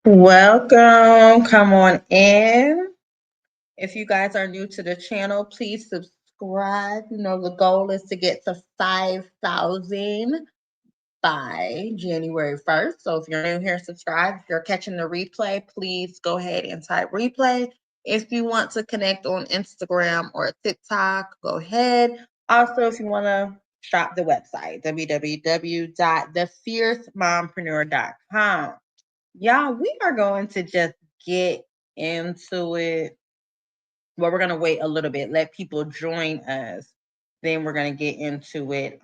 Welcome. Come on in. If you guys are new to the channel, please subscribe. You know, the goal is to get to 5,000 by January 1st. So if you're new here, subscribe. If you're catching the replay, please go ahead and type replay. If you want to connect on Instagram or TikTok, go ahead. Also, if you want to shop the website, www.thefiercemompreneur.com. Y'all, we are going to just get into it. Well, we're going to wait a little bit, let people join us. Then we're going to get into it.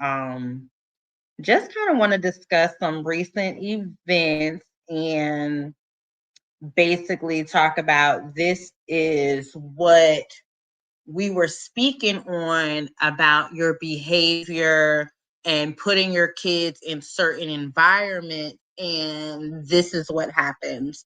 Just kind of want to discuss some recent events and basically talk about this is what we were speaking on about your behavior and putting your kids in certain environments, and this is what happens.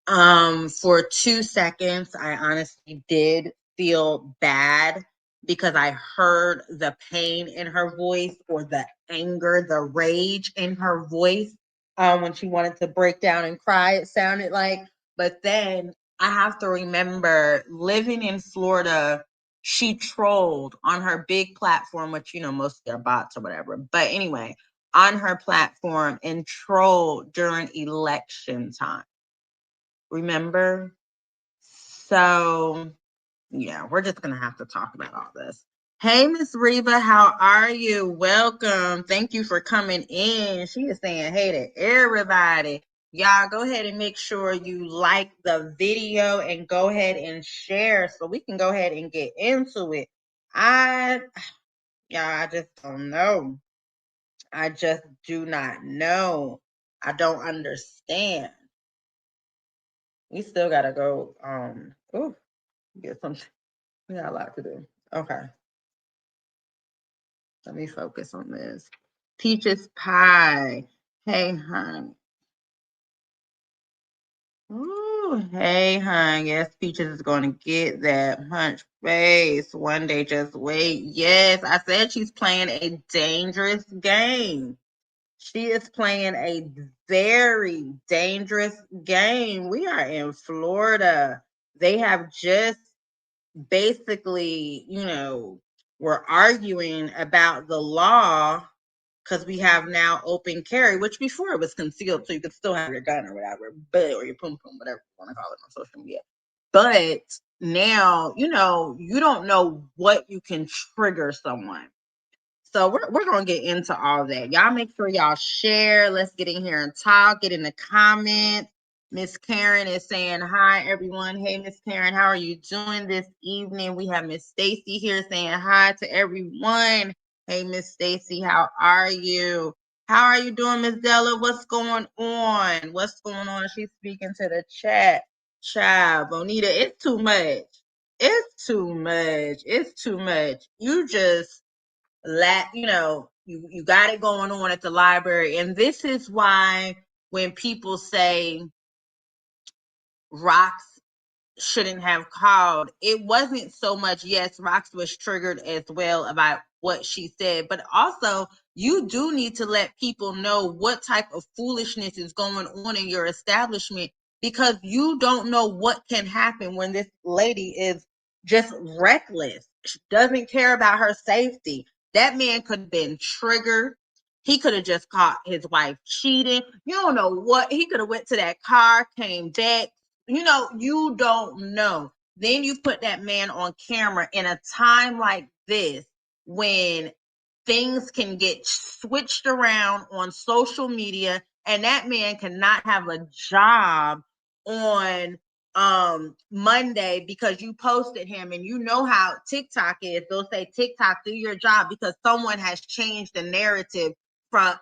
For 2 seconds, I honestly did feel bad because I heard the pain in her voice or the anger, the rage in her voice when she wanted to break down and cry, it sounded like. But then I have to remember living in Florida, she trolled on her big platform, which, you know, most of their bots or whatever. But anyway, on her platform and trolled during election time. Remember? So, yeah, we're just going to have to talk about all this. Hey, Miss Reba, how are you? Welcome. Thank you for coming in. She is saying hey to everybody. Y'all go ahead and make sure you like the video and go ahead and share so we can go ahead and get into it. I just don't know. I just do not know. I don't understand. We still gotta go get some. We got a lot to do. Okay. Let me focus on this. Peaches pie. Hey, hon. Ooh, hey, hon. Yes, Peaches is going to get that punch face one day. Just wait. Yes, I said she's playing a dangerous game. She is playing a very dangerous game. We are in Florida. They have just basically, we're arguing about the law because we have now open carry, which before it was concealed, so you could still have your gun or whatever, but or your pum pum, whatever you want to call it on social media. But now, you don't know what you can trigger someone. So we're gonna get into all that. Y'all make sure y'all share. Let's get in here and talk. Get in the comments. Miss Karen is saying hi, everyone. Hey, Miss Karen, how are you doing this evening? We have Miss Stacy here saying hi to everyone. Hey, Miss Stacy, how are you? How are you doing, Miss Della? What's going on? What's going on? She's speaking to the chat. Child, Bonita, it's too much. It's too much. It's too much. You just you got it going on at the library. And this is why when people say Rox shouldn't have called, it wasn't so much, yes, Rox was triggered as well about what she said, but also you do need to let people know what type of foolishness is going on in your establishment, because you don't know what can happen when this lady is just reckless. She doesn't care about her safety. That man could have been triggered. He could have just caught his wife cheating. You don't know what. He could have went to that car, came back. You don't know. Then you put that man on camera in a time like this when things can get switched around on social media, and that man cannot have a job on Monday because you posted him. And you know how TikTok is. They'll say, TikTok, do your job, because someone has changed the narrative from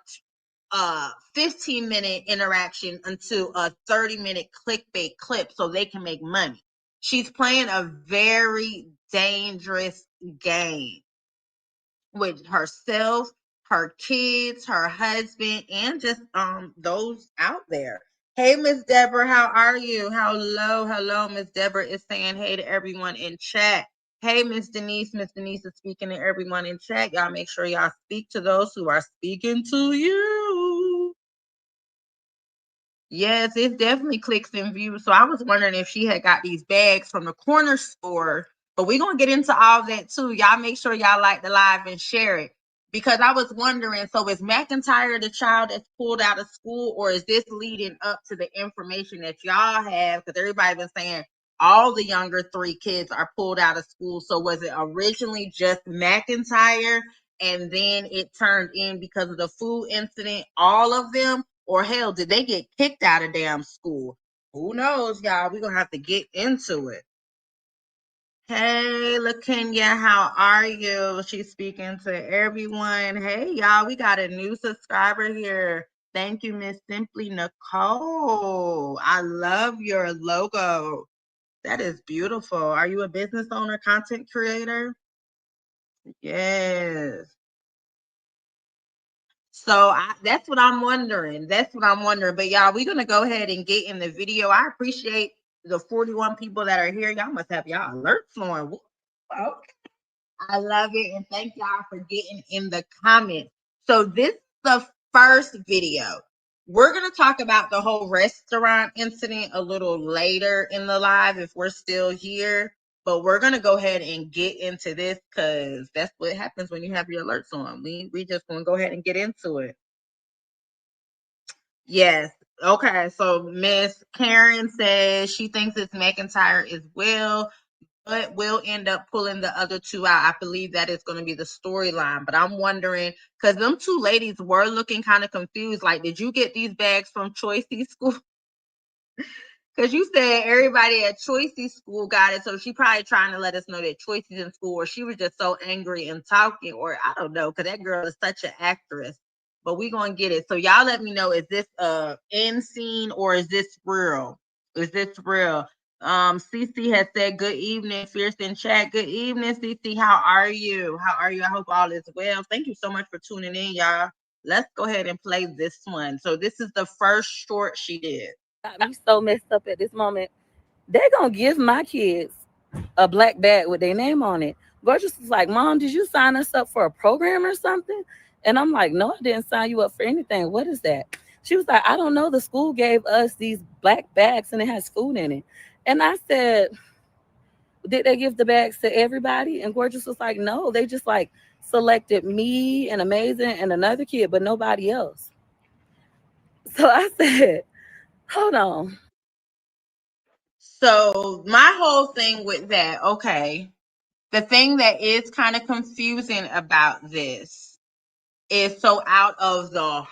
15-minute interaction into a 30-minute clickbait clip so they can make money. She's playing a very dangerous game with herself, her kids, her husband, and just those out there. Hey, Miss Deborah, how are you? Hello. Miss Deborah is saying hey to everyone in chat. Hey, Miss Denise. Miss Denise is speaking to everyone in chat. Y'all make sure y'all speak to those who are speaking to you. Yes, it's definitely clicks and views. So I was wondering if she had got these bags from the corner store, but we're gonna get into all that too. Y'all make sure y'all like the live and share it. Because I was wondering, so is McIntyre the child that's pulled out of school, or is this leading up to the information that y'all have? Because everybody's been saying all the younger three kids are pulled out of school. So was it originally just McIntyre and then it turned in because of the food incident, all of them? Or hell, did they get kicked out of damn school? Who knows, y'all? We're gonna have to get into it. Hey, LaKenya, how are you? She's speaking to everyone. Hey, y'all, we got a new subscriber here. Thank you, Miss Simply Nicole. I love your logo. That is beautiful. Are you a business owner, content creator? Yes. So that's what I'm wondering. That's what I'm wondering. But y'all, we're gonna go ahead and get in the video. I appreciate the 41 people that are here. Y'all must have y'all alerts on. Okay. I love it. And thank y'all for getting in the comments. So this is the first video. We're going to talk about the whole restaurant incident a little later in the live if we're still here. But we're going to go ahead and get into this because that's what happens when you have your alerts on. We just going to go ahead and get into it. Yes. Okay. So Miss Karen says she thinks it's McIntyre as well, but we'll end up pulling the other two out. I believe that is going to be the storyline. But I'm wondering because them two ladies were looking kind of confused. Like, did you get these bags from Choicey School? Because you said everybody at Choicey School got it. So she probably trying to let us know that Choicey's in school, or she was just so angry and talking, or I don't know, because that girl is such an actress. But we gonna get it. So y'all let me know, is this end scene or is this real? Is this real? Cece has said good evening, fierce in chat. Good evening, Cece. How are you? How are you? I hope all is well. Thank you so much for tuning in, y'all. Let's go ahead and play this one. So this is the first short she did. Got me so messed up at this moment. They're gonna give my kids a black bag with their name on it. Gorgeous was like, Mom, did you sign us up for a program or something? And I'm like, no, I didn't sign you up for anything. What is that? She was like, I don't know. The school gave us these black bags and it has food in it. And I said, did they give the bags to everybody? And Gorgeous was like, no, they just like selected me and Amazing and another kid, but nobody else. So I said, hold on. So my whole thing with that, okay, the thing that is kind of confusing about this is so out of the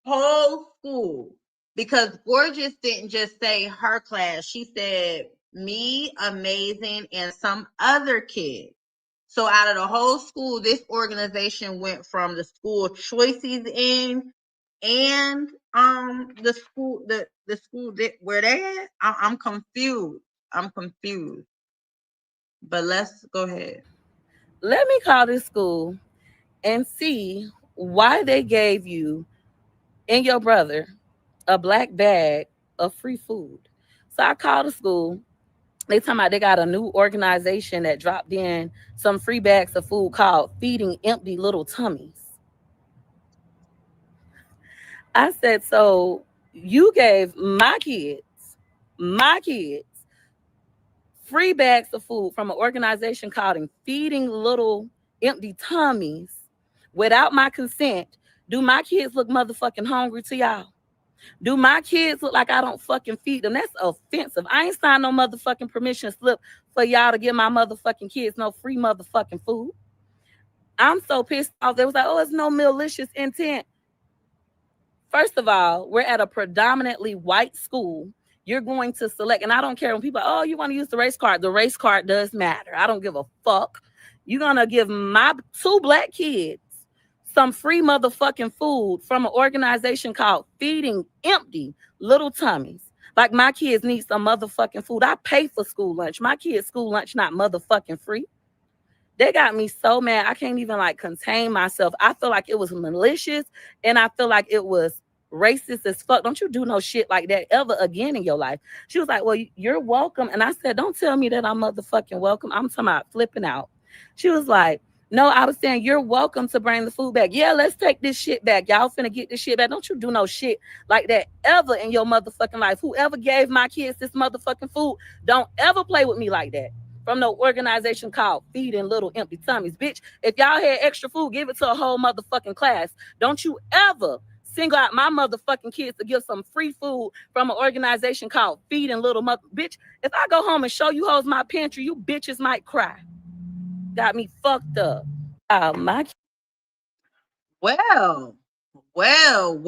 whole school, because Gorgeous didn't just say her class, she said me, Amazing, and some other kid. So out of the whole school, this organization went from the school choices in and the school that where they at. I'm confused. I'm confused. But let's go ahead. Let me call this school and see why they gave you and your brother a black bag of free food. So I called the school. They talking about they got a new organization that dropped in some free bags of food called Feeding Empty Little Tummies. I said, so you gave my kids, free bags of food from an organization called Feeding Little Empty Tummies without my consent. Do my kids look motherfucking hungry to y'all? Do my kids look like I don't fucking feed them? That's offensive. I ain't signed no motherfucking permission slip for y'all to give my motherfucking kids no free motherfucking food. I'm so pissed off. They was like, oh, it's no malicious intent. First of all, we're at a predominantly white school. You're going to select, and I don't care when people, oh, you want to use the race card. The race card does matter. I don't give a fuck. You're going to give my two black kids some free motherfucking food from an organization called Feeding Empty Little Tummies. Like my kids need some motherfucking food. I pay for school lunch. My kids' school lunch not motherfucking free. They got me so mad. I can't even like contain myself. I feel like it was malicious and I feel like it was racist as fuck. Don't you do no shit like that ever again in your life. She was like, well, you're welcome. And I said, don't tell me that I'm motherfucking welcome. I'm talking about flipping out. She was like, No, I was saying you're welcome to bring the food back. Yeah, let's take this shit back. Y'all finna get this shit back. Don't you do no shit like that ever in your motherfucking life. Whoever gave my kids this motherfucking food, don't ever play with me like that. From no organization called Feeding Little Empty Tummies. Bitch, if y'all had extra food, give it to a whole motherfucking class. Don't you ever single out my motherfucking kids to give some free food from an organization called Feeding Little Mother. Bitch, if I go home and show you hoes my pantry, you bitches might cry. Got me fucked up. My Well, well.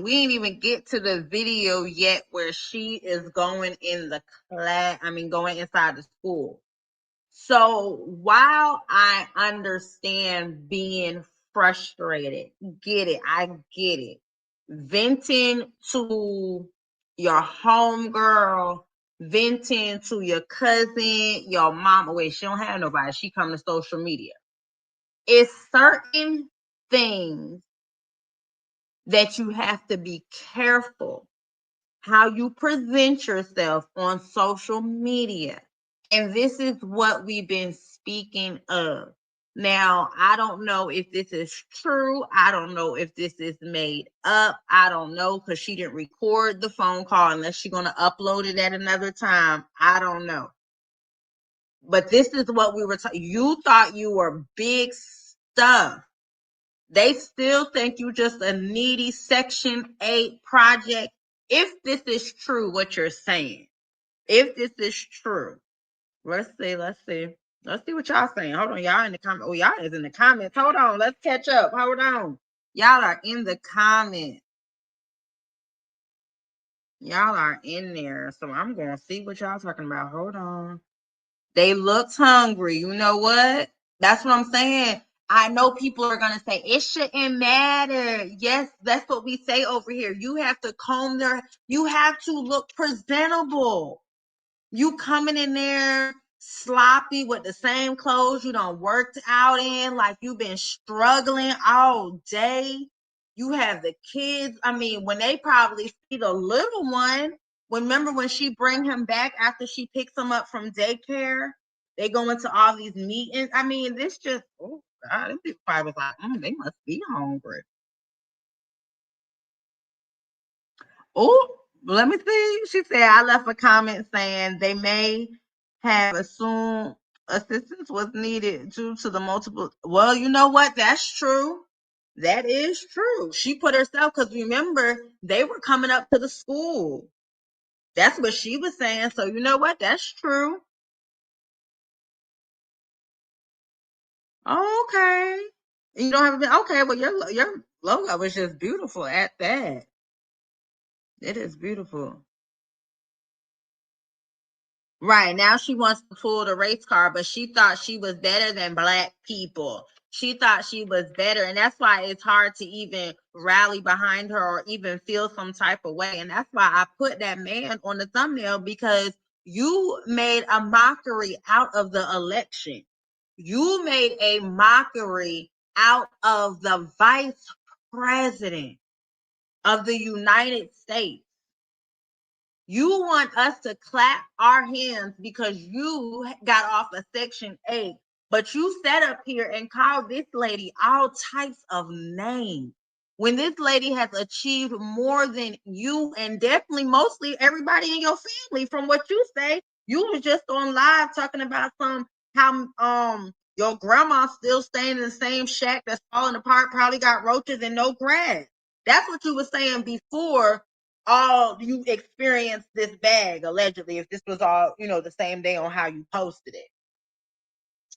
We didn't even get to the video yet where she is going in the class, going inside the school. So while I understand being frustrated, I get it. Venting to your homegirl, venting to your cousin, your mom. Wait, she don't have nobody. She come to social media. It's certain things that you have to be careful how you present yourself on social media. And this is what we've been speaking of. Now, I don't know if this is true. I don't know if this is made up. I don't know because she didn't record the phone call unless she's going to upload it at another time. I don't know. But this is what we were talking. You thought you were big stuff. They still think you just a needy Section 8 project. If this is true, what you're saying, if this is true, let's see. Let's see what y'all saying. Hold on, y'all in the comments. Oh, y'all is in the comments. Hold on, let's catch up. Hold on. Y'all are in the comments. Y'all are in there. So I'm going to see what y'all talking about. Hold on. They looked hungry. You know what? That's what I'm saying. I know people are going to say, it shouldn't matter. Yes, that's what we say over here. You have to you have to look presentable. You coming in there sloppy with the same clothes you done worked out in, like you've been struggling all day. You have the kids. When they probably see the little one, remember when she bring him back after she picks him up from daycare? They go into all these meetings. This just, oh God, this people probably was like, they must be hungry. Oh, let me see. She said, I left a comment saying they may have assumed assistance was needed due to the multiple. Well, you know what? That's true. That is true. She put herself, because remember, they were coming up to the school. That's what she was saying. So, you know what? That's true. Okay. You don't have to, okay. Well, your logo was just beautiful at that. It is beautiful. Right. Now she wants to pull the race card, but she thought she was better than Black people. She thought she was better. And that's why it's hard to even rally behind her or even feel some type of way. And that's why I put that man on the thumbnail, because you made a mockery out of the election. You made a mockery out of the vice president of the United States. You want us to clap our hands because you got off of Section 8, but you sat up here and called this lady all types of names. When this lady has achieved more than you, and definitely mostly everybody in your family, from what you say, you was just on live talking about how your grandma still staying in the same shack that's falling apart, probably got roaches and no grass. That's what you were saying before all you experienced this bag, allegedly, if this was all, the same day on how you posted it.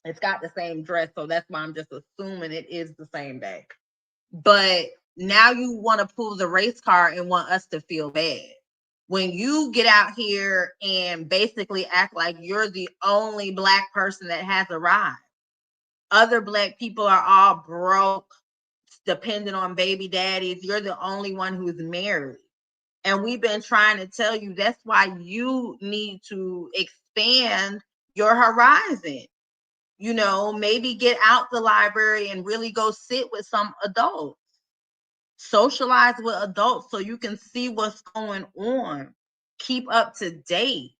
It's got the same dress, so that's why I'm just assuming it is the same day. But now you want to pull the race card and want us to feel bad. When you get out here and basically act like you're the only Black person that has arrived. Other Black people are all broke, depending on baby daddies. You're the only one who's married. And we've been trying to tell you that's why you need to expand your horizon. Maybe get out the library and really go sit with some adults. Socialize with adults so you can see what's going on. Keep up to date.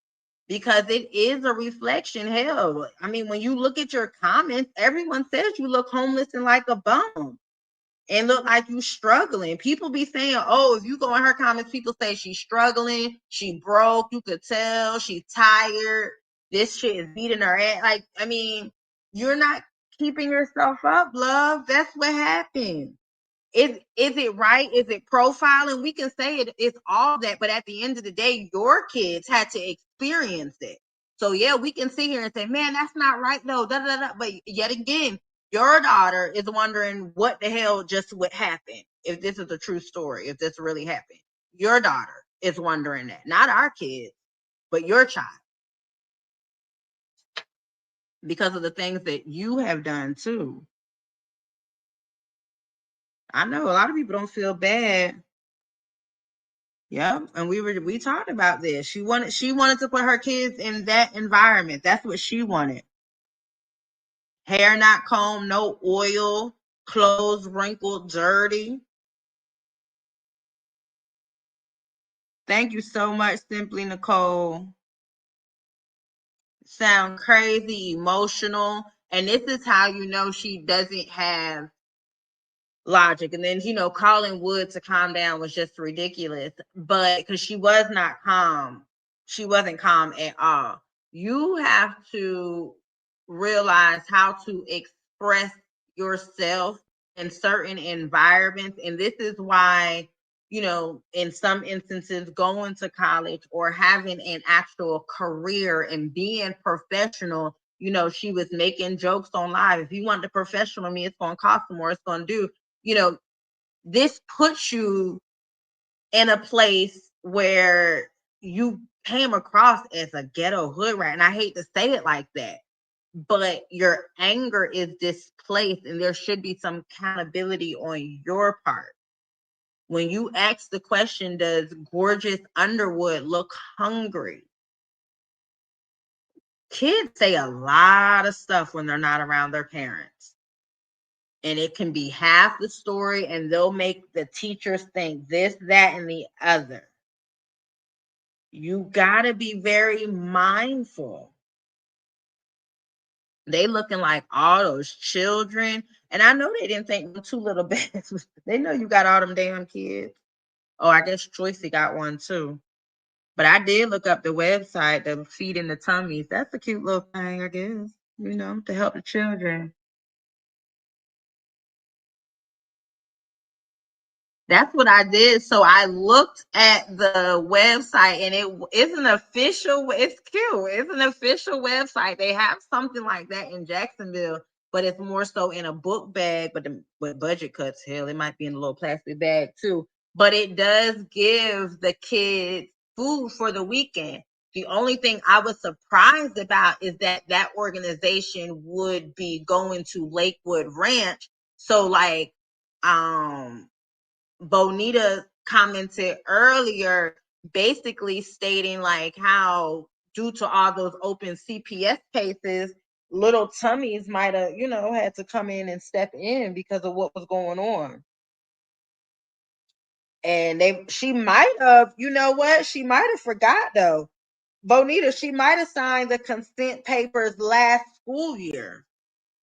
because it is a reflection. Hell, I mean, when you look at your comments, everyone says you look homeless and like a bum and look like you struggling. People be saying, oh, if you go in her comments, people say she's struggling, she broke, you could tell, she's tired, this shit is beating her ass. Like, I mean, you're not keeping yourself up, love. That's what happened. Is it right? Is it profiling? We can say it's all that, but at the end of the day, your kids had to experience it. So yeah, we can sit here and say, man, that's not right though. Da, da, da. But yet again, your daughter is wondering what the hell just would happen if this is a true story, if this really happened. Your daughter is wondering that, not our kids, but your child, because of the things that you have done too. I know a lot of people don't feel bad. Yeah, and we talked about this. She wanted to put her kids in that environment. That's what she wanted. Hair not combed, no oil, clothes wrinkled, dirty. Thank you so much, Simply Nicole. Sound crazy, emotional, and this is how you know she doesn't have logic. And then, calling Wood to calm down was just ridiculous. But because she was not calm, she wasn't calm at all. You have to realize how to express yourself in certain environments. And this is why, in some instances, going to college or having an actual career and being professional, she was making jokes on live. If you want the professional me, it's going to cost more. It's going to do, this puts you in a place where you came across as a ghetto hood rat. And I hate to say it like that, but your anger is displaced and there should be some accountability on your part. When you ask the question, does gorgeous Underwood look hungry? Kids say a lot of stuff when they're not around their parents. And it can be half the story, and they'll make the teachers think this, that, and the other. You gotta be very mindful. They looking like all those children, and I know they didn't think them two little bags. They know you got all them damn kids. Oh, I guess Joycey got one too. But I did look up the website, the feeding the tummies. That's a cute little thing, I guess. To help the children. That's what I did. So I looked at the website and it's an official, it's cute. It's an official website. They have something like that in Jacksonville, but it's more so in a book bag, but with budget cuts, hell, it might be in a little plastic bag too. But it does give the kids food for the weekend. The only thing I was surprised about is that organization would be going to Lakewood Ranch. So like, Bonita commented earlier, basically stating like how due to all those open CPS cases, little tummies might have, had to come in and step in because of what was going on. And she might have, she might have forgot though. Bonita, she might have signed the consent papers last school year.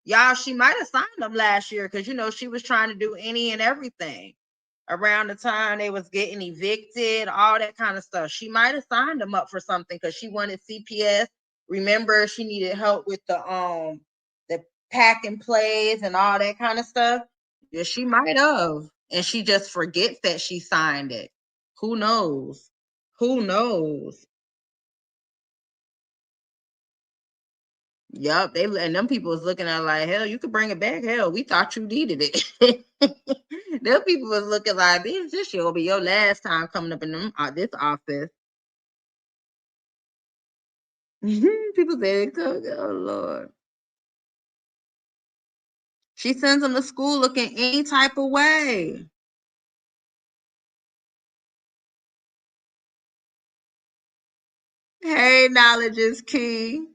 Y'all, she might have signed them last year because she was trying to do any and everything around the time they was getting evicted, all that kind of stuff. She might have signed them up for something because she wanted CPS. Remember, she needed help with the pack and plays and all that kind of stuff. Yeah, she might have. And she just forgets that she signed it. Who knows? Who knows? Yup, and them people was looking at her like, hell, you could bring it back. Hell, we thought you needed it. Them people was looking like, bitch, this shit will be your last time coming up in this office. People say, oh Lord. She sends them to school looking any type of way. Hey, knowledge is key.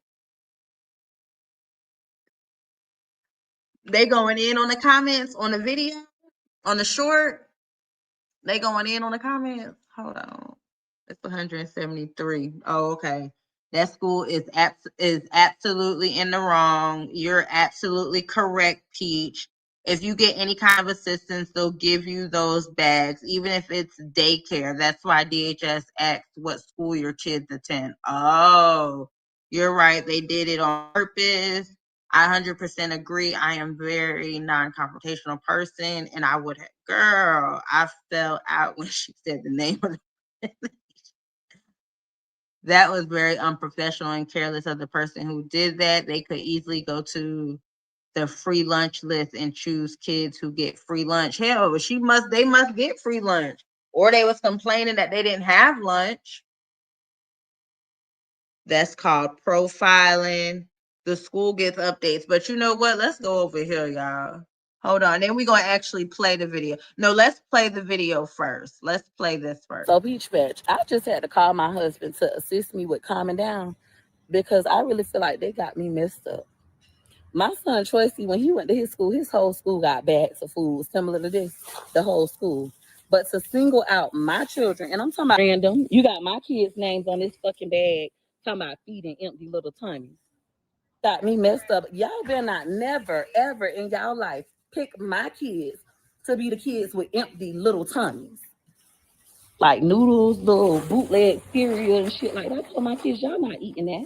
They going in on the comments on the video, on the short. They going in on the comments. Hold on. It's 173. Oh, okay. That school is absolutely in the wrong. You're absolutely correct, Peach. If you get any kind of assistance, they'll give you those bags, even if it's daycare. That's why DHS asks what school your kids attend. Oh, you're right. They did it on purpose. I 100% agree. I am very non-confrontational person, and I would have, girl, I fell out when she said the name of the that was very unprofessional and careless of the person who did that. They could easily go to the free lunch list and choose kids who get free lunch. Hell, they must get free lunch. Or they was complaining that they didn't have lunch. That's called profiling. The school gets updates. But you know what? Let's go over here, y'all. Hold on. Then we're going to actually play the video. No, let's play the video first. Let's play this first. So, Peach Batch, I just had to call my husband to assist me with calming down because I really feel like they got me messed up. My son Tracy, when he went to his whole school got bags of food similar to this, the whole school. But to single out my children, and I'm talking about random, you got my kids' names on this fucking bag, talking about feeding empty little tummies. Got me messed up. Y'all better not never, ever in y'all life pick my kids to be the kids with empty little tummies. Like noodles, little bootleg cereal and shit like that. I told my kids, y'all not eating that.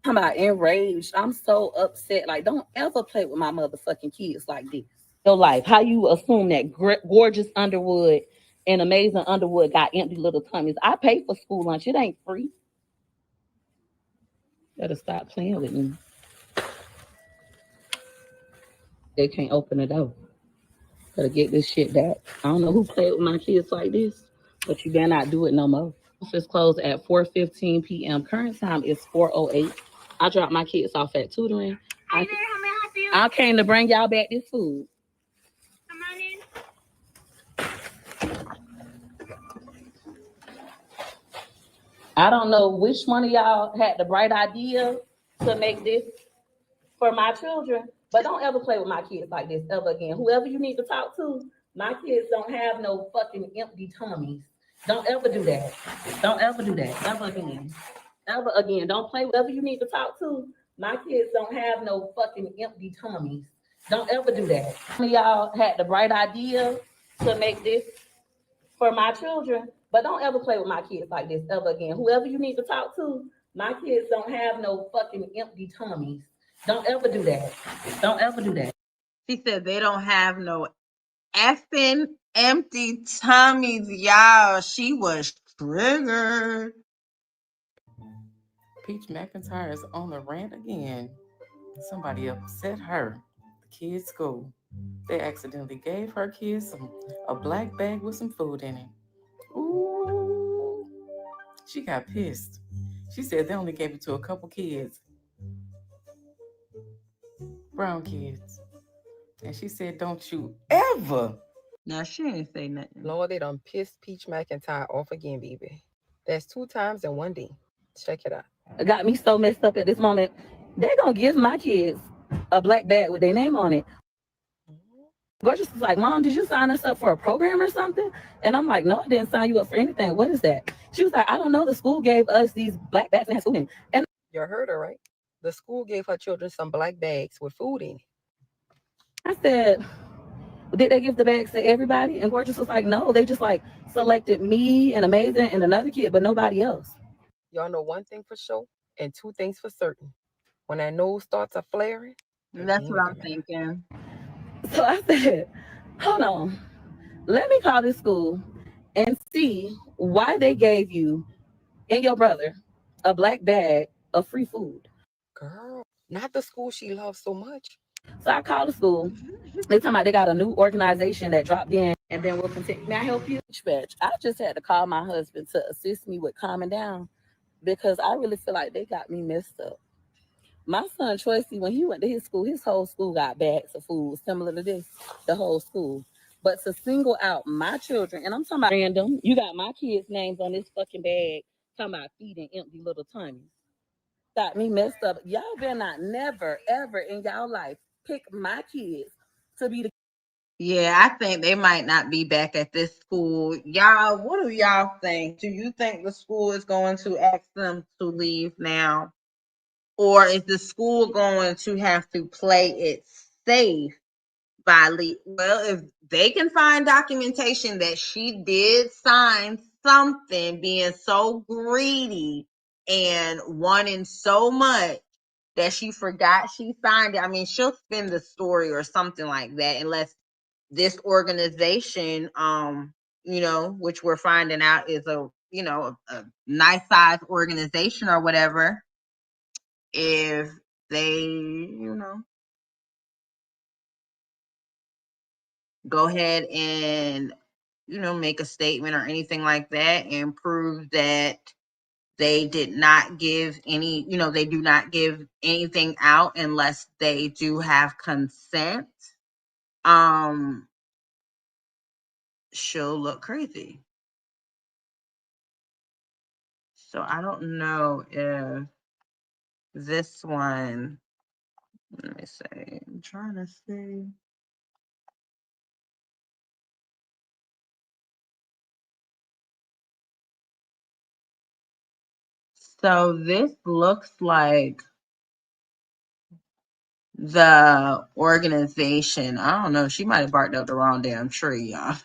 I'm about enraged. I'm so upset. Like, don't ever play with my motherfucking kids like this. Your life. How you assume that gorgeous Underwood and amazing Underwood got empty little tummies? I pay for school lunch. It ain't free. Better stop playing with me. They can't open the door. Gotta get this shit back. I don't know who played with my kids like this, but you better not do it no more. Office closed at 4:15 p.m. Current time is 4:08. I dropped my kids off at tutoring. Hi there, how may I help you? I came to bring y'all back this food. Come on in. I don't know which one of y'all had the bright idea to make this for my children, but don't ever play with my kids like this ever again. Whoever you need to talk to, my kids don't have no fucking empty tummies. Don't ever do that. Don't ever do that. Ever again. Ever again. Don't play with whoever you need to talk to. My kids don't have no fucking empty tummies. Don't ever do that. Some of y'all had the bright idea to make this for my children, but don't ever play with my kids like this ever again. Whoever you need to talk to, my kids don't have no fucking empty tummies. Don't ever do that. Don't ever do that. She said they don't have no effing empty tummies, y'all. She was triggered. Peach McIntyre is on the rant again. Somebody upset her. The kids' school. They accidentally gave her kids a black bag with some food in it. Ooh. She got pissed. She said they only gave it to a couple kids. Brown kids. And she said, don't you ever. Now she ain't say nothing. Lord, they done pissed Peach McIntyre off again, baby. That's 2 times in 1 day. Check it out. It got me so messed up at this moment. They're gonna give my kids a black bag with their name on it. Gorgeous was like, Mom, did you sign us up for a program or something? And I'm like, no, I didn't sign you up for anything. What is that? She was like, I don't know. The school gave us these black bags and had food in. And You heard her, right? The school gave her children some black bags with food in it. I said, did they give the bags to everybody? And Gorgeous was like, no, they just like selected me and Amazing and another kid, but nobody else. Y'all know one thing for sure and 2 things for certain. When that nose starts a flaring, That's what I'm thinking. So I said, hold on, let me call this school and see why they gave you and your brother a black bag of free food. Girl, not the school she loves so much. So I called the school. They talking about they got a new organization that dropped in, and then we'll continue. May I help you? Bitch, I just had to call my husband to assist me with calming down because I really feel like they got me messed up. My son Tracy, when he went to his whole school got bags of food similar to this, the whole school. But to single out my children, and I'm talking about random, you got my kids' names on this fucking bag, talking about feeding empty little tummies. Got me messed up. Y'all better not never, ever in y'all life pick my kids to be the Yeah, I think they might not be back at this school. Y'all, what do y'all think? Do you think the school is going to ask them to leave now? Or is the school going to have to play it safe by well, if they can find documentation that she did sign something, being so greedy and wanting so much that she forgot she signed it. I mean, she'll spin the story or something like that, unless this organization, which we're finding out is a nice size organization or whatever, if they, go ahead and make a statement or anything like that and prove that they did not give any, they do not give anything out unless they do have consent, um she'll look crazy. So I don't know if this one, let me see, I'm trying to see. So this looks like the organization. I don't know. She might have barked up the wrong damn tree, y'all.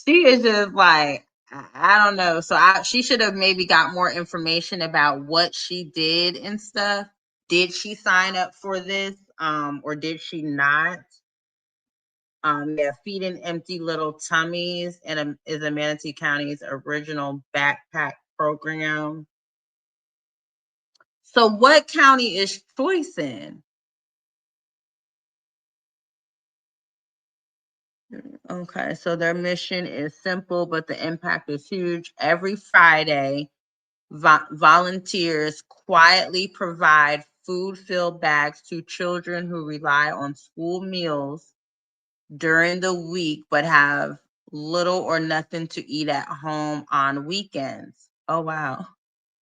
She is just like, I don't know. So she should have maybe got more information about what she did and stuff. Did she sign up for this? Or did she not? Yeah, feeding empty little tummies is a Manatee County's original backpack program. So what county is Choice in? Okay, so their mission is simple, but the impact is huge. Every Friday, volunteers quietly provide food-filled bags to children who rely on school meals during the week, but have little or nothing to eat at home on weekends. Oh, wow.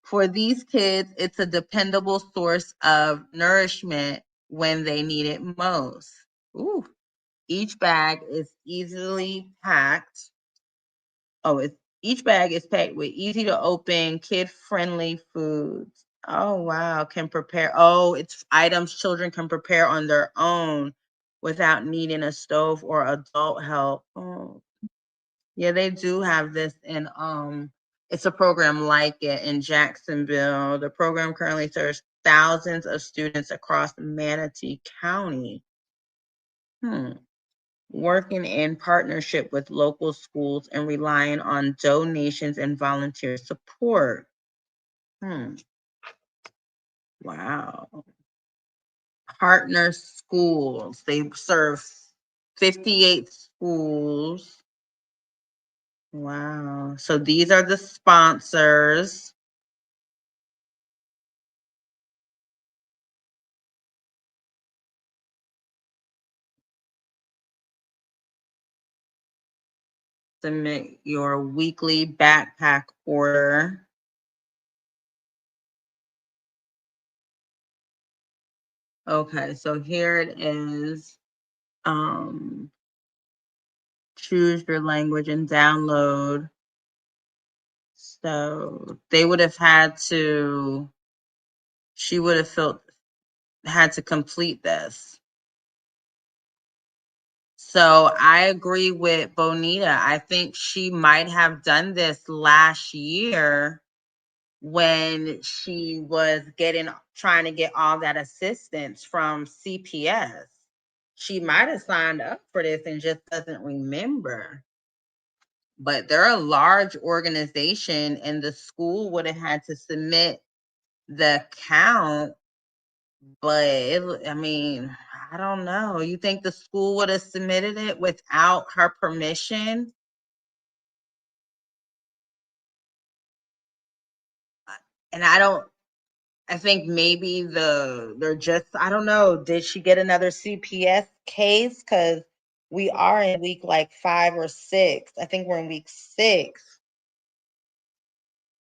For these kids, it's a dependable source of nourishment when they need it most. Ooh. Each bag is easily packed. Each bag is packed with easy to open, kid-friendly foods. Oh wow, can prepare. Oh, it's items children can prepare on their own without needing a stove or adult help. Oh. Yeah, they do have this in it's a program like it in Jacksonville. The program currently serves thousands of students across Manatee County. Working in partnership with local schools and relying on donations and volunteer support. Wow. Partner schools. They serve 58 schools. Wow. So these are the sponsors. Submit your weekly backpack order. Okay, so here it is. Choose your language and download. So they would have had to, she would have had to complete this. So I agree with Bonita. I think she might have done this last year when she was trying to get all that assistance from CPS. She might have signed up for this and just doesn't remember. But they're a large organization and the school would have had to submit the count. But I mean, I don't know. You think the school would have submitted it without her permission? And I think maybe I don't know. Did she get another CPS case? Because we are in week like 5 or 6. I think we're in week 6.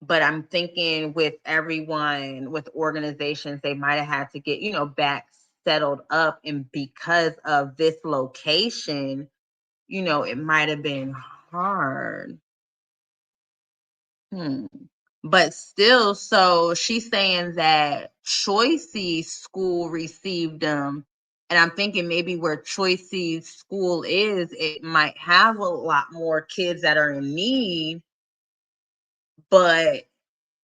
But I'm thinking with everyone, with organizations, they might have had to get, back settled up. And because of this location, it might have been hard. But still, so she's saying that Choicy's school received them. And I'm thinking maybe where Choicy's school is, it might have a lot more kids that are in need. But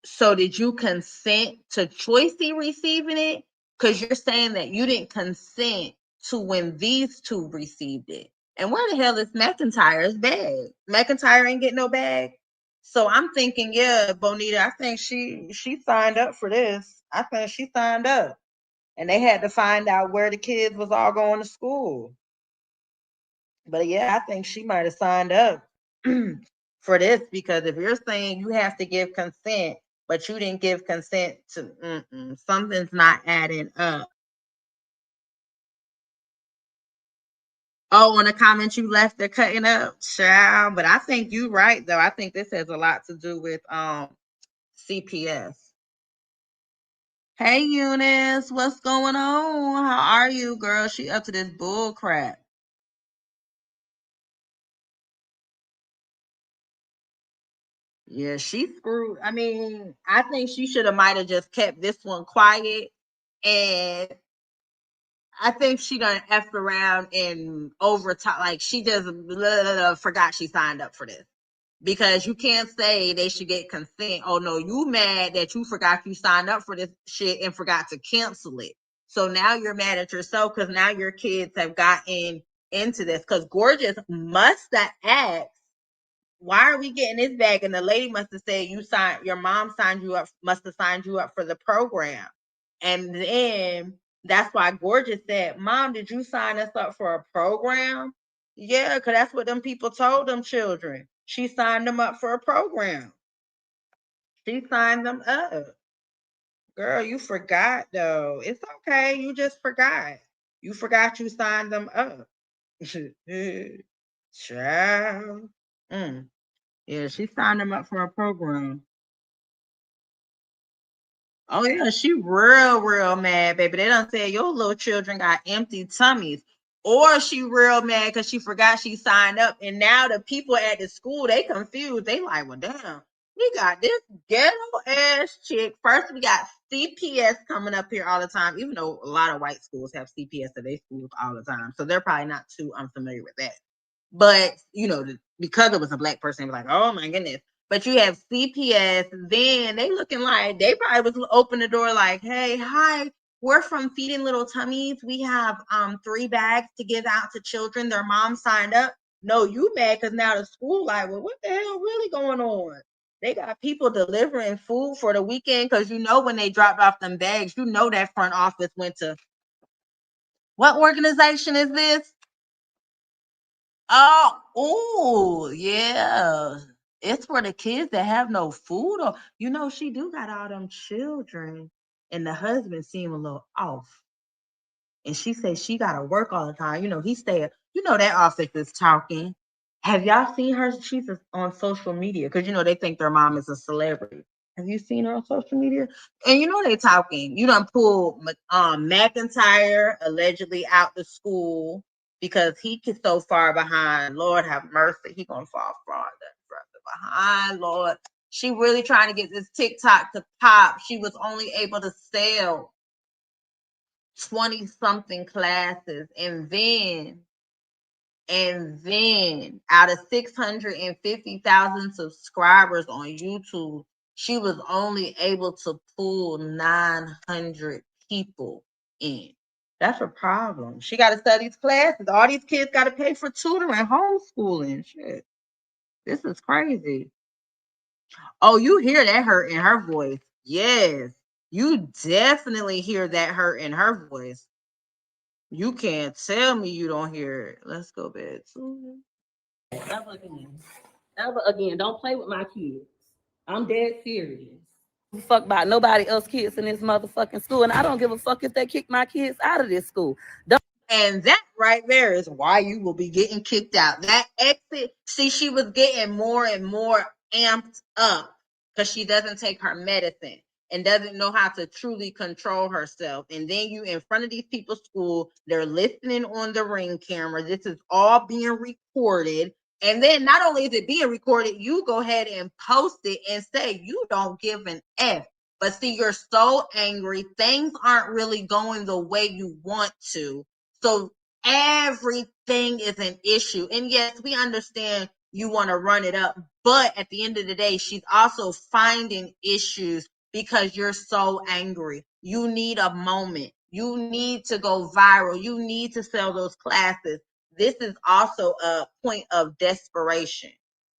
so did you consent to Choicey receiving it? Because you're saying that you didn't consent to when these two received it. And where the hell is McIntyre's bag? McIntyre ain't getting no bag. So I'm thinking, yeah, Bonita, I think she signed up for this. I think she signed up. And they had to find out where the kids was all going to school. But yeah, I think she might have signed up for this, because if you're saying you have to give consent, but you didn't give consent to something's not adding up. Oh, on the comment you left, they're cutting up, child. But I think you're right, though. I think this has a lot to do with CPS. Hey, Eunice, what's going on? How are you, girl? She up to this bull crap. Yeah, she screwed. I mean, I think she should have might have just kept this one quiet. And I think she done effed around and overtime. Like she just forgot she signed up for this. Because you can't say they should get consent. Oh no, you mad that you forgot you signed up for this shit and forgot to cancel it. So now you're mad at yourself because now your kids have gotten into this. Because Gorgeous must have asked, why are we getting this back? And the lady must have said, your mom signed you up, must have signed you up for the program. And then that's why Gorgeous said, Mom, did you sign us up for a program? Yeah, because that's what them people told them children. She signed them up for a program. She signed them up. Girl, you forgot though. It's okay. You just forgot. You forgot you signed them up. Child. Yeah, she signed them up for a program. Oh yeah, she real mad, baby. They done said your little children got empty tummies. Or she real mad because she forgot she signed up. And now the people at the school, they confused. They like, well, damn, we got this ghetto ass chick. First, we got CPS coming up here all the time, even though a lot of white schools have CPS at their schools all the time. So they're probably not too unfamiliar with that. But, because it was a black person, like, oh my goodness. But you have CPS, then they looking like they probably was open the door like, hey, hi, we're from Feeding Little Tummies. We have 3 bags to give out to children. Their mom signed up. No, you mad because now the school like, well, what the hell really going on? They got people delivering food for the weekend because when they dropped off them bags, that front office went to, what organization is this? Oh, yeah. It's for the kids that have no food. Or, she do got all them children, and the husband seem a little off. And she says she got to work all the time. He stay, that office is talking. Have y'all seen her? She's on social media because, they think their mom is a celebrity. Have you seen her on social media? And they talking. You done pulled McIntyre allegedly out the school because he is so far behind. Lord have mercy. He going to fall farther behind, Lord. She really trying to get this TikTok to pop. She was only able to sell 20 something classes, and then out of 650,000 subscribers on YouTube, she was only able to pull 900 people in. That's a problem. She got to study these classes. All these kids got to pay for tutoring, homeschooling. Shit, this is crazy. Oh, you hear that hurt in her voice. Yes, you definitely hear that hurt in her voice. You can't tell me you don't hear it. Let's go back to Ever again. Don't play with my kids. I'm dead serious. Fuck about nobody else kids in this motherfucking school, and I don't give a fuck if they kick my kids out of this school. And that right there is why you will be getting kicked out. That exit, see, she was getting more and more amped up because she doesn't take her medicine. and doesn't know how to truly control herself. And then you in front of these people's school, they're listening on the Ring camera. This is all being recorded. And then not only is it being recorded, you go ahead and post it and say you don't give an F. But see, you're so angry. Things aren't really going the way you want to. So everything is an issue. And yes, we understand you want to run it up. But at the end of the day, she's also finding issues because you're so angry. You need a moment. You need to go viral. You need to sell those classes. This is also a point of desperation.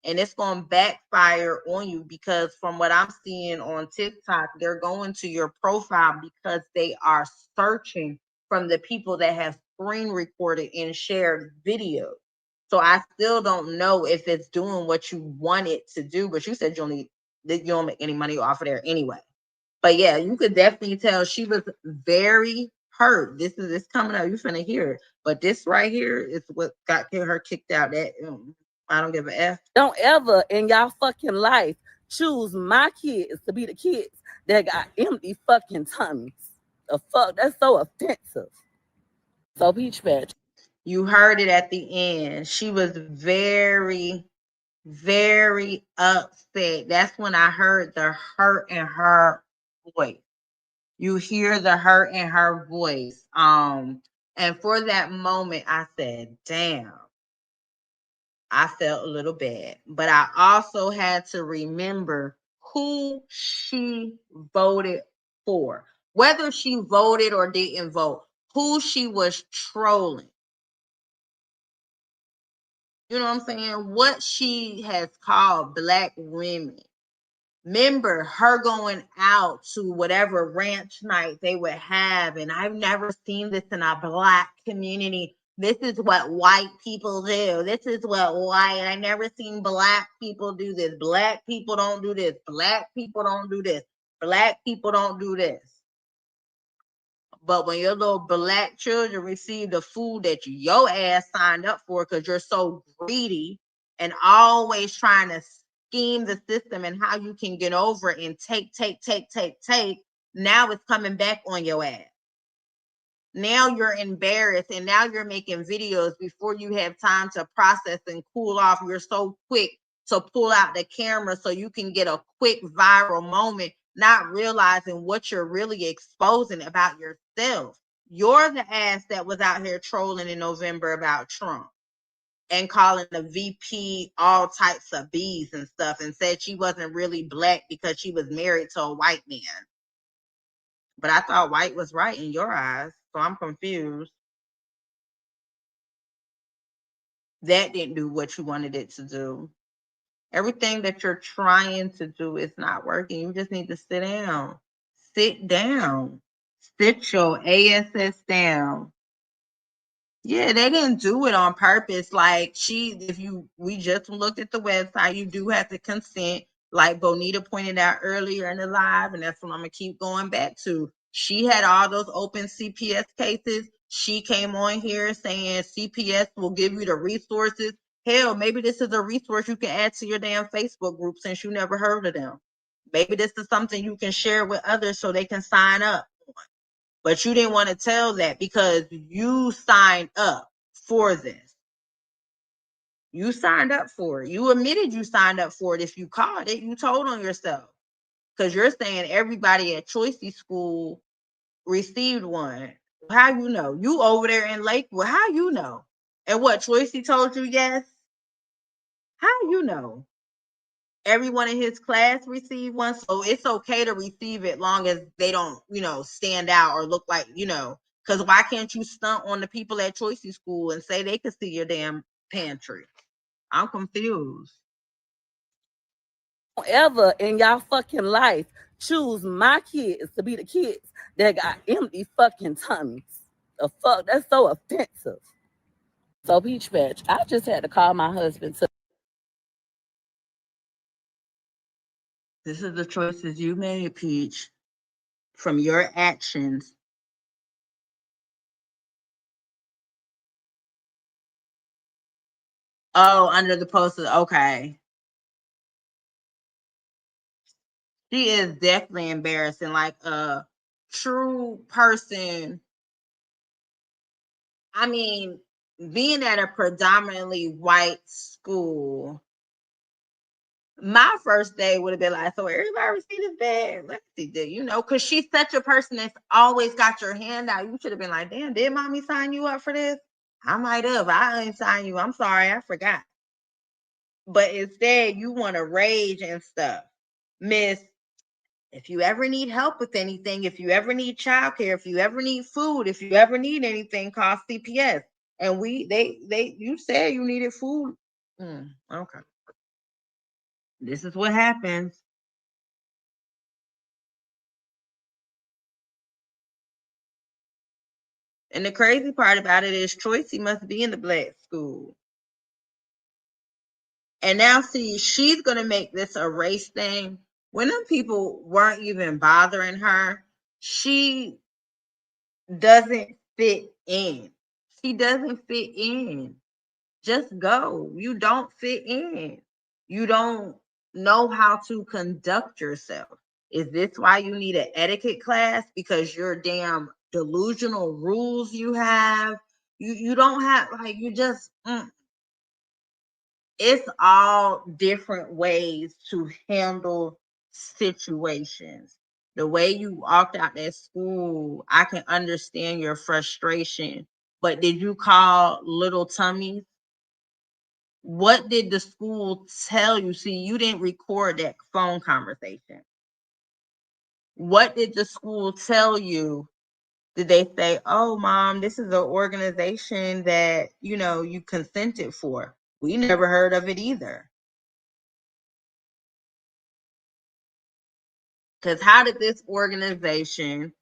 And it's going to backfire on you because from what I'm seeing on TikTok, they're going to your profile because they are searching from the people that have screen recorded and shared videos. So I still don't know if it's doing what you want it to do, but you said you don't make any money off of there anyway. But yeah, you could definitely tell she was very hurt. This is coming up. You finna hear it. But this right here is what got her kicked out. That I don't give a F. Don't ever in y'all fucking life choose my kids to be the kids that got empty fucking tummies. The fuck, that's so offensive. So Peach Patch. You heard it at the end. She was very, very upset. That's when I heard the hurt in her voice. You hear the hurt in her voice. And for that moment, I said, damn, I felt a little bad. But I also had to remember who she voted for. Whether she voted or didn't vote, who she was trolling. You know what I'm saying? What she has called black women. Remember her going out to whatever ranch night they would have, and I've never seen this in a black community. This is what white people do. This is what white. I never seen black people do this. Black people don't do this. Black people don't do this. Black people don't do this. But when your little black children receive the food that your ass signed up for because you're so greedy and always trying to scheme the system and how you can get over it and take, now it's coming back on your ass. Now you're embarrassed and now you're making videos before you have time to process and cool off. You're so quick to pull out the camera so you can get a quick viral moment, not realizing what you're really exposing about yourself. You're the ass that was out here trolling in November about Trump and calling the VP all types of B's and stuff and said she wasn't really black because she was married to a white man. But I thought white was right in your eyes, so I'm confused. That didn't do what you wanted it to do. Everything that you're trying to do is not working. You just need to sit down. Sit down. Sit your ass down. Yeah, they didn't do it on purpose. Like we just looked at the website, you do have to consent. Like Bonita pointed out earlier in the live, and that's what I'm gonna keep going back to. She had all those open CPS cases. She came on here saying CPS will give you the resources. Hell, maybe this is a resource you can add to your damn Facebook group since you never heard of them. Maybe this is something you can share with others so they can sign up. But you didn't want to tell that because you signed up for this. You signed up for it. You admitted you signed up for it. If you caught it, you told on yourself. Because you're saying everybody at Choicey School received one. How you know? You over there in Lakewood. How you know? And what, Choicey told you yes? How you know? Everyone in his class received one, so it's okay to receive it long as they don't, stand out or look like, because why can't you stunt on the people at Choicey School and say they could see your damn pantry? I'm confused. Don't ever in y'all fucking life choose my kids to be the kids that got empty fucking tummies. The fuck, that's so offensive. So Peach Patch, I just had to call my husband to. This is the choices you made, Peach, from your actions. Oh, under the poster. Okay. She is definitely embarrassing. Like a true person. I mean, being at a predominantly white school, my first day would have been like, so everybody see this bag? Let's see that, because she's such a person that's always got your hand out. You should have been like, damn, did mommy sign you up for this? I might have. I didn't sign you. I'm sorry, I forgot. But instead, you want to rage and stuff. Miss, if you ever need help with anything, if you ever need childcare, if you ever need food, if you ever need anything, call CPS. And you said you needed food. Okay. This is what happens. And the crazy part about it is Tracy must be in the black school. And now, see, she's going to make this a race thing. When them people weren't even bothering her, she doesn't fit in. She doesn't fit in. Just go. You don't fit in. You don't know how to conduct yourself. Is this why you need an etiquette class? Because your damn delusional rules you have. You don't have, like, you just it's all different ways to handle situations. The way you walked out that school, I can understand your frustration. But did you call little tummies? What did the school tell you? See, you didn't record that phone conversation. What did the school tell you? Did they say, oh, mom, this is an organization that, you consented for? We never heard of it either. Because how did this organization,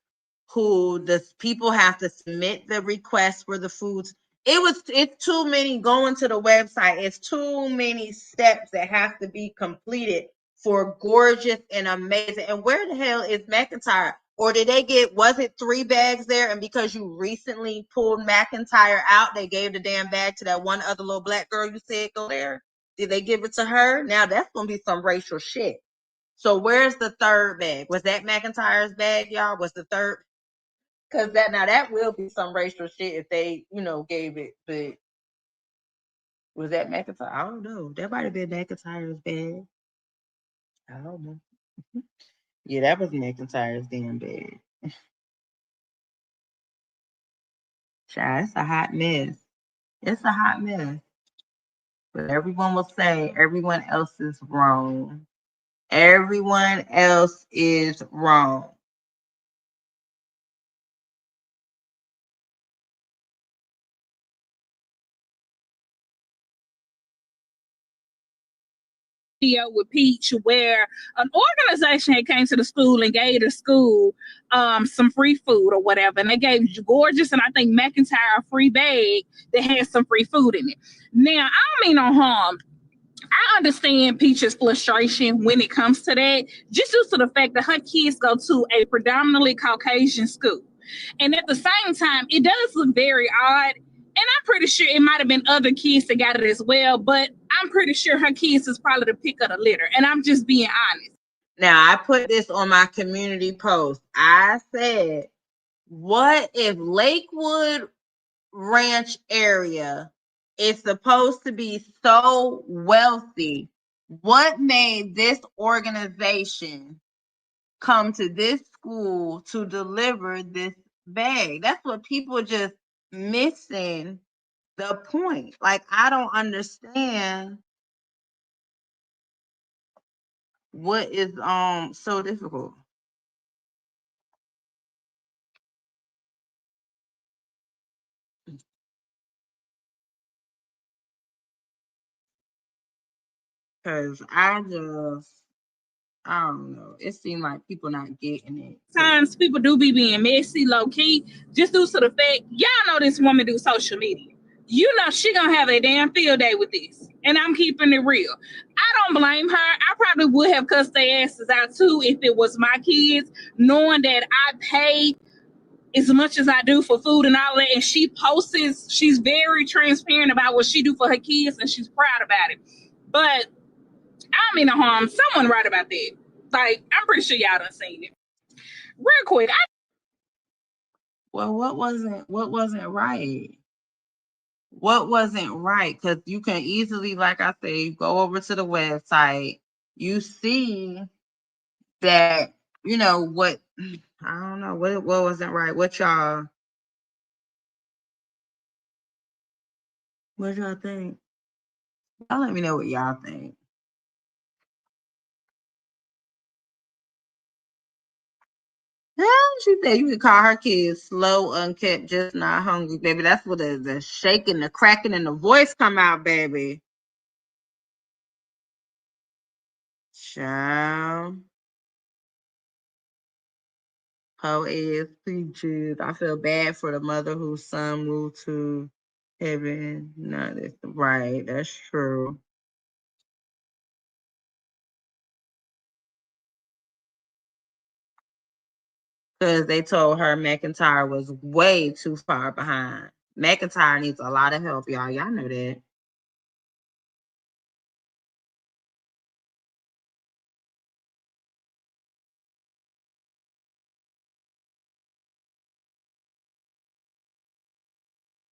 who the people have to submit the request for the foods, it's too many going to the website. It's too many steps that have to be completed for gorgeous and amazing. And where the hell is McIntyre? Or did was it 3 bags there? And because you recently pulled McIntyre out, they gave the damn bag to that one other little black girl you said go there? Did they give it to her? Now that's going to be some racial shit. So where's the 3rd bag? Was that McIntyre's bag, y'all? Was the 3rd? Because that will be some racial shit if they, gave it. But was that McIntyre? I don't know. That might have been McIntyre's bag. I don't know. Yeah, that was McIntyre's damn bag. Child, it's a hot mess. It's a hot mess. But everyone will say everyone else is wrong. Everyone else is wrong. With Peach where an organization had came to the school and gave the school some free food or whatever, and they gave Gorgeous and I think McIntyre a free bag that had some free food in it. Now, I don't mean no harm. I understand Peach's frustration when it comes to that, just due to the fact that her kids go to a predominantly Caucasian school. And at the same time, it does look very odd. And I'm pretty sure it might have been other kids that got it as well, but I'm pretty sure her kids is probably the pick of the litter. And I'm just being honest. Now, I put this on my community post. I said, what if Lakewood Ranch area is supposed to be so wealthy? What made this organization come to this school to deliver this bag? That's what people just missing the point. Like, I don't understand what is so difficult. Because I don't know. It seemed like people not getting it. Times people do be being messy, low key, just due to the fact y'all know this woman do social media. You know she gonna have a damn field day with this, and I'm keeping it real. I don't blame her. I probably would have cussed their asses out too if it was my kids, knowing that I pay as much as I do for food and all that, and she posts. She's very transparent about what she do for her kids, and she's proud about it. But I mean no harm. Someone right about that. Like, I'm pretty sure y'all done seen it. Real quick, Well, what wasn't right? What wasn't right? Because you can easily, like I say, go over to the website. You see that, what, I don't know, what wasn't right. What y'all think? Y'all let me know what y'all think. Yeah, she said you can call her kids slow, unkept, just not hungry, baby. That's what the shaking, the cracking, and the voice come out, baby. Child. Ho is peaches. I feel bad for the mother whose son moved to heaven. No, that's right. That's true. Because they told her McIntyre was way too far behind. McIntyre needs a lot of help, y'all. Y'all know that.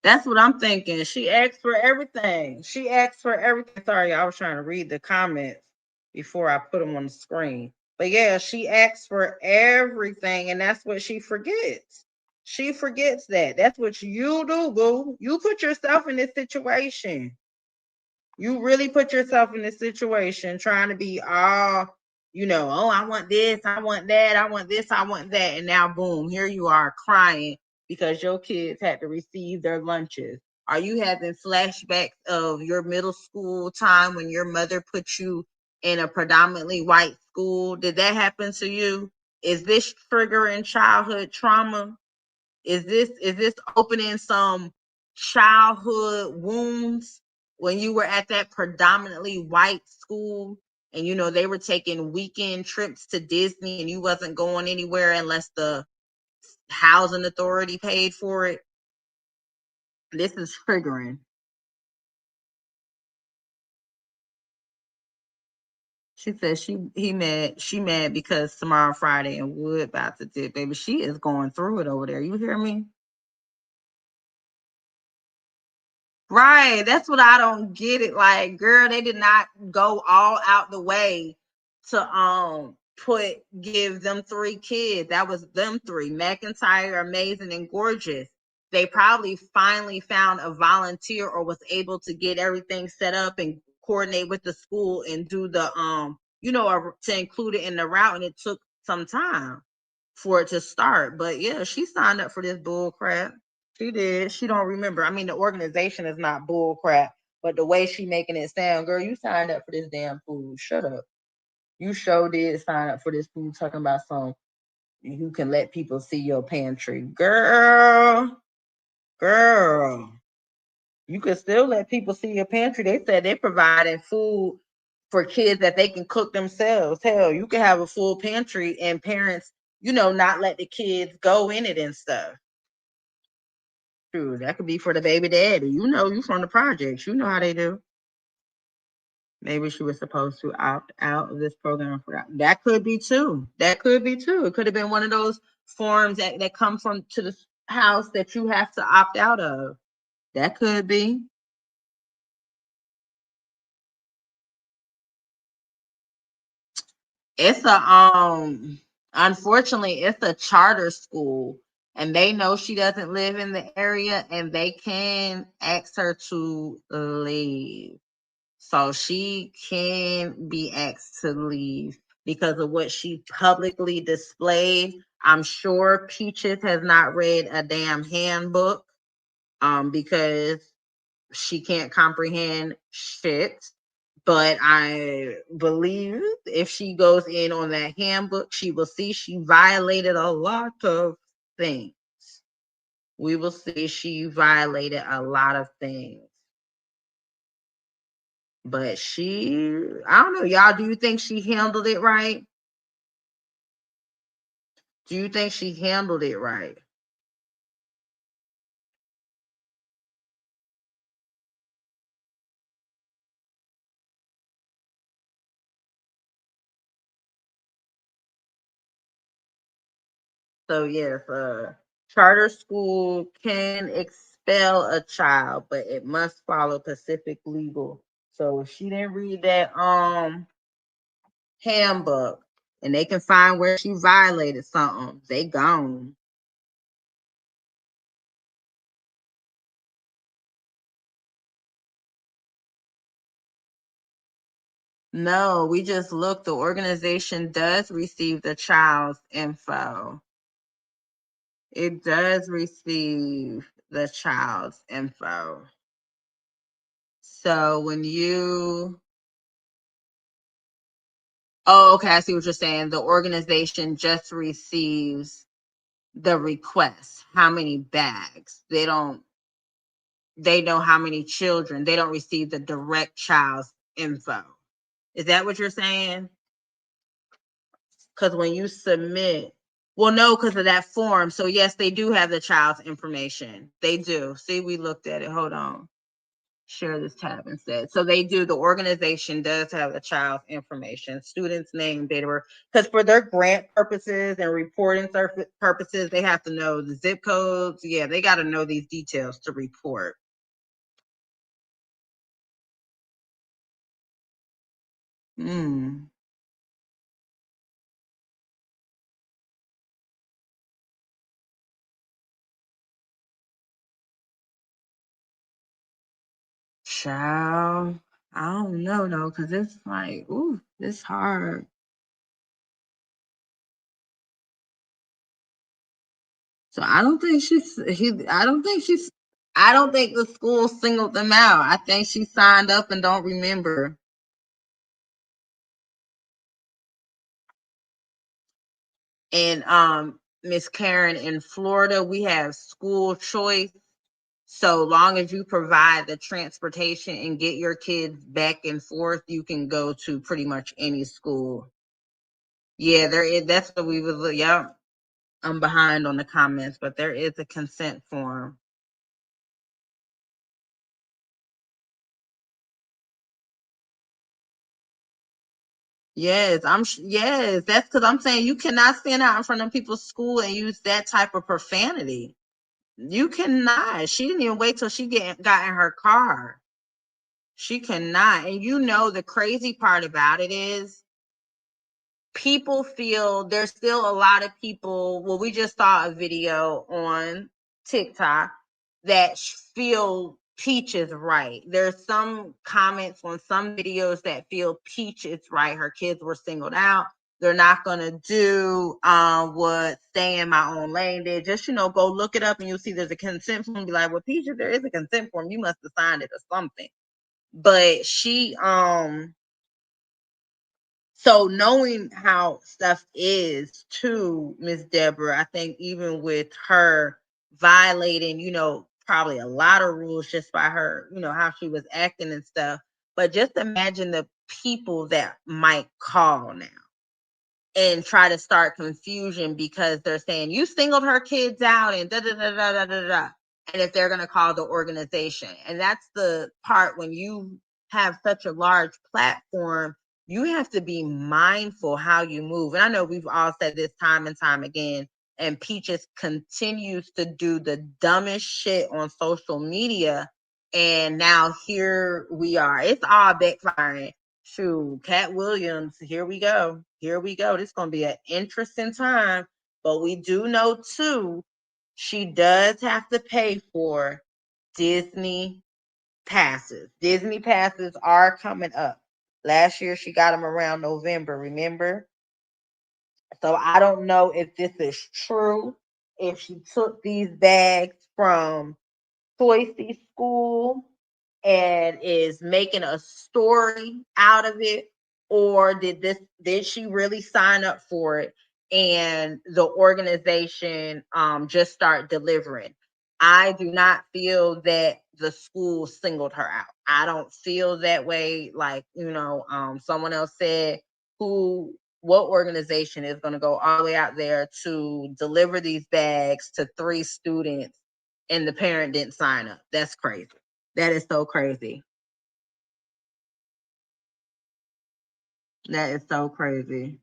That's what I'm thinking. She asked for everything. Sorry, I was trying to read the comments before I put them on the screen. But yeah, she asked for everything, and that's what she forgets. She forgets that. That's what you do, boo. You put yourself in this situation. You really put yourself in this situation trying to be all, oh, I want this, I want that, I want this, I want that. And now, boom, here you are crying because your kids had to receive their lunches. Are you having flashbacks of your middle school time when your mother put you in a predominantly white school? Did that happen to you? Is this triggering childhood trauma? Is this opening some childhood wounds when you were at that predominantly white school and they were taking weekend trips to Disney and you wasn't going anywhere unless the housing authority paid for it? This is triggering. She said she mad because tomorrow Friday and Wood about to dip. Baby, she is going through it over there. You hear me? Right. That's what I don't get it. Like, girl, they did not go all out the way to give them 3 kids. That was them 3. McIntyre, Amazing, and Gorgeous. They probably finally found a volunteer or was able to get everything set up and coordinate with the school and do the to include it in the route, and it took some time for it to start. But yeah, she signed up for this bull crap. She did. She don't remember. I mean, the organization is not bull crap, but the way she making it sound, girl, you signed up for this damn food. Shut up. You sure did sign up for this food talking about some you can let people see your pantry. Girl, you can still let people see your pantry. They said they're providing food for kids that they can cook themselves. Hell, you can have a full pantry and parents, not let the kids go in it and stuff. True, that could be for the baby daddy. You from the projects. You know how they do. Maybe she was supposed to opt out of this program. That could be too. It could have been one of those forms that come from to the house that you have to opt out of. That could be. It's unfortunately it's a charter school and they know she doesn't live in the area and they can ask her to leave. So she can be asked to leave because of what she publicly displayed. I'm sure Peaches has not read a damn handbook because she can't comprehend shit. But I believe if she goes in on that handbook, she will see she violated a lot of things. We will see she violated a lot of things. But I don't know, y'all. Do you think she handled it right? Do you think she handled it right? So yes, charter school can expel a child, but it must follow Pacific legal. So if she didn't read that handbook and they can find where she violated something, they gone. No, we just looked. The organization does receive the child's info. It does receive the child's info. So when you, oh, okay, I see what you're saying. The organization just receives the request. How many bags? They know how many children. They don't receive the direct child's info. Is that what you're saying? Because when you submit, well, no, because of that form. So yes, they do have the child's information. They do. See, we looked at it. Hold on. Share this tab instead. So they do. The organization does have the child's information, student's name, date of birth. Because for their grant purposes and reporting purposes, they have to know the zip codes. Yeah, they got to know these details to report. Child, I don't know though, because it's like, ooh, it's hard. So I don't think I don't think the school singled them out. I think she signed up and don't remember. And Miss Karen, in Florida, we have school choice. So long as you provide the transportation and get your kids back and forth, you can go to pretty much any school. Yeah, there is. That's what we was. Yeah, I'm behind on the comments, but there is a consent form. Yes, yes. That's because I'm saying you cannot stand out in front of people's school and use that type of profanity. You cannot. She didn't even wait till she got in her car. She cannot. And you know the crazy part about it is people feel there's still a lot of people. Well, we just saw a video on TikTok that feel Peach is right. There's some comments on some videos that feel Peach is right. Her kids were singled out. They're not gonna do what Stay in My Own Lane did. Just go look it up and you'll see there's a consent form. Be like, well, Peach, if there is a consent form, you must have signed it or something. But she so knowing how stuff is to Miss Deborah, I think even with her violating, probably a lot of rules just by her, how she was acting and stuff. But just imagine the people that might call now and try to start confusion because they're saying you singled her kids out and da da da da da da da. And if they're going to call the organization, and that's the part when you have such a large platform, you have to be mindful how you move. And I know we've all said this time and time again, and Peaches continues to do the dumbest shit on social media. And now here we are. It's all backfiring. Shoot, Cat Williams, here we go. Here we go. This is going to be an interesting time. But we do know, too, she does have to pay for Disney passes. Disney passes are coming up. Last year, she got them around November, remember? So I don't know if this is true, if she took these bags from Toysey School and is making a story out of it, or did she really sign up for it and the organization just start delivering? I do not feel that the school singled her out. I don't feel that way. Like, someone else said, what organization is going to go all the way out there to deliver these bags to 3 students and the parent didn't sign up? That's crazy. That is so crazy. That is so crazy.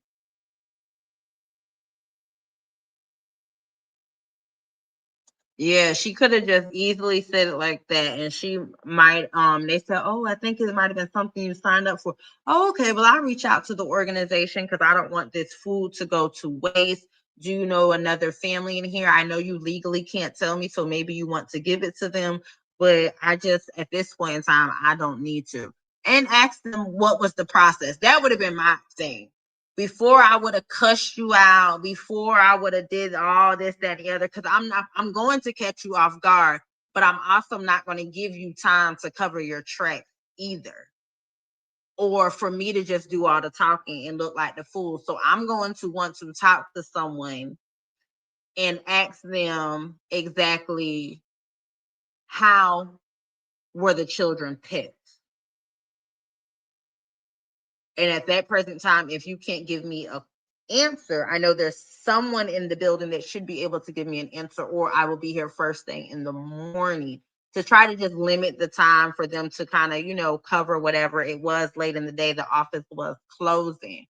Yeah, she could have just easily said it like that, and she might. They said, "Oh, I think it might have been something you signed up for." Oh, okay, well, I'll reach out to the organization because I don't want this food to go to waste. Do you know another family in here? I know you legally can't tell me, so maybe you want to give it to them, but I just at this point in time, I don't need to. And ask them what was the process. That would have been my thing before I would have cussed you out, before I would have did all this, that, and the other, because I'm going to catch you off guard, but I'm also not going to give you time to cover your tracks either. Or for me to just do all the talking and look like the fool. So I'm going to want to talk to someone and ask them exactly how were the children picked. And at that present time, if you can't give me a answer, I know there's someone in the building that should be able to give me an answer, or I will be here first thing in the morning to try to just limit the time for them to kind of, cover whatever it was late in the day. The office was closing.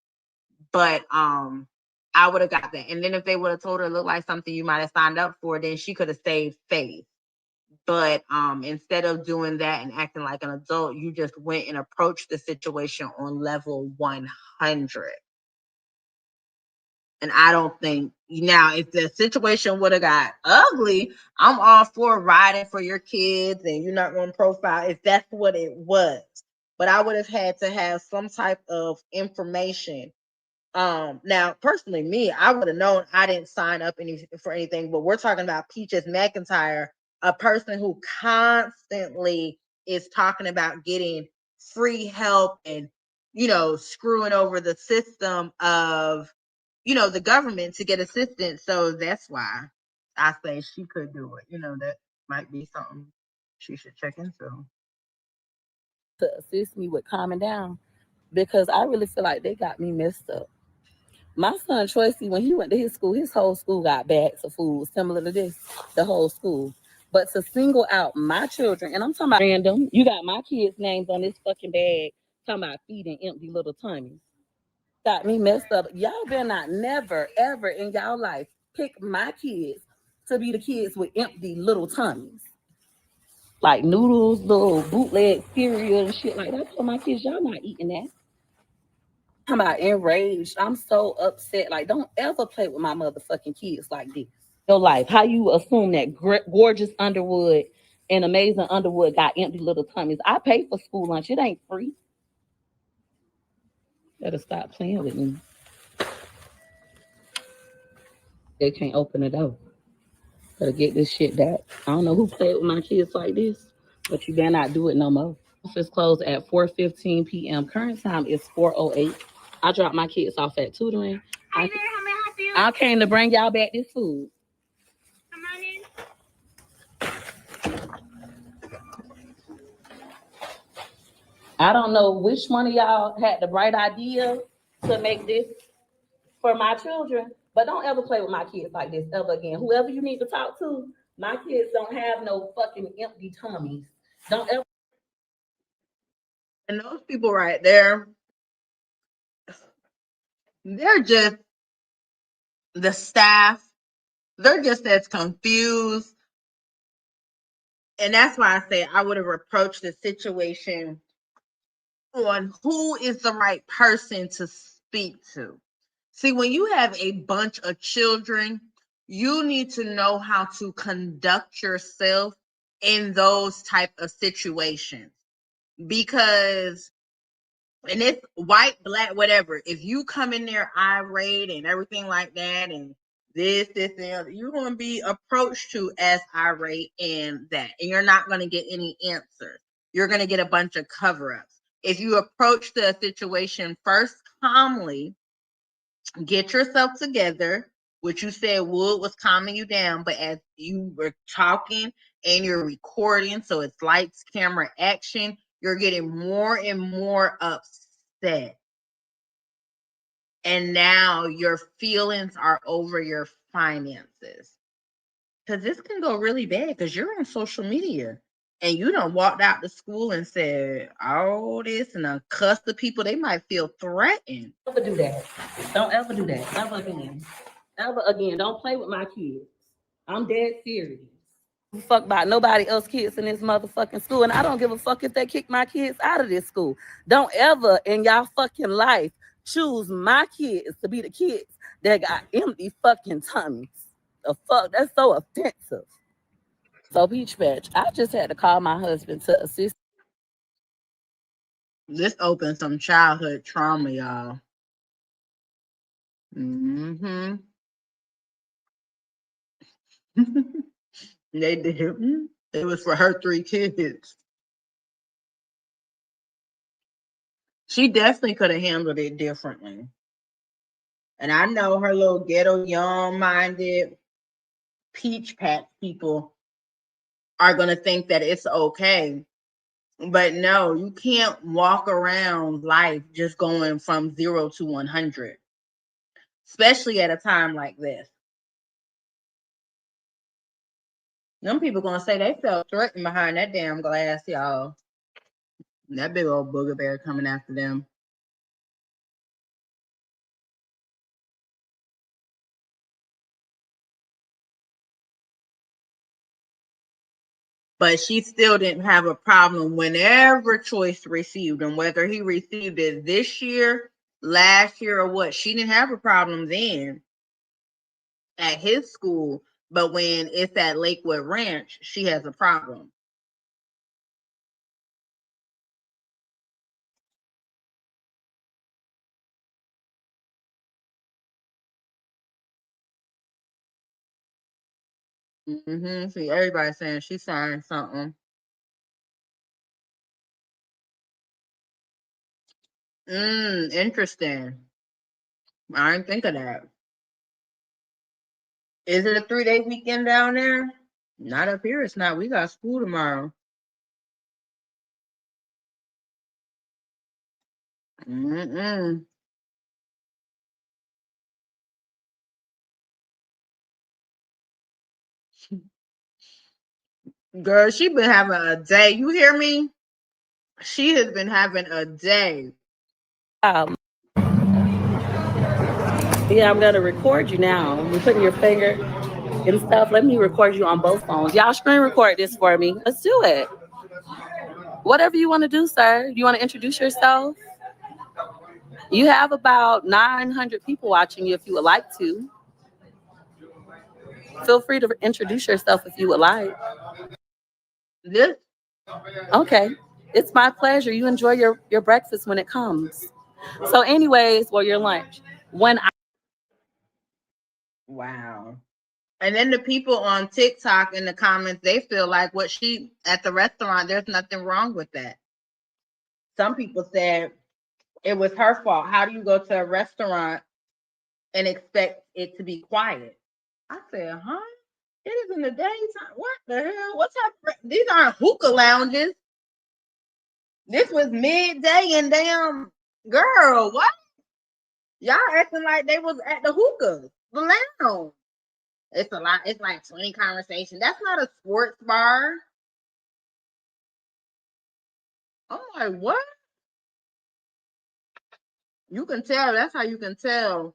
But I would have got that. And then if they would have told her it looked like something you might have signed up for, then she could have saved face. But instead of doing that and acting like an adult, you just went and approached the situation on level 100. And I don't think now, if the situation would have got ugly, I'm all for riding for your kids and you're not going to profile if that's what it was. But I would have had to have some type of information. Now personally, me, I would have known I didn't sign up for anything, but we're talking about Peaches McIntyre, a person who constantly is talking about getting free help and, screwing over the system of, the government to get assistance. So that's why I say she could do it. That might be something she should check into. To assist me with calming down because I really feel like they got me messed up. My son Tracy, when he went to his whole school got bags of food similar to this, the whole school. But to single out my children, and I'm talking about random, you got my kids' names on this fucking bag, talking about feeding empty little tummies. Got me messed up. Y'all better not never, ever in y'all life pick my kids to be the kids with empty little tummies. Like noodles, little bootleg cereal and shit like that. I told my kids, y'all not eating that. I'm about enraged. I'm so upset. Like, don't ever play with my motherfucking kids like this. Your life. How you assume that gorgeous Underwood and amazing Underwood got empty little tummies? I pay for school lunch. It ain't free. Better stop playing with me. They can't open it up. Better get this shit back. I don't know who played with my kids like this, but you better not do it no more. Office closed at 4:15 p.m. Current time is 4:08. I dropped my kids off at tutoring. Hi there, how may I help you? I came to bring y'all back this food. Come on in. I don't know which one of y'all had the bright idea to make this for my children, but don't ever play with my kids like this ever again. Whoever you need to talk to, my kids don't have no fucking empty tummies. Don't ever. And those people right there, they're just the staff. They're just as confused. And that's why I say I would have approached the situation on who is the right person to speak to. See, when you have a bunch of children, you need to know how to conduct yourself in those type of situations. Because, and it's white, black, whatever, if you come in there irate and everything like that, and this, and you're going to be approached to as irate and that, and you're not going to get any answers. You're going to get a bunch of cover-ups. If you approach the situation first calmly, get yourself together, which you said Wood was calming you down, but as you were talking and you're recording, so it's lights, camera, action, you're getting more and more upset. And now your feelings are over your finances. Because this can go really bad because you're on social media and you done walked out to school and said all this and cussed the people, they might feel threatened. Never do that. Don't ever do that. Never again. Ever again. Don't play with my kids. I'm dead serious. fuck about nobody else kids in this motherfucking school, and I don't give a fuck if they kick my kids out of this school. Don't ever in y'all fucking life choose my kids to be the kids that got empty fucking tummies. The fuck, that's so offensive. So Peach Patch, I just had to call my husband to assist. This opens some childhood trauma, y'all. Mm-hmm. They did. It was for her 3 kids. She definitely could have handled it differently. And I know her little ghetto, young-minded peach patch people are going to think that it's okay. But no, you can't walk around life just going from 0 to 100, especially at a time like this. Them people going to say they felt threatened behind that damn glass, y'all. That big old booger bear coming after them. But she still didn't have a problem whenever Choice received them, whether he received it this year, last year, or what. She didn't have a problem then at his school. But when it's at Lakewood Ranch, she has a problem. See, everybody's saying she signed something. Interesting. I didn't think of that. Is it a 3-day weekend down there? Not up here. It's not. We got school tomorrow. Girl, she been having a day. You hear me? She has been having a day. Yeah, I'm gonna record you now. You're putting your finger and stuff. Let me record you on both phones. Y'all screen record this for me. Let's do it. Whatever you want to do, sir. You want to introduce yourself? You have about 900 people watching you if you would like to. Feel free to introduce yourself if you would like. This Okay. It's my pleasure. You enjoy your breakfast when it comes. So anyways, well, your lunch. Wow. And then the people on TikTok in the comments, they feel like what she at the restaurant, there's nothing wrong with that. Some people said it was her fault. How do you go to a restaurant and expect it to be quiet? I said, huh? It is in the daytime. What the hell? What's up? These aren't hookah lounges. This was midday and damn girl, what? Y'all acting like they was at the hookah, the lounge. It's a lot. It's like 20 conversations. That's not a sports bar. I'm like, what? You can tell. That's how you can tell.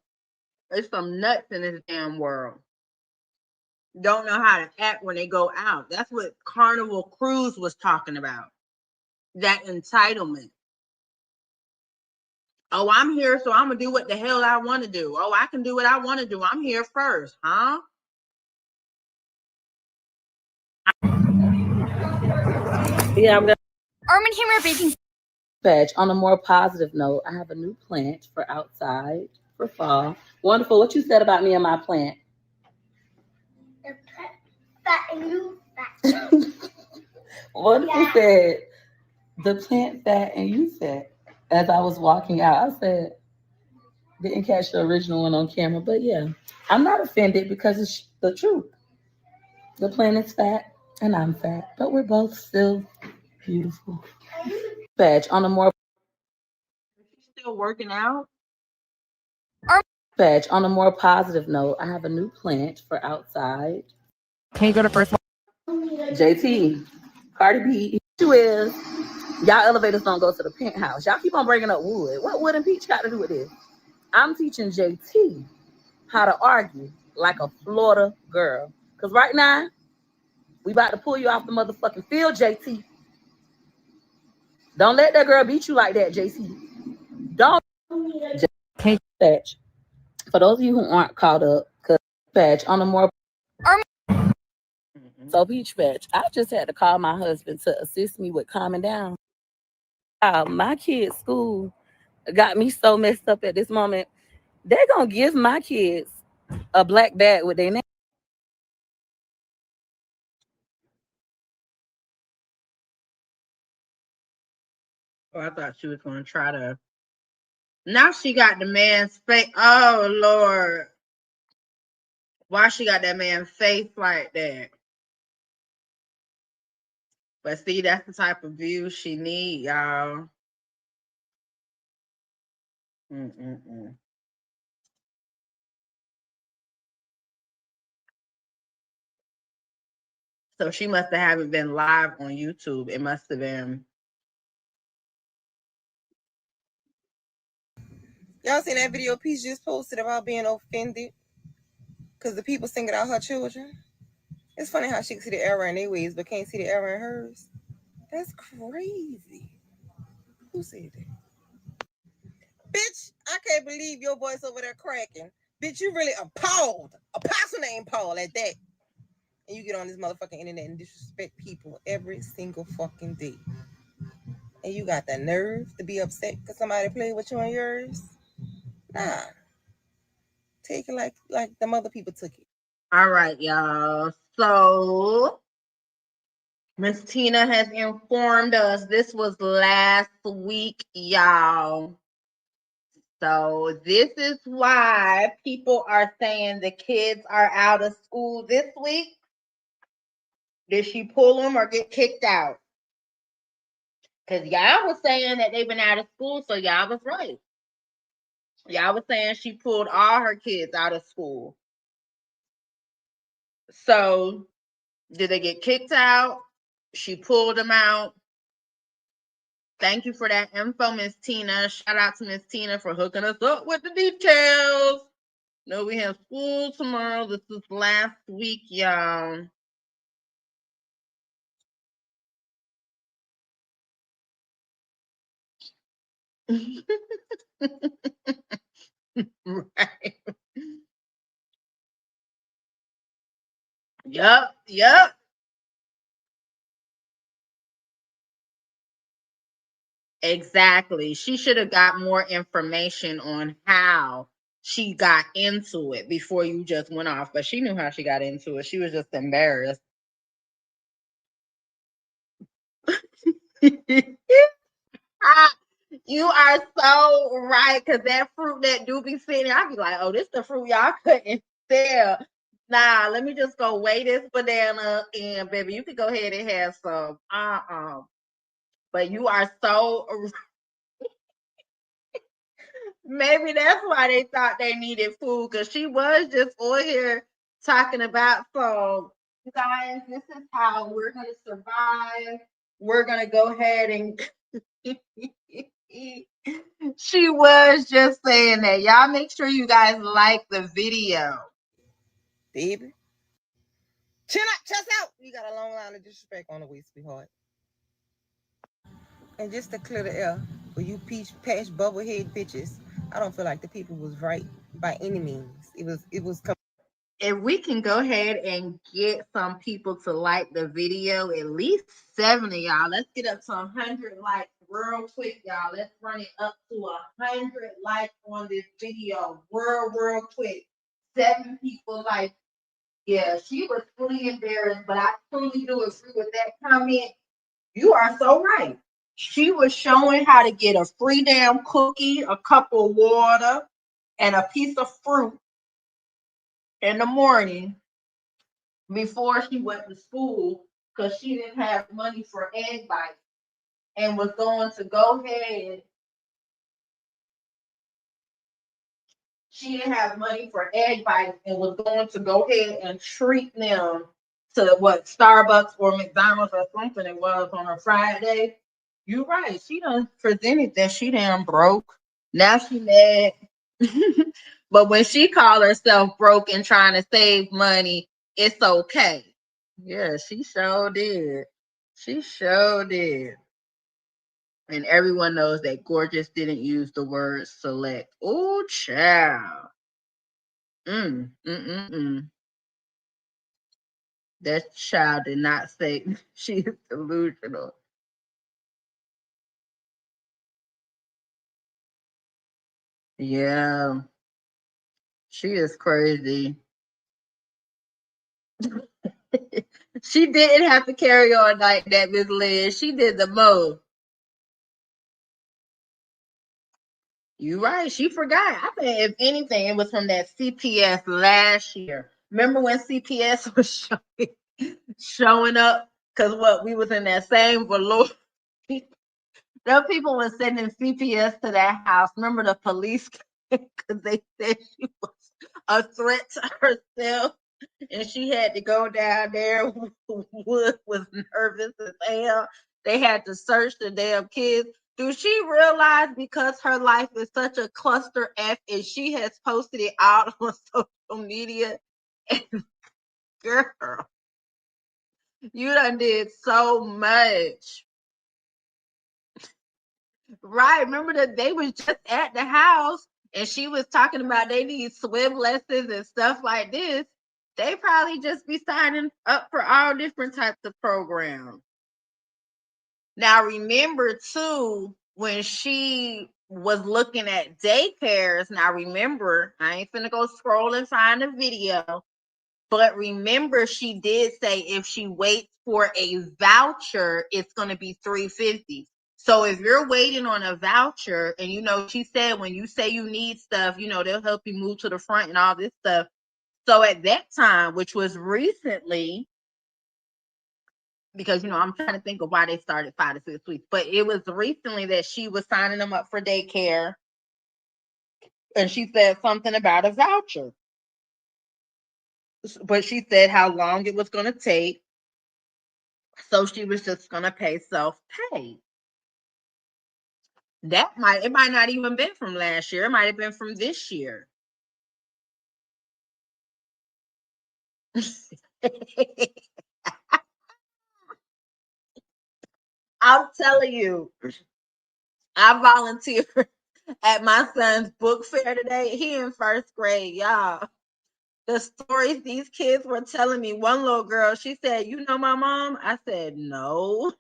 There's some nuts in this damn world. Don't know how to act when they go out. That's what Carnival Cruise was talking about. That entitlement. Oh, I'm here, so I'm gonna do what the hell I want to do. Oh, I can do what I want to do. I'm here first, huh? Yeah, I'm gonna Arm & Hammer Baking. Patch. On a more positive note, I have a new plant for outside for fall. Wonderful. What you said about me and my plant? The fat and you fat. Wonderful said the plant fat and you fat. As I was walking out, I said, didn't catch the original one on camera, but yeah, I'm not offended because it's the truth. The plant is fat and I'm fat, but we're both still beautiful. Patch. On a more Still working out. Patch. On a more positive note, I have a new plant for outside. Can you go to first JT, Cardi B, issue is y'all elevators don't go to the penthouse. Y'all keep on bringing up wood. What wood and peach got to do with this? I'm teaching JT how to argue like a Florida girl. Because right now, We about to pull you off the motherfucking field, JT. Don't let that girl beat you like that, JC. Don't. Just patch. For those of you who aren't caught up, because patch on the more. So Peach Patch, I just had to call my husband to assist me with calming down. My kids' school got me so messed up at this moment. They're gonna give my kids a black bag with their name. Oh, I thought she was gonna try to. Now she got the man's face. Oh Lord, why she got that man's face like that? But see, that's the type of view she need, y'all. So she must have haven't been live on YouTube. It must have been. Y'all seen that video Peach just posted about being offended because the people singing out her children? It's funny how she can see the error in their ways but can't see the error in hers. That's crazy. Who said that? Bitch, I can't believe your voice over there cracking. Bitch, you really appalled. Apostle named Paul at that. And you get on this motherfucking internet and disrespect people every single fucking day. And you got the nerve to be upset because somebody played with you on yours? Nah. Take it like the mother people took it. All right, y'all. So Miss Tina has informed us this was last week, y'all. So this is why people are saying the kids are out of school this week. Did she pull them or get kicked out? Because y'all was saying that they've been out of school, so y'all was right. Y'all was saying she pulled all her kids out of school. So did they get kicked out? She pulled them out. Thank you for that info, Miss Tina. Shout out to Miss Tina for hooking us up with the details. No, we have school tomorrow. This is last week, y'all. Right. Yep. Exactly. She should have got more information on how she got into it before you just went off. But she knew how she got into it. She was just embarrassed. You are so right, because that fruit that do be sitting, I'd be like, oh, this the fruit y'all couldn't sell. Nah, let me just go weigh this banana and baby, you can go ahead and have some. But you are so maybe that's why they thought they needed food, because she was just on here talking about, so you guys, this is how we're gonna survive. We're gonna go ahead and she was just saying that. Y'all make sure you guys like the video. Baby. Chin up, chest out. You got a long line of disrespect on the way, sweetheart. And just to clear the air, for you Peach Patch bubblehead bitches, I don't feel like the people was right by any means. It was If we can go ahead and get some people to like the video, at least 7 of y'all. Let's get up to 100 likes real quick, y'all. Let's run it up to 100 likes on this video real quick. 7 people like, yeah, she was fully embarrassed, but I truly do agree with that comment. You are so right. She was showing how to get a free damn cookie, a cup of water, and a piece of fruit in the morning before she went to school, because she didn't have money for egg bites and was going to go ahead. She didn't have money for egg bites and was going to go ahead and treat them to what, Starbucks or McDonald's or something it was on a Friday. You're right. She done presented that she damn broke. Now she mad. But when she called herself broke and trying to save money, it's okay. Yeah, she sure did. She sure did. And everyone knows that Gorgeous didn't use the word select. Oh, child. Mm. That child did not say she is delusional. Yeah, she is crazy. She didn't have to carry on like that, Miss Liz. She did the most. You right. She forgot. I think if anything, it was from that CPS last year. Remember when CPS was showing up? Cause what we was in that same velour. Them people was sending CPS to that house. Remember the police? Because they said she was a threat to herself, and she had to go down there. Wood was nervous as hell. They had to search the damn kids. Do she realize because her life is such a cluster F and she has posted it out on social media? And girl, you done did so much. Right. Remember that they was just at the house and she was talking about they need swim lessons and stuff like this. They probably just be signing up for all different types of programs. Now remember too, when she was looking at daycares, now remember, I ain't finna go scroll and find a video, but remember she did say if she waits for a voucher, it's gonna be $350. So if you're waiting on a voucher, and she said when you say you need stuff, they'll help you move to the front and all this stuff. So at that time, which was recently, because I'm trying to think of why they started 5 to 6 weeks, but it was recently that she was signing them up for daycare, and she said something about a voucher, but she said how long it was going to take, so she was just going to pay self-pay. It might not even been from last year. It might have been from this year. I'm telling you, I volunteered at my son's book fair today. He in first grade, y'all. The stories these kids were telling me. One little girl, she said, "You know my mom?" I said, "No."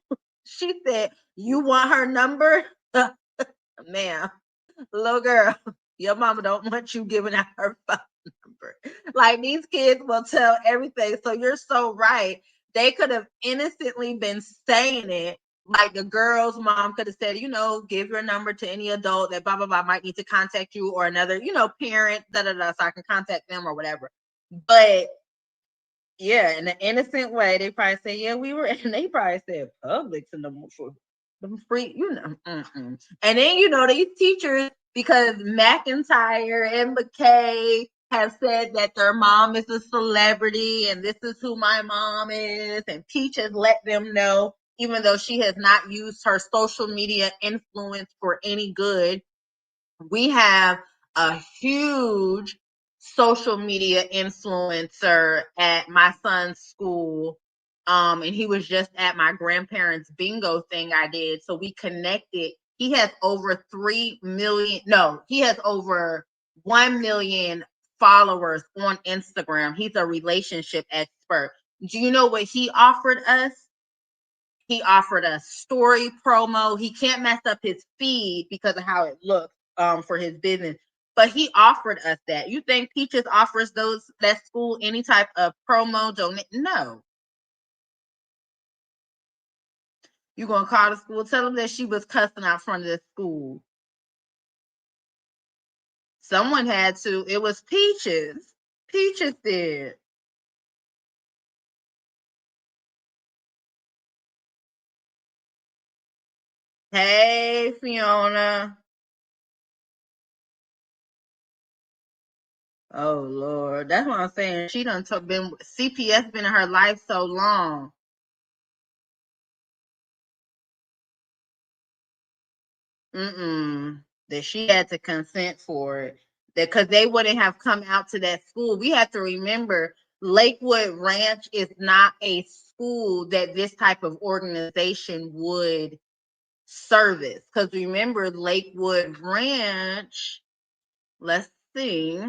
She said, "You want her number?" Ma'am, little girl, your mama don't want you giving out her phone number. Like, these kids will tell everything. So you're so right. They could have innocently been saying it. Like, the girl's mom could have said, give your number to any adult that blah blah blah might need to contact you, or another, parent, so I can contact them or whatever. But yeah, in an innocent way, they probably say, "Yeah, we were," and they probably said Publix and the free, And then these teachers, because McIntyre and McKay have said that their mom is a celebrity and this is who my mom is, and Peach has let them know, even though she has not used her social media influence for any good. We have a huge social media influencer at my son's school. And he was just at my grandparents' bingo thing I did. So we connected. He has over 3 million. No, he has over 1 million followers on Instagram. He's a relationship expert. Do you know what he offered us? He offered us story promo. He can't mess up his feed because of how it looks for his business. But he offered us that. You think Peaches offers that school any type of promo donate? No. You gonna call the school, tell them that she was cussing out front of the school. Someone had to. It was Peaches. Peaches did. Hey, Fiona. Oh Lord, that's what I'm saying. She done been CPS been in her life so long. That she had to consent for it. That because they wouldn't have come out to that school. We have to remember Lakewood Ranch is not a school that this type of organization would service. Because remember, Lakewood Ranch, let's see.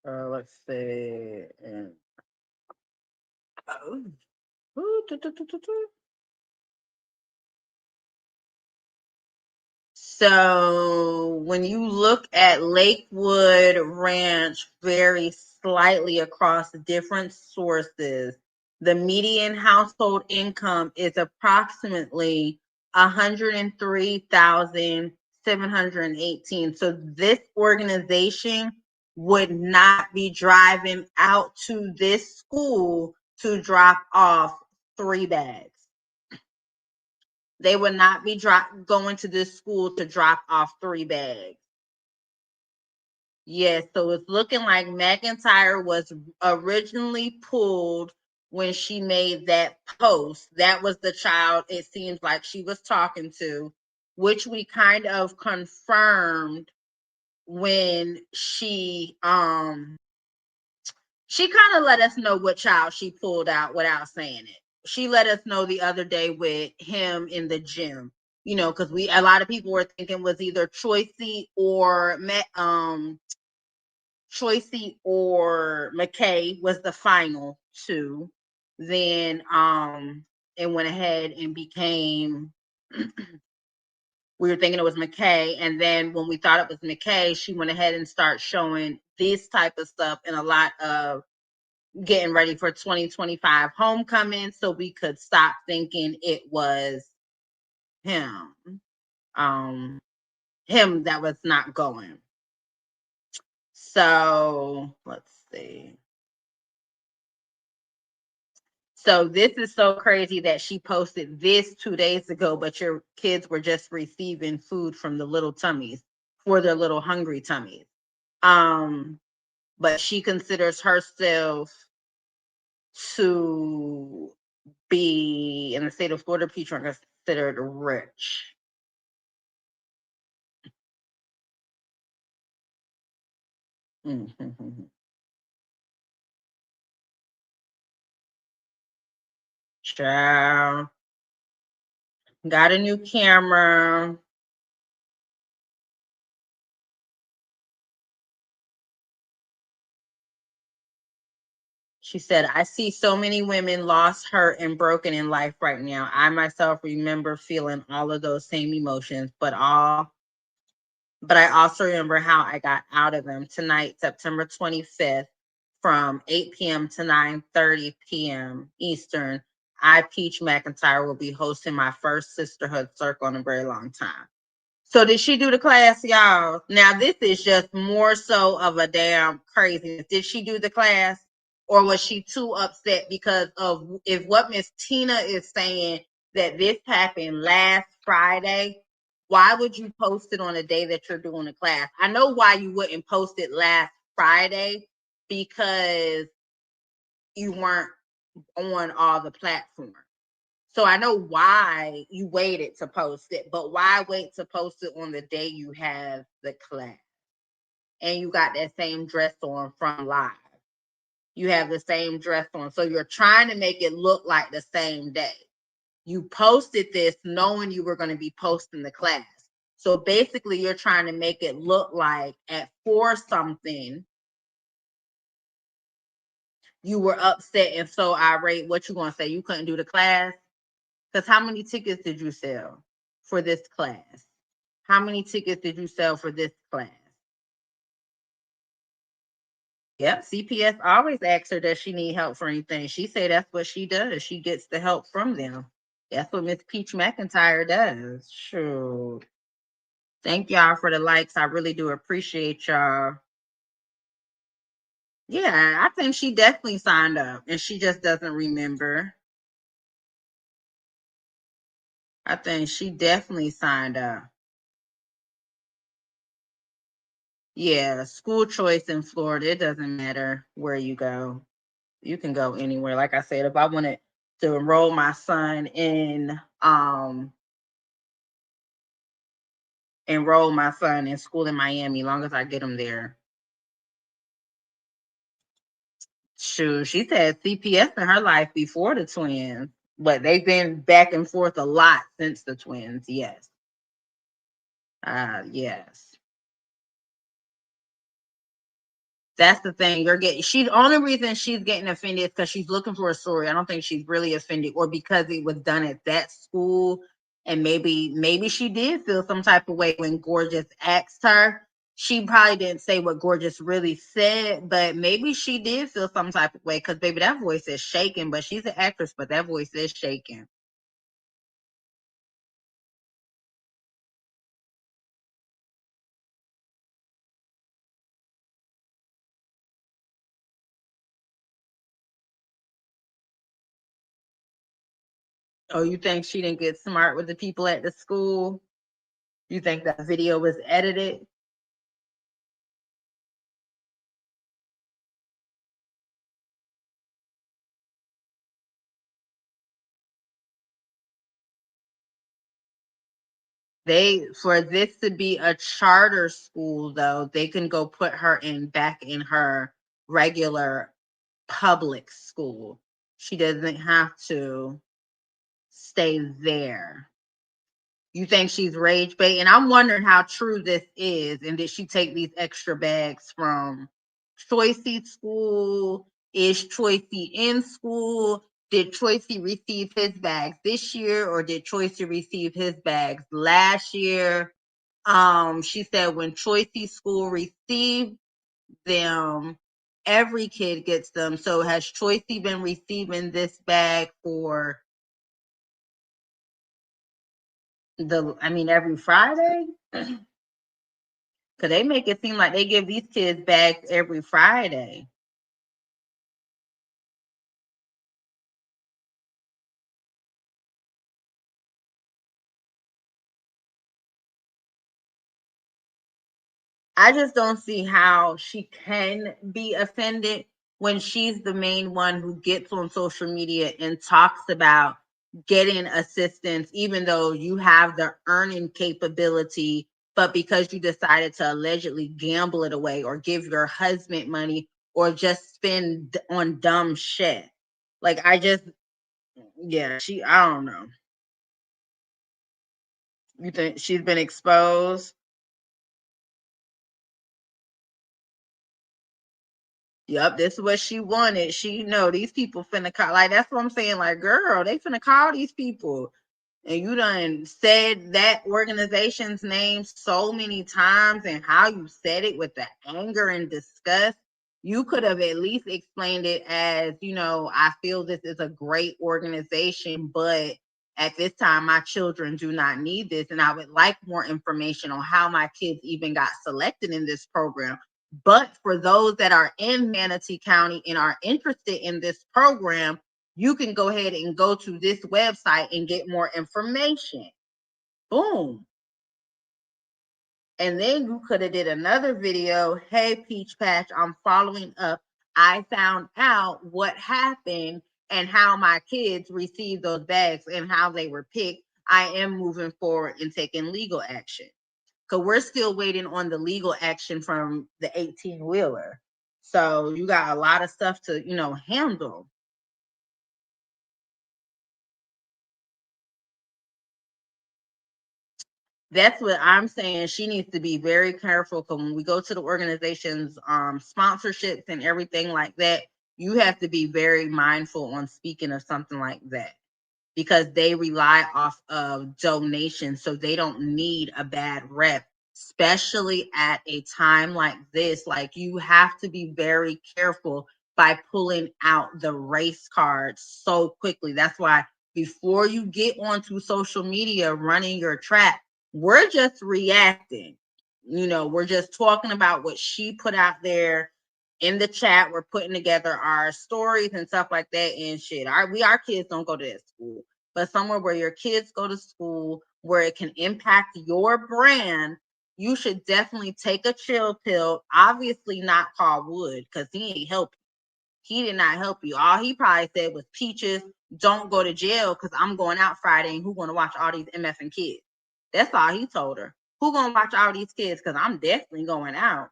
Let's see. So when you look at Lakewood Ranch very slightly across different sources, the median household income is approximately 103,718. So this organization would not be driving out to this school to drop off 3 bags. They would not be going to this school to drop off 3 bags. Yes, so it's looking like McIntyre was originally pulled when she made that post. That was the child it seems like she was talking to, which we kind of confirmed when she kind of let us know what child she pulled out without saying it. She let us know the other day with him in the gym, you know, because a lot of people were thinking was either Choicey or McKay was the final 2. Then it went ahead and became we were thinking it was McKay, and then when we thought it was McKay, she went ahead and started showing this type of stuff and a lot of getting ready for 2025 homecoming, so we could stop thinking it was him that was not going. So let's see. So this is so crazy that she posted this 2 days ago, but your kids were just receiving food from the little tummies for their little hungry tummies. But she considers herself to be in the state of Florida, people are considered rich. Mm-hmm. Child. Got a new camera. She said, I see so many women lost, hurt, and broken in life right now. I myself remember feeling all of those same emotions, but I also remember how I got out of them. Tonight, September 25th, from 8 p.m. to 9:30 p.m. Eastern, I, Peach McIntyre, will be hosting my first sisterhood circle in a very long time. So did she do the class, y'all? Now, this is just more so of a damn craziness. Did she do the class? Or was she too upset because of if what Miss Tina is saying that this happened last Friday? Why would you post it on the day that you're doing the class? I know why you wouldn't post it last Friday, because you weren't on all the platforms. So I know why you waited to post it, but why wait to post it on the day you have the class? And you got that same dress on from live. You have the same dress on. So you're trying to make it look like the same day. You posted this knowing you were going to be posting the class. So basically you're trying to make it look like at 4 something, you were upset and so irate. What you going to say? You couldn't do the class? Because how many tickets did you sell for this class? How many tickets did you sell for this class? Yep, CPS always asks her, does she need help for anything? She say that's what she does. She gets the help from them. That's what Miss Peach McIntyre does. Sure. Thank y'all for the likes. I really do appreciate y'all. Yeah, I think she definitely signed up and she just doesn't remember. I think she definitely signed up. Yeah, school choice in Florida, it doesn't matter where you go. You can go anywhere. Like I said, if I wanted to enroll my son in school in Miami, long as I get him there. Shoot, she said CPS in her life before the twins, but they've been back and forth a lot since the twins. Yes. Yes. That's the thing. She's the only reason she's getting offended is because she's looking for a story. I don't think she's really offended, or because it was done at that school. And maybe she did feel some type of way when Gorgeous asked her. She probably didn't say what Gorgeous really said, but maybe she did feel some type of way because, baby, that voice is shaking. But she's an actress, but that voice is shaking. Oh, you think she didn't get smart with the people at the school? You think that video was edited? For this to be a charter school, though, they can go put her back in her regular public school. She doesn't have to stay there. You think she's rage bait? And I'm wondering how true this is. And did she take these extra bags from Choicey school? Is Choicey in school? Did Choicey receive his bags this year, or did Choicey receive his bags last year? She said when Choicey school received them, every kid gets them. So has Choicey been receiving this bag for every Friday? Because they make it seem like they give these kids bags every Friday. I just don't see how she can be offended when she's the main one who gets on social media and talks about getting assistance, even though you have the earning capability, but because you decided to allegedly gamble it away or give your husband money or just spend on dumb shit. Like, I don't know. You think she's been exposed? Yep, this is what she wanted. She these people finna call. Like, that's what I'm saying. Like, girl, they finna call these people. And you done said that organization's name so many times, and how you said it with the anger and disgust. You could have at least explained it as, I feel this is a great organization, but at this time, my children do not need this. And I would like more information on how my kids even got selected in this program. But for those that are in Manatee County and are interested in this program, you can go ahead and go to this website and get more information. Boom. And then you could have did another video. Hey, Peach Patch, I'm following up. I found out what happened and how my kids received those bags and how they were picked. I am moving forward and taking legal action. Because we're still waiting on the legal action from the 18-wheeler. So you got a lot of stuff to, handle. That's what I'm saying. She needs to be very careful, because when we go to the organization's sponsorships and everything like that, you have to be very mindful on speaking of something like that, because they rely off of donations. So they don't need a bad rep, especially at a time like this. Like, you have to be very careful by pulling out the race cards so quickly. That's why before you get onto social media running your trap, we're just reacting. We're just talking about what she put out there in the chat. We're putting together our stories and stuff like that and shit. Our kids don't go to that school, but somewhere where your kids go to school, where it can impact your brand, you should definitely take a chill pill. Obviously not call Wood, because he ain't helping. He did not help you. All he probably said was, Peaches, don't go to jail because I'm going out Friday and who's going to watch all these MFing kids? That's all he told her. Who going to watch all these kids? Because I'm definitely going out.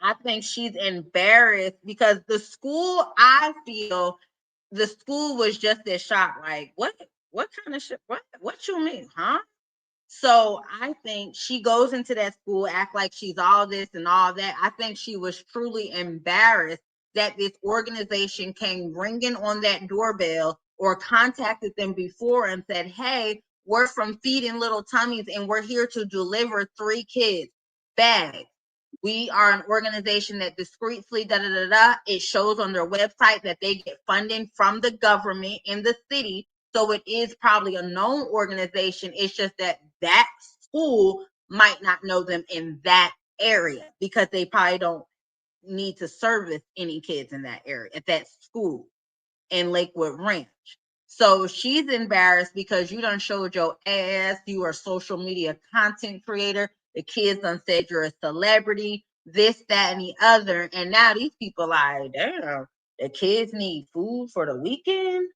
I think she's embarrassed because the school, I feel the school was just as shocked. Like, what kind of shit? What you mean, huh? So I think she goes into that school, act like she's all this and all that. I think she was truly embarrassed that this organization came ringing on that doorbell or contacted them before and said, hey, we're from Feeding Little Tummies and we're here to deliver 3 kids bags. We are an organization that discreetly, it shows on their website that they get funding from the government in the city. So it is probably a known organization. It's just that that school might not know them in that area because they probably don't need to service any kids in that area at that school in Lakewood Ranch. So she's embarrassed because you done showed your ass. You are a social media content creator. The kids done said you're a celebrity, this, that, and the other. And now these people like, damn, the kids need food for the weekend.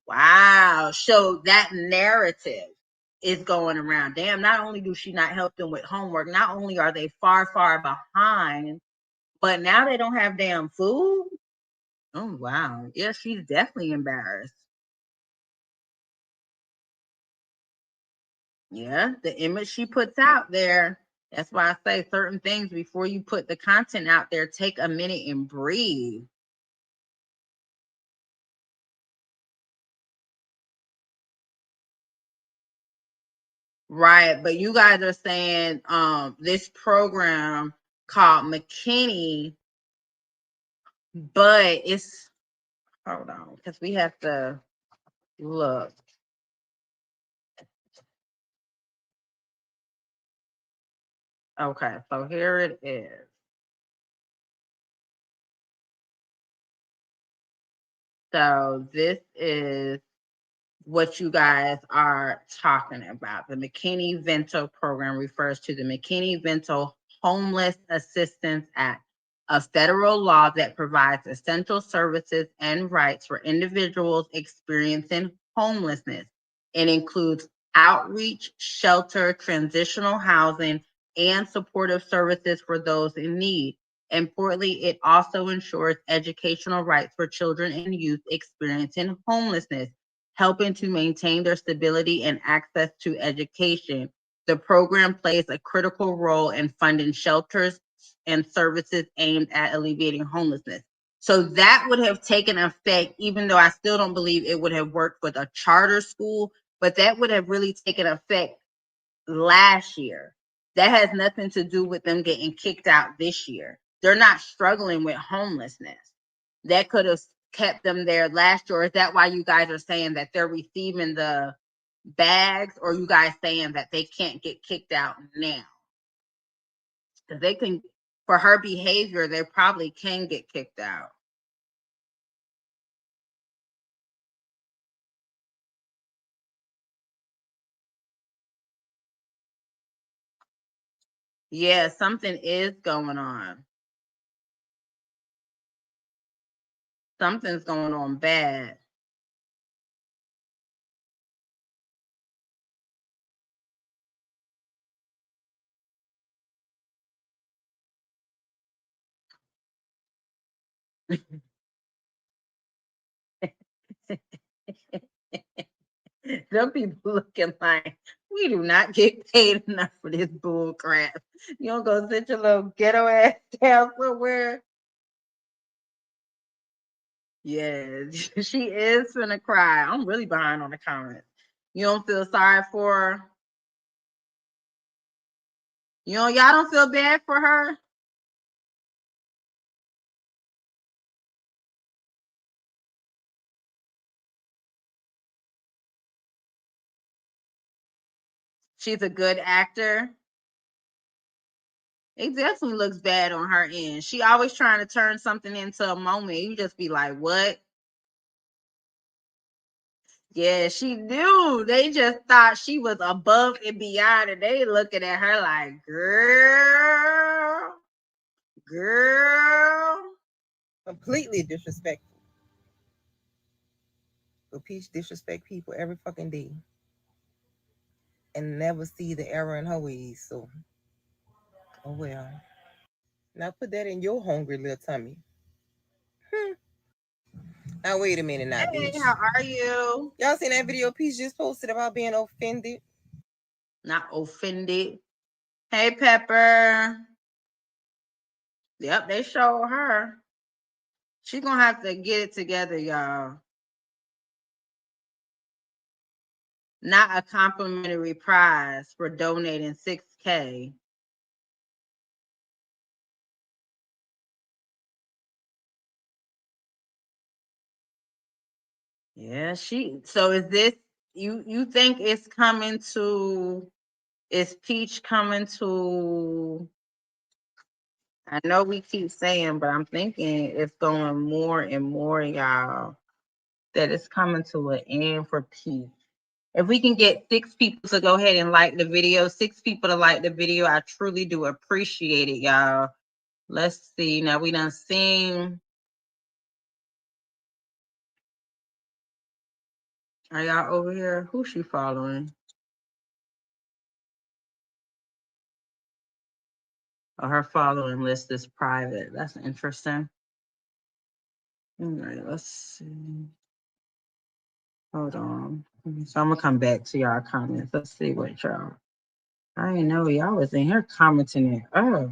Wow. So that narrative is going around. Damn, not only do she not help them with homework, not only are they far, far behind, but now they don't have damn food. Oh, wow. Yeah, she's definitely embarrassed. Yeah, the image she puts out there. That's why I say certain things before you put the content out there, take a minute and breathe. Right, but you guys are saying this program called McKinney, but it's, hold on, because we have to look. Okay, so here it is. So this is what you guys are talking about. The McKinney-Vento program refers to the McKinney-Vento Homeless Assistance Act, a federal law that provides essential services and rights for individuals experiencing homelessness. It includes outreach, shelter, transitional housing, and supportive services for those in need. Importantly, it also ensures educational rights for children and youth experiencing homelessness, helping to maintain their stability and access to education. The program plays a critical role in funding shelters and services aimed at alleviating homelessness. So that would have taken effect, even though I still don't believe it would have worked with a charter school, but that would have really taken effect last year. That has nothing to do with them getting kicked out this year. They're not struggling with homelessness. That could have kept them there last year. Or is that why you guys are saying that they're receiving the bags, or you guys saying that they can't get kicked out now? Because they can, for her behavior, they probably can get kicked out. Yeah, something is going on. Something's going on bad. Some people looking like, we do not get paid enough for this bull crap. You don't go sit your little ghetto ass down somewhere. Yeah, she is finna cry. I'm really behind on the comments. You don't feel sorry for her? Y'all don't feel bad for her? She's a good actor. It definitely looks bad on her end. She always trying to turn something into a moment. You just be like, what? Yeah, she knew. They just thought she was above and beyond, and they looking at her like, Girl. Completely disrespectful. But Peach disrespect people every fucking day. And never see the error in her ways. So, oh well. Now put that in your hungry little tummy. Now wait a minute now, Hey, bitch. how are you? Y'all seen that video Peach just posted about being offended? Not offended. Hey, Pepper. Yep, they showed her. She's gonna have to get it together, y'all. Not a complimentary prize for donating $6K. Yeah, so is this you think it's coming to, is Peach coming to, I know we keep saying, but I'm thinking it's going more and more, y'all, that it's coming to an end for Peach. If we can get 6 people to go ahead and like the video, 6 people to like the video, I truly do appreciate it, y'all. Let's see. Now we done seen. Are y'all over here? Who's she following? Oh, her following list is private. That's interesting. All right, let's see. Hold on. So I'm gonna come back to y'all comments. Let's see what y'all. I didn't know y'all was in here commenting it. Oh.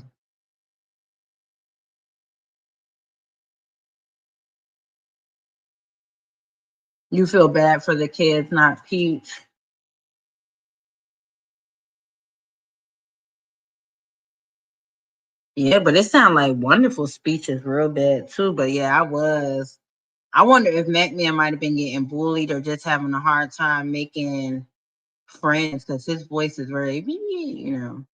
You feel bad for the kids, not Peach. Yeah, but it sounded like wonderful speeches real bad too. But yeah, I wonder if McMahon might have been getting bullied or just having a hard time making friends because his voice is very, you know.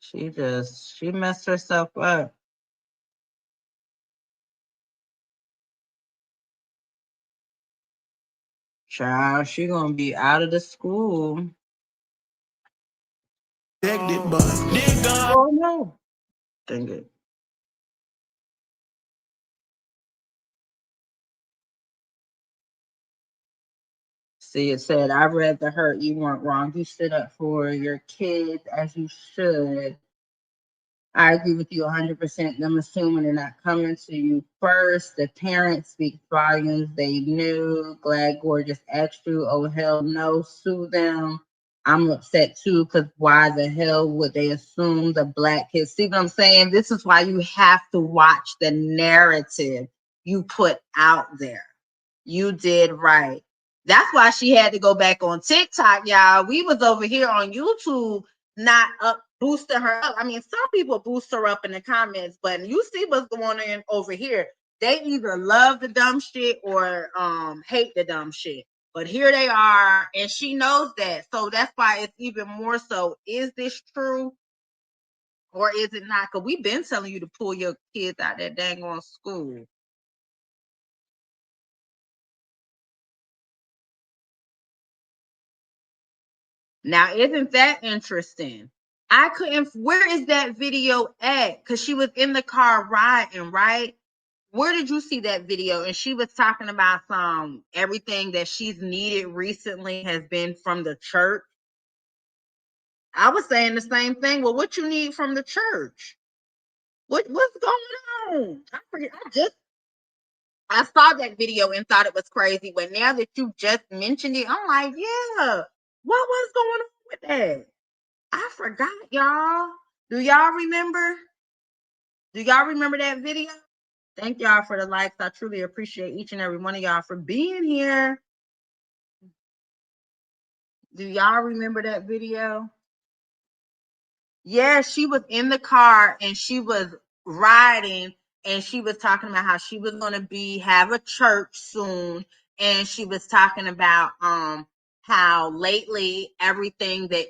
She messed herself up. Child, she gonna be out of the school. Oh no. Dang it. See, it said, I read the hurt. You weren't wrong. You stood up for your kids as you should. I agree with you 100%. Them assuming they're not coming to you first. The parents speak volumes. They knew. Glad Gorgeous asked you. Oh, hell no. Sue them. I'm upset too because why the hell would they assume the black kids? See what I'm saying? This is why you have to watch the narrative you put out there. You did right. That's why she had to go back on TikTok, y'all. We was over here on YouTube not up boosting her up. I mean, some people boost her up in the comments, but you see what's going on over here. They either love the dumb shit or hate the dumb shit. But here they are, and she knows that. So that's why it's even more so. Is this true or is it not? Because we've been telling you to pull your kids out that dang on school. Now, isn't that interesting? I couldn't, where is that video at? Because she was in the car riding, right? Where did you see that video? And she was talking about everything that she's needed recently has been from the church. I was saying the same thing. Well, what you need from the church? What's going on? I forget. I saw that video and thought it was crazy, but now that you just mentioned it, I'm like, yeah, what was going on with that? I forgot, y'all. Do y'all remember? Do y'all remember that video? Thank y'all for the likes. I truly appreciate each and every one of y'all for being here. Do y'all remember that video? Yeah, she was in the car and she was riding and she was talking about how she was going to have a church soon, and she was talking about how lately everything that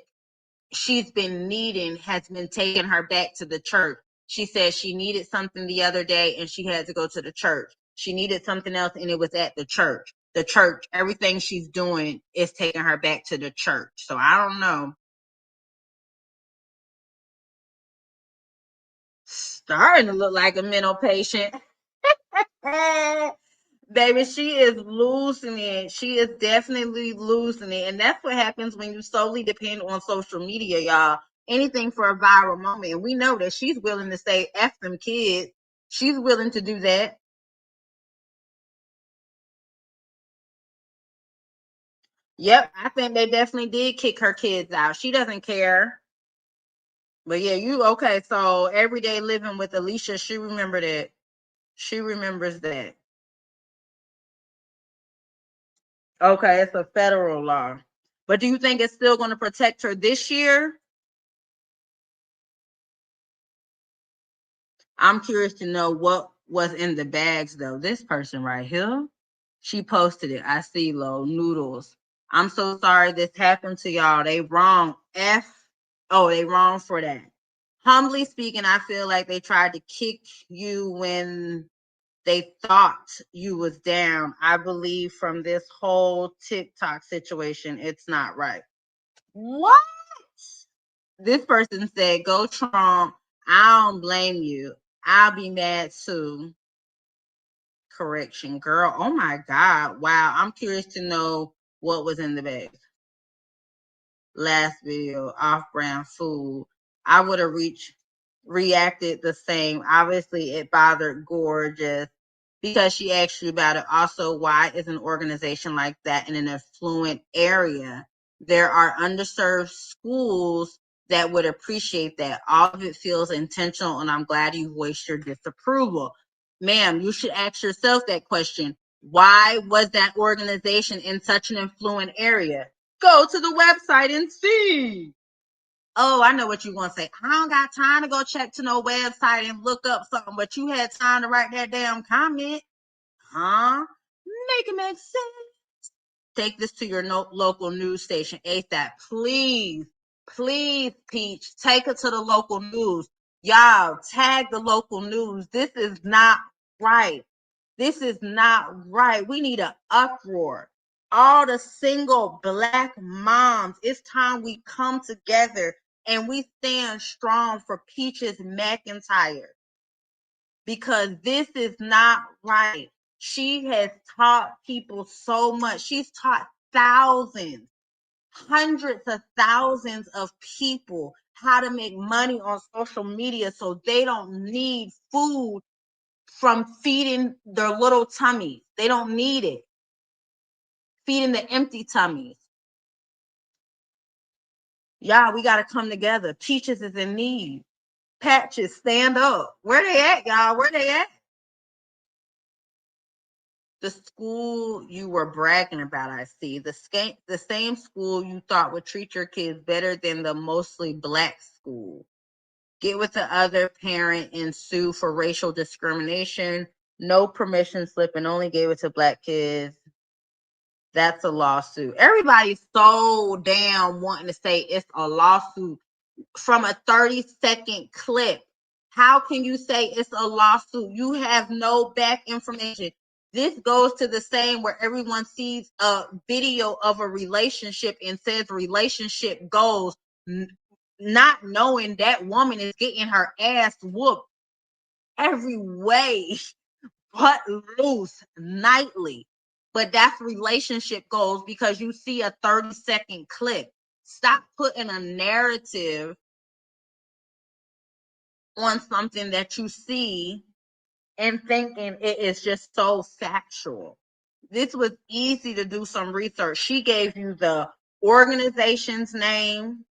she's been needing has been taking her back to the church. She said she needed something the other day and she had to go to the church. She needed something else and it was at the church. the church. Everything she's doing is taking her back to the church. So I don't know. Starting to look like a mental patient. Baby, she is losing it. She is definitely losing it. And that's what happens when you solely depend on social media, y'all. Anything for a viral moment. And we know that she's willing to say F them kids. She's willing to do that. Yep, I think they definitely did kick her kids out. She doesn't care. But yeah, you okay. So everyday living with Alicia, she remembered it. She remembers that. Okay, it's a federal law. But do you think it's still going to protect her this year? I'm curious to know what was in the bags, though. This person right here, she posted it. I see low noodles. I'm so sorry this happened to y'all. They wrong. They wrong for that. Humbly speaking, I feel like they tried to kick you when they thought you was down. I believe from this whole TikTok situation, it's not right. What? This person said, go Trump. I don't blame you. I'll be mad too. Correction, girl. Oh my God. Wow. I'm curious to know what was in the bag. Last video, off-brand food. I would have reacted the same. Obviously, it bothered Gorgeous because she asked you about it. Also, why is an organization like that in an affluent area? There are underserved schools that would appreciate that. All of it feels intentional, and I'm glad you voiced your disapproval. Ma'am, you should ask yourself that question. Why was that organization in such an affluent area? Go to the website and see. Oh, I know what you're going to say. I don't got time to go check to no website and look up something, but you had time to write that damn comment. Huh? Make it make sense. Take this to your local news station ASAP. Please, please, Peach, take it to the local news. Y'all, tag the local news. This is not right. This is not right. We need an uproar. All the single Black moms, it's time we come together and we stand strong for Peaches McIntyre, because this is not right. She has taught people so much. She's taught thousands, hundreds of thousands of people how to make money on social media so they don't need food from feeding their little tummies. They don't need it. Feeding the empty tummies. Y'all, we got to come together. Peaches is in need. Patches, stand up. Where they at, y'all? Where they at? The school you were bragging about, I see. The same school you thought would treat your kids better than the mostly Black school. Get with the other parent and sue for racial discrimination. No permission slip and only gave it to Black kids. That's a lawsuit. Everybody's so damn wanting to say it's a lawsuit from a 30-second clip. How can you say it's a lawsuit? You have no back information. This goes to the same where everyone sees a video of a relationship and says relationship goals, not knowing that woman is getting her ass whooped every way but loose nightly. But that's relationship goals because you see a 30-second clip. Stop putting a narrative on something that you see and thinking it is just so factual. This was easy to do some research. She gave you the organization's name,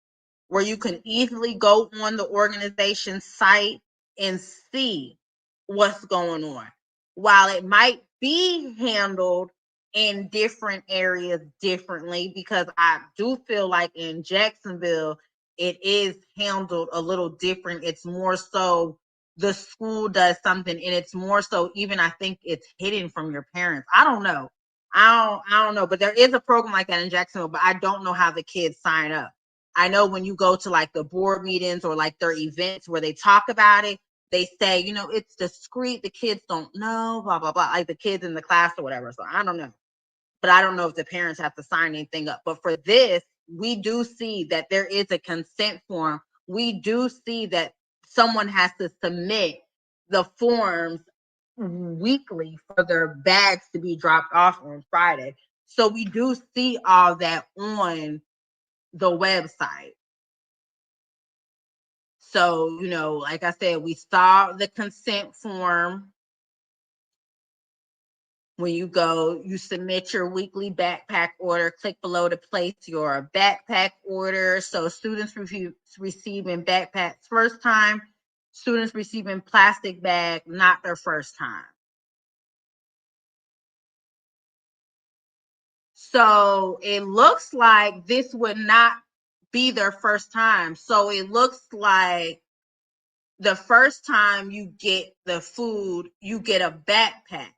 where you can easily go on the organization's site and see what's going on. While it might be handled in different areas differently, because I do feel like in Jacksonville, it is handled a little different. It's more so the school does something, and it's more so even I think it's hidden from your parents. I don't know. I don't know, but there is a program like that in Jacksonville, but I don't know how the kids sign up. I know when you go to like the board meetings or like their events where they talk about it, they say, it's discreet. The kids don't know, blah, blah, blah, like the kids in the class or whatever. So I don't know. but I don't know if the parents have to sign anything up. But for this, we do see that there is a consent form. We do see that someone has to submit the forms weekly for their bags to be dropped off on Friday. So we do see all that on the website. So, you know, like I said, we saw the consent form. When you go, you submit your weekly backpack order, click below to place your backpack order. So students receiving backpacks first time, students receiving plastic bag, not their first time. So it looks like this would not be their first time. So it looks like the first time you get the food, you get a backpack.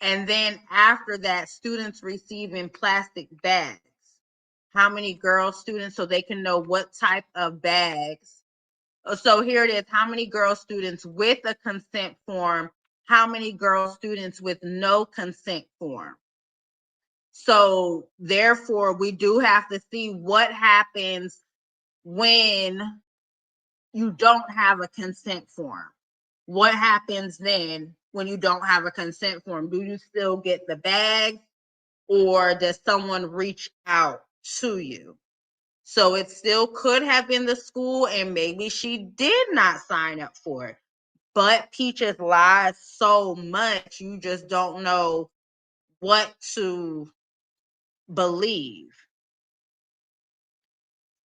And then after that, students receiving plastic bags. How many girl students, so they can know what type of bags. So here it is. How many girl students with a consent form? How many girl students with no consent form? So therefore, we do have to see what happens when you don't have a consent form. What happens then when you don't have a consent form? Do you still get the bag, or does someone reach out to you? So it still could have been the school, and maybe she did not sign up for it. But Peaches lies so much, you just don't know what to believe.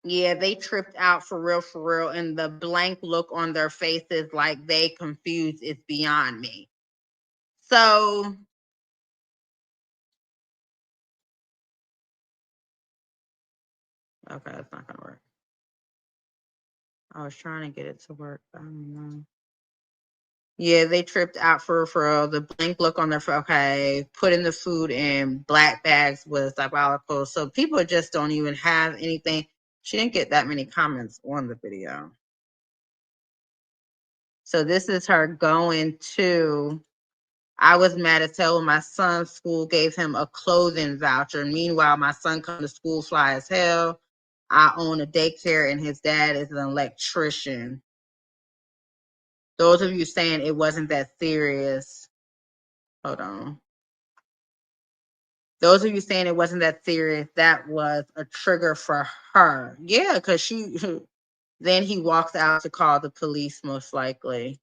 Yeah, they tripped out for real, and the blank look on their faces like they confused is beyond me. So okay, it's not gonna work. I was trying to get it to work, but I don't know. Yeah, they tripped out for real. The blank look on their face. Okay, putting the food in black bags was diabolical. So people just don't even have anything. She didn't get that many comments on the video. So this is her going to. I was mad as hell when my son's school gave him a clothing voucher. Meanwhile, my son comes to school fly as hell. I own a daycare and his dad is an electrician. Those of you saying it wasn't that serious. Hold on. Those of you saying it wasn't that serious, that was a trigger for her. Yeah, because she then he walks out to call the police, most likely.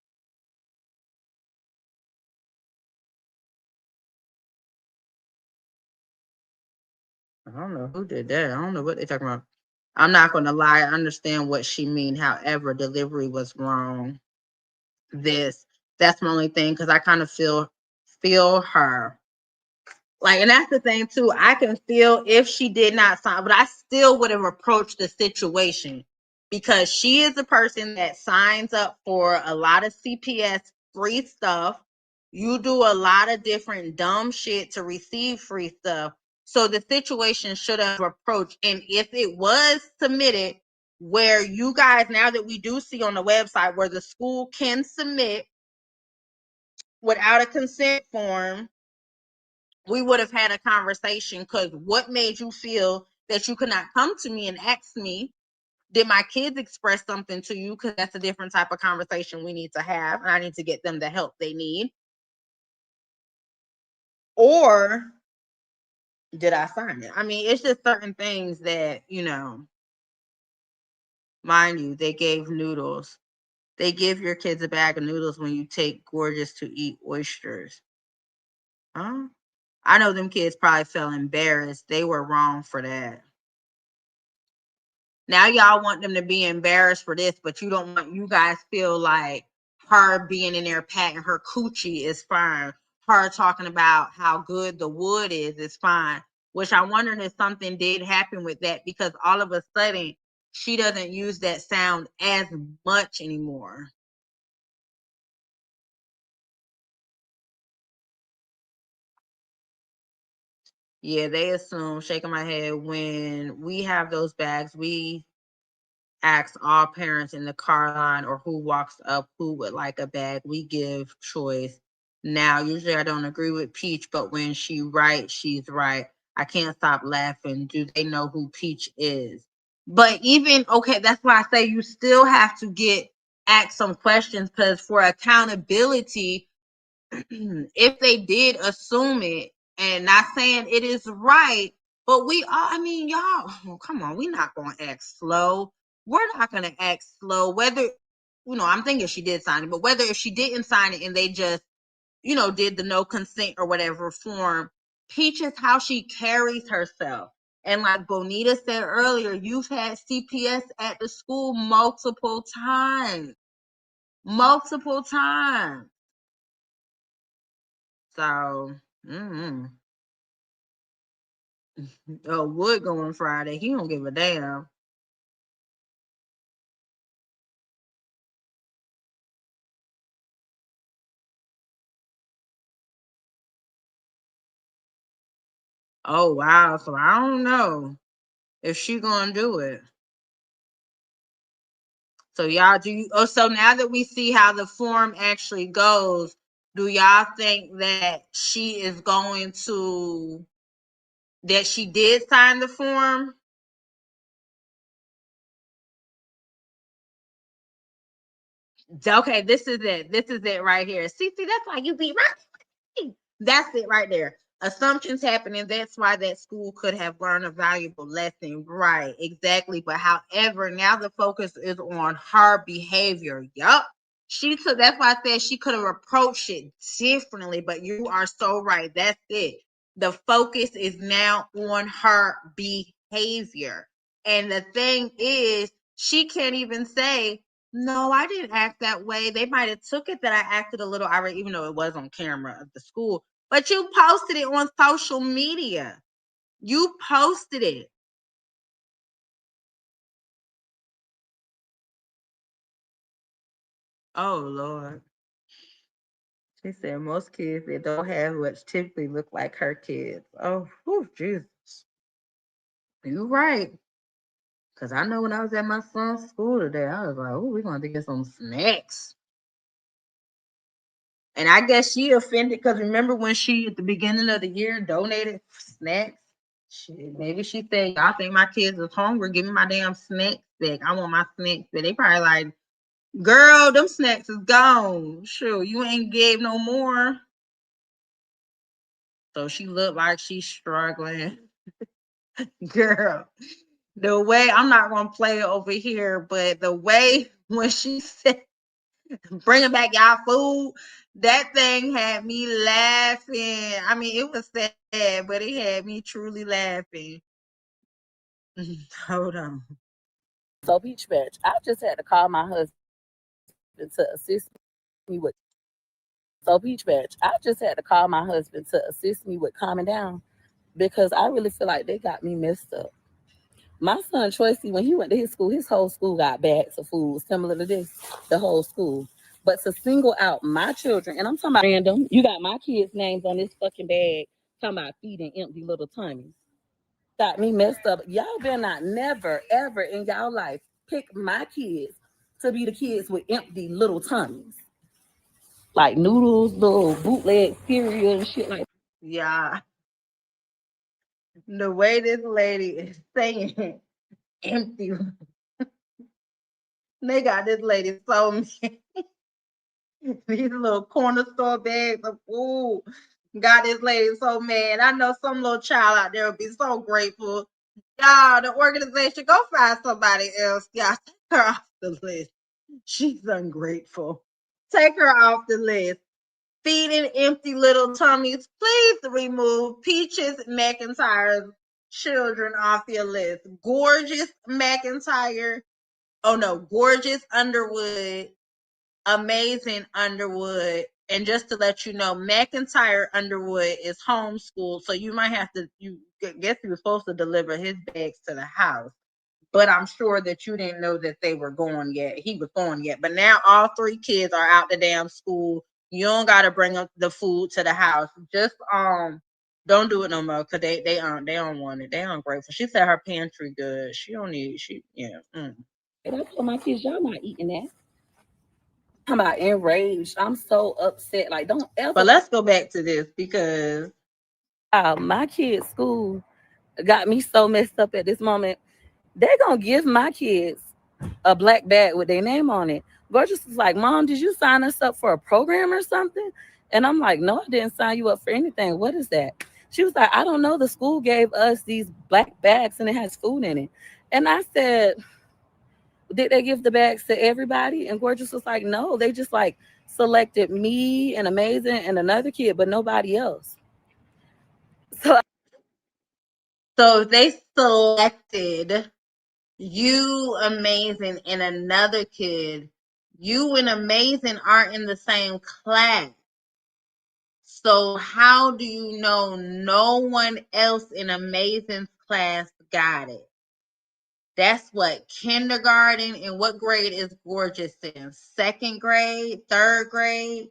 I don't know who did that. I don't know what they're talking about. I'm not gonna lie, I understand what she mean. However, delivery was wrong. That's my only thing, because I kind of feel her. Like, and that's the thing too. I can feel if she did not sign, but I still would have approached the situation, because she is a person that signs up for a lot of CPS free stuff. You do a lot of different dumb shit to receive free stuff. So the situation should have approached. And if it was submitted, where you guys, now that we do see on the website where the school can submit without a consent form, we would have had a conversation. Because what made you feel that you could not come to me and ask me, did my kids express something to you? Because that's a different type of conversation we need to have, and I need to get them the help they need. Or did I sign it? I mean, it's just certain things that, you know, mind you, they gave noodles. They give your kids a bag of noodles when you take Gorgeous to eat oysters. Huh? I know them kids probably felt embarrassed. They were wrong for that. Now y'all want them to be embarrassed for this, but you don't want, you guys feel like her being in there patting her coochie is fine. Her talking about how good the wood is fine. Which I wonder if something did happen with that, because all of a sudden she doesn't use that sound as much anymore. Yeah, they assume, shaking my head, when we have those bags, we ask all parents in the car line or who walks up who would like a bag. We give choice. Now, usually I don't agree with Peach, but when she right, she's right. I can't stop laughing. Do they know who Peach is? But even, okay, that's why I say you still have to ask some questions, because for accountability, if they did assume it, and not saying it is right, but we all, I mean, y'all, come on, we're not going to act slow. We're not going to act slow, whether, I'm thinking she did sign it, but whether if she didn't sign it and they just, did the no consent or whatever form, Peach is how she carries herself. And like Bonita said earlier, you've had CPS at the school multiple times. Multiple times. So, oh, Wood going Friday. He don't give a damn. Oh, wow. So I don't know if she gonna do it. So y'all so now that we see how the form actually goes, do y'all think that she is going to, that she did sign the form? Okay, this is it. This is it right here. See, that's why you be right. That's it right there. Assumptions happen, and that's why that school could have learned a valuable lesson. Right, exactly. But however, now the focus is on her behavior. Yup. That's why I said she could have approached it differently, but you are so right. That's it. The focus is now on her behavior. And the thing is, she can't even say, no, I didn't act that way. They might have took it that I acted a little irate, even though it was on camera at the school. But you posted it on social media. You posted it. Oh, Lord. She said most kids that don't have what typically look like her kids. Oh, whew, Jesus. You're right. Because I know when I was at my son's school today, I was like, oh, we're going to get some snacks. And I guess she offended because remember when she, at the beginning of the year, donated snacks? Maybe she said, y'all think my kids is hungry? Give me my damn snacks back. I want my snacks back. They probably like, girl, them snacks is gone. Sure, you ain't gave no more. So she looked like she's struggling. Girl, the way, I'm not going to play it over here, but the way when she said, bringing back y'all food, that thing had me laughing. I mean, it was sad, but it had me truly laughing. Hold on. So Peach Patch, I just had to call my husband to assist me with. So Peach Patch, I just had to call my husband to assist me with calming down because I really feel like they got me messed up. My son Tracy, when he went to his whole school got bags of food similar to this, the whole school. But to single out my children, and I'm talking about random, you got my kids' names on this fucking bag, talking about feeding empty little tummies. Got me messed up. Y'all better not never, ever in y'all life pick my kids to be the kids with empty little tummies. Like noodles, little bootleg cereal and shit like that. Yeah. The way this lady is saying empty, they got this lady so many. These little corner store bags of food got this lady so mad. I know some little child out there will be so grateful. Y'all, the organization, go find somebody else. Y'all, take her off the list. She's ungrateful. Take her off the list. Feeding empty little tummies. Please remove Peaches McIntyre's children off your list. Gorgeous McIntyre. Oh no, gorgeous Underwood, amazing Underwood. And just to let you know, McIntyre Underwood is homeschooled, so you might have to. You guess he was supposed to deliver his bags to the house, but I'm sure that you didn't know that they were going yet. He was going yet, but now all three kids are out the damn school. You don't gotta bring up the food to the house. Just don't do it no more because they don't want it. They ungrateful. She said her pantry good. She don't need. She yeah. And I told my kids, y'all not eating that. I'm about enraged. I'm so upset. Like, don't ever. But let's go back to this because My kids' school got me so messed up at this moment. They're gonna give my kids a black bag with their name on it. Gorgeous was like, Mom, did you sign us up for a program or something? And I'm like, no, I didn't sign you up for anything. What is that? She was like, I don't know. The school gave us these black bags and it has food in it. And I said, did they give the bags to everybody? And Gorgeous was like, no, they just like selected me and Amazing and another kid, but nobody else. so they selected you, Amazing, and another kid. You and Amazing aren't in the same class. So how do you know no one else in Amazing's class got it? That's what, kindergarten? And what grade is Gorgeous in? Second grade? Third grade?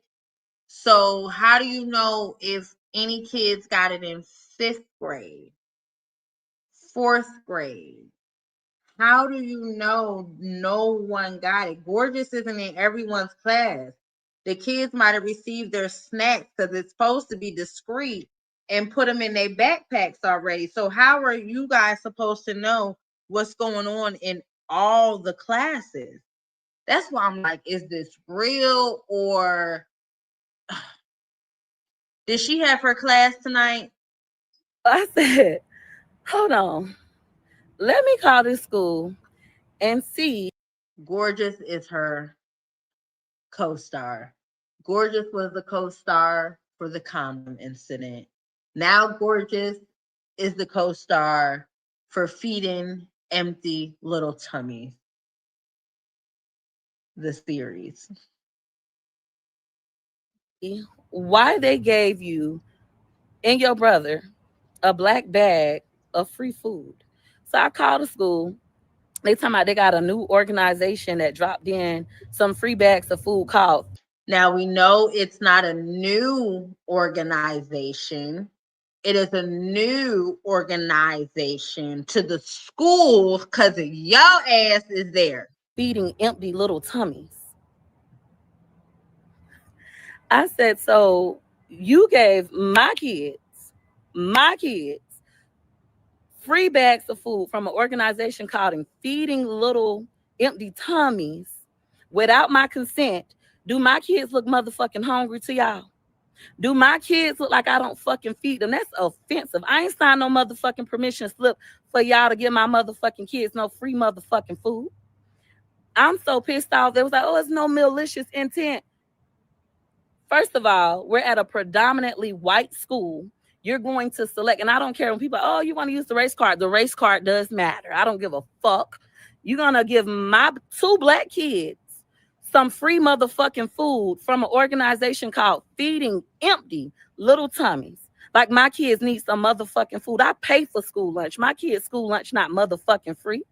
So how do you know if any kids got it in fifth grade? Fourth grade? How do you know no one got it? Gorgeous isn't in everyone's class. The kids might have received their snacks because it's supposed to be discreet and put them in their backpacks already. So how are you guys supposed to know what's going on in all the classes? That's why I'm like, is this real, or did she have her class tonight? I said, hold on. Let me call this school and see. Gorgeous is her co-star. Gorgeous was the co-star for the condom incident. Now Gorgeous is the co-star for feeding empty little tummies, the series. Why they gave you and your brother a black bag of free food. So I called the school. They talking about they got a new organization that dropped in some free bags of food called. Now we know it's not a new organization. It is a new organization to the school because your ass is there. Feeding empty little tummies. I said, so you gave my kids, free bags of food from an organization called Feeding Little Empty Tummies without my consent. Do my kids look motherfucking hungry to y'all? Do my kids look like I don't fucking feed them? That's offensive. I ain't signed no motherfucking permission slip for y'all to give my motherfucking kids no free motherfucking food. I'm so pissed off. They was like, oh, it's no malicious intent. First of all, we're at a predominantly white school. You're going to select, and I don't care when people, oh, you want to use the race card. The race card does matter. I don't give a fuck. You're going to give my 2 black kids some free motherfucking food from an organization called Feeding Empty Little Tummies. Like my kids need some motherfucking food. I pay for school lunch. My kids' school lunch not motherfucking free.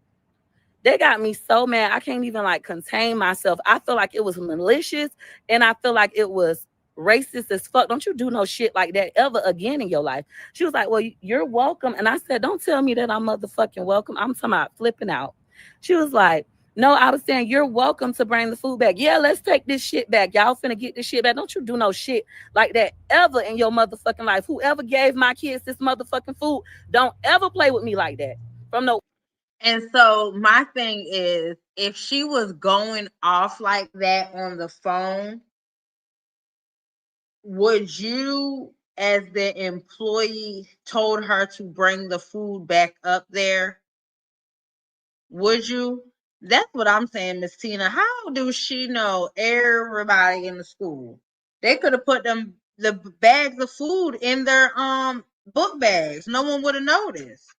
They got me so mad. I can't even like contain myself. I feel like it was malicious and I feel like it was racist as fuck. Don't you do no shit like that ever again in your life. She was like, well, you're welcome. And I said, don't tell me that I'm motherfucking welcome. I'm talking about flipping out. She was like, no, I was saying you're welcome to bring the food back. Yeah, let's take this shit back. Y'all finna get this shit back. Don't you do no shit like that ever in your motherfucking life. Whoever gave my kids this motherfucking food, don't ever play with me like that. From no. And so my thing is, if she was going off like that on the phone, would you, as the employee, told her to bring the food back up there? Would you? That's what I'm saying, Miss Tina. How do she know everybody in the school? They could have put the bags of food in their book bags. No one would have noticed.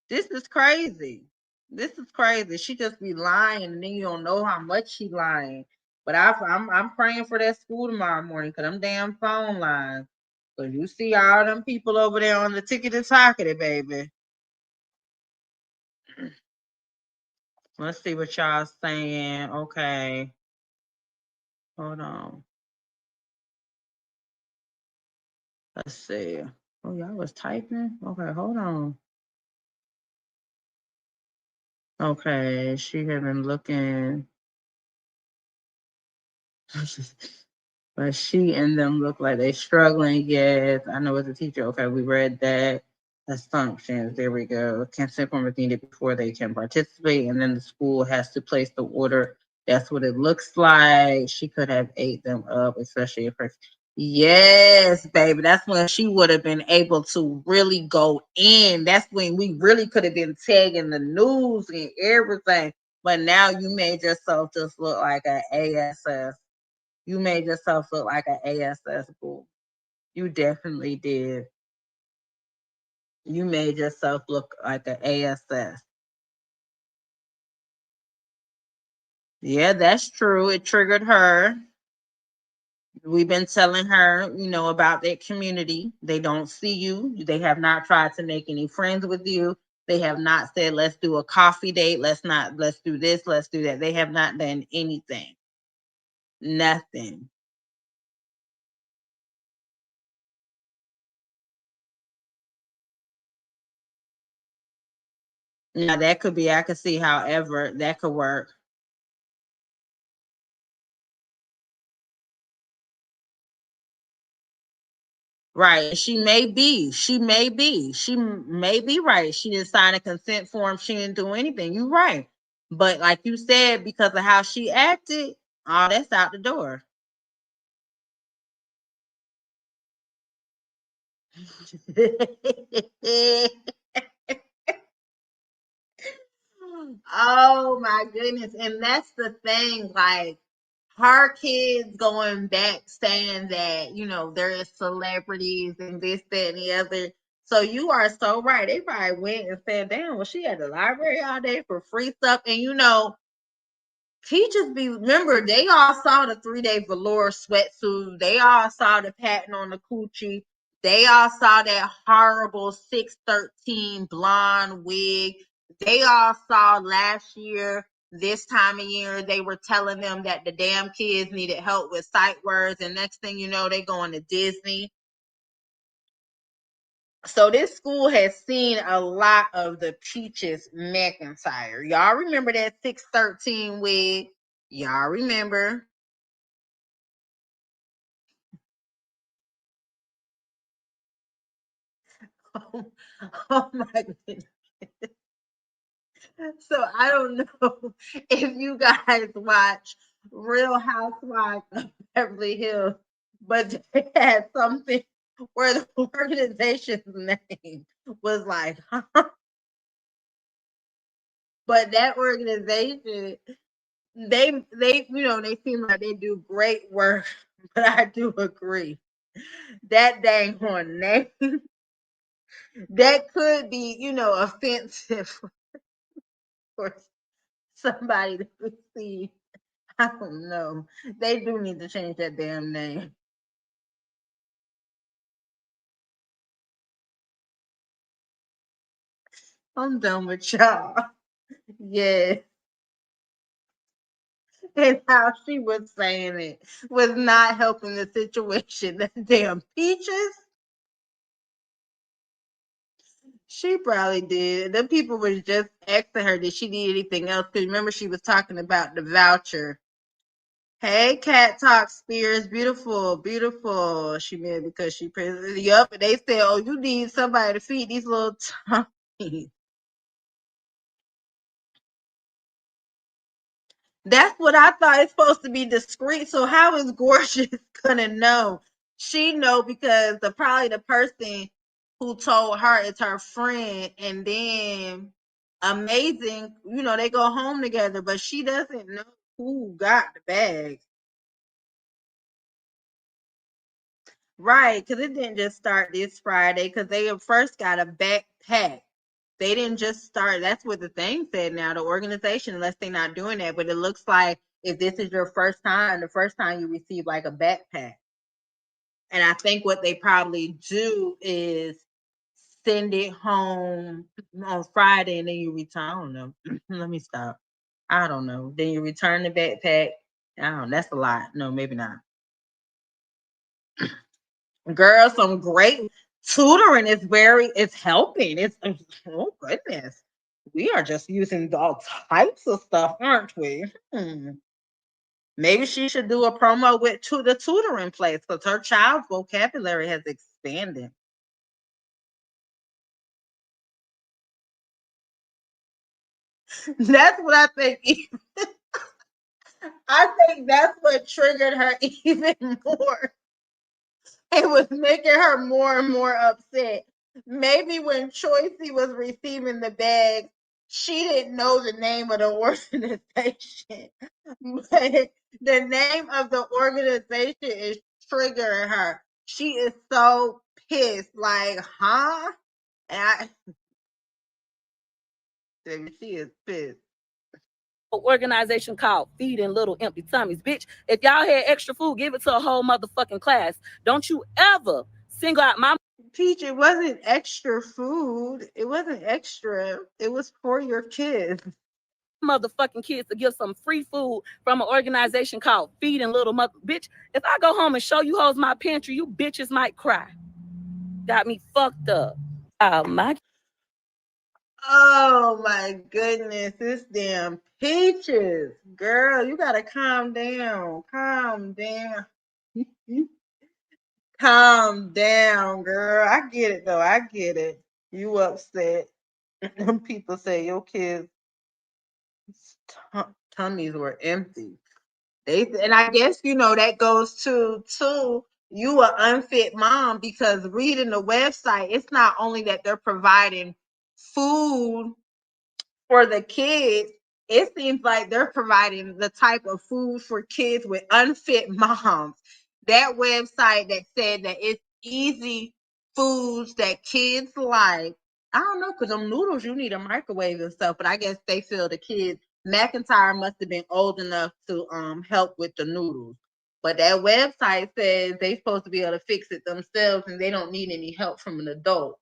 This is crazy. This is crazy. She just be lying, and then you don't know how much she lying. But I'm praying for that school tomorrow morning because them damn phone lines. Because you see all them people over there on the ticket and talking, baby. Let's see what y'all saying. Okay. Hold on. Let's see. Oh, y'all was typing? Okay, hold on. Okay, she had been looking. But she and them look like they struggling. Yes, I know as a teacher. Okay, we read that. Assumptions. There we go. Consent form is needed before they can participate, and then the school has to place the order. That's what it looks like. She could have ate them up, especially if her. Yes, baby. That's when she would have been able to really go in. That's when we really could have been tagging the news and everything. But now you made yourself just look like an ASS. You made yourself look like an ASS boo. You definitely did. You made yourself look like an ASS. Yeah, that's true. It triggered her. We've been telling her, about that community. They don't see you. They have not tried to make any friends with you. They have not said, let's do a coffee date. Let's do this, let's do that. They have not done anything. Nothing. Now that could be, I could see however that could work. Right. She may be right. She didn't sign a consent form. She didn't do anything. You're right. But like you said, because of how she acted, all that's out the door. Oh my goodness. And that's the thing, like her kids going back saying that, there is celebrities and this, that, and the other. So you are so right. They probably went and said, damn, well, she at the library all day for free stuff. And teachers remember, they all saw the 3-day velour sweatsuit. They all saw the pattern on the coochie. They all saw that horrible 613 blonde wig. They all saw last year, this time of year, they were telling them that the damn kids needed help with sight words. And next thing you know, they going to Disney. So this school has seen a lot of the Peaches McIntyre. Y'all remember that 613 wig? Y'all remember? Oh, oh my goodness. So I don't know if you guys watch Real Housewives of Beverly Hills, but they had something where the organization's name was like, but that organization, they seem like they do great work, but I do agree that dang on name that could be, offensive for somebody to see. I don't know. They do need to change that damn name. I'm done with y'all. Yes. And how she was saying it was not helping the situation. The damn Peaches, she probably did. The people was just asking her, did she need anything else? Because remember, she was talking about the voucher. Hey, Cat Talk Spears, beautiful, beautiful. She mad because she prays. Yup, and they said, oh, you need somebody to feed these little tummies. That's what I thought. It's supposed to be discreet. So how is Gorgeous gonna know? She know because probably the person who told her is her friend, and then Amazing, they go home together, but she doesn't know who got the bag. Right, because it didn't just start this Friday, because they first got a backpack. They didn't just start. That's what the thing said now, the organization, unless they're not doing that. But it looks like if this is your first time, the first time you receive like a backpack. And I think what they probably do is send it home on Friday and then you return. I don't know. Let me stop. I don't know. Then you return the backpack. I don't know. That's a lot. No, maybe not. Girl, some great tutoring is it's helping. Oh goodness. We are just using all types of stuff, aren't we? Maybe she should do a promo with the tutoring place because her child's vocabulary has expanded. That's what I think. I think that's what triggered her even more. It was making her more and more upset. Maybe when Choicey was receiving the bag, she didn't know the name of the organization. But the name of the organization is triggering her. She is so pissed. Like, huh? And she is pissed. Organization called Feeding Little Empty Tummies. Bitch, if y'all had extra food, give it to a whole motherfucking class. Don't you ever single out my Peach, it wasn't extra food. It wasn't extra. It was for your kids. motherfucking kids to give some free food from an organization called Feeding Little Mother. Bitch, if I go home and show you hoes my pantry, you bitches might cry. Got me fucked up. My Oh my goodness, this damn Peaches. Girl, you gotta calm down. Calm down. Calm down, girl. I get it though. I get it. You upset. People say your kids' tummies were empty. And I guess that goes to you an unfit mom because reading the website, it's not only that they're providing food for the kids, it seems like they're providing the type of food for kids with unfit moms. That website that said that it's easy foods that kids like. I don't know, because them noodles, you need a microwave and stuff, but I guess they feel the kids. McIntyre must have been old enough to help with the noodles. But that website says they're supposed to be able to fix it themselves and they don't need any help from an adult.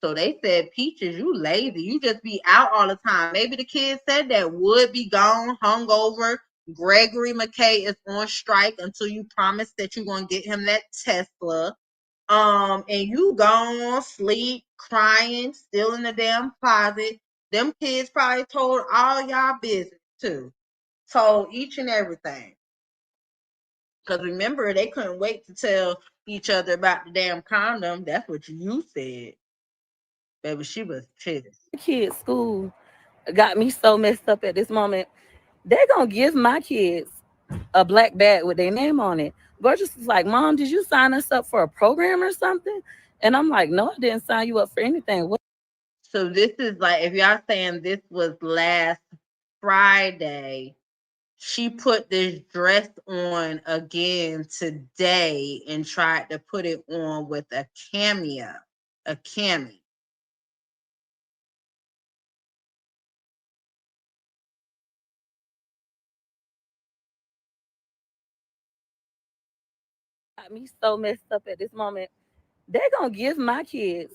So they said, Peaches, you lazy. You just be out all the time. Maybe the kids said that Would be gone, hungover. Gregory McKay is on strike until you promise that you're going to get him that Tesla. And you gone, sleep, crying, still in the damn closet. Them kids probably told all y'all business too. Told each and everything. Because remember, they couldn't wait to tell each other about the damn condom. That's what you said. Baby, she was pissed. kids' school got me so messed up at this moment. They're gonna give my kids a black bag with their name on it. Gorgeous is like, Mom, did you sign us up for a program or something? And I'm like, no, I didn't sign you up for anything. What? So this is like, if y'all saying this was last Friday, she put this dress on again today and tried to put it on with a cami. Got me so messed up at this moment. They're gonna give my kids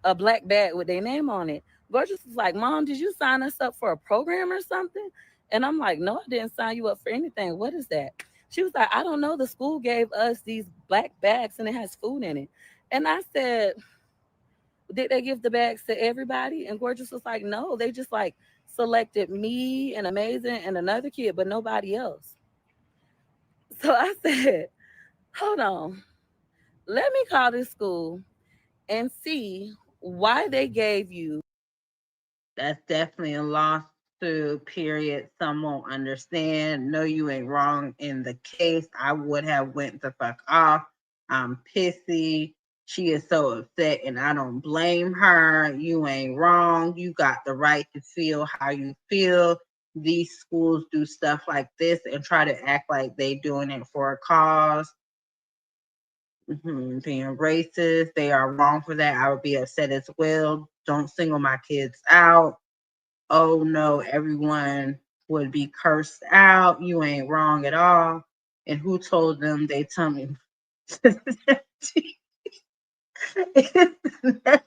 a black bag with their name on it. Gorgeous is like, Mom, did you sign us up for a program or something? And I'm like, no, I didn't sign you up for anything. What is that? She was like, I don't know. The school gave us these black bags and it has food in it. And I said, did they give the bags to everybody? And Gorgeous was like, no, they just like selected me and Amazing and another kid, but nobody else. So I said, hold on, let me call this school and see why they gave you. That's definitely a lawsuit, period. Some won't understand. No, you ain't wrong in the case. I would have went the fuck off. I'm pissy. She is so upset and I don't blame her. You ain't wrong. You got the right to feel how you feel. These schools do stuff like this and try to act like they doing it for a cause. Being racist, they are wrong for that. I would be upset as well. Don't single my kids out. Oh no, everyone would be cursed out. You ain't wrong at all. And who told them they tummy? It's the name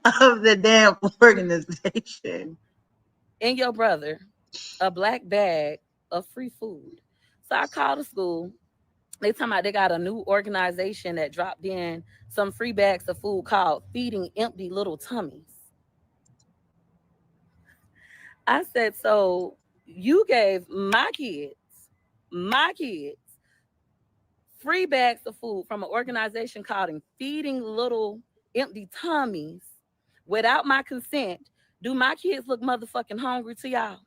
of the damn organization. And your brother a black bag of free food. So I called the school. They talking about they got a new organization that dropped in some free bags of food called Feeding Empty Little Tummies. I said, so you gave my kids my kids free bags of food from an organization called Feeding Little Empty Tummies without my consent, do my kids look motherfucking hungry to y'all?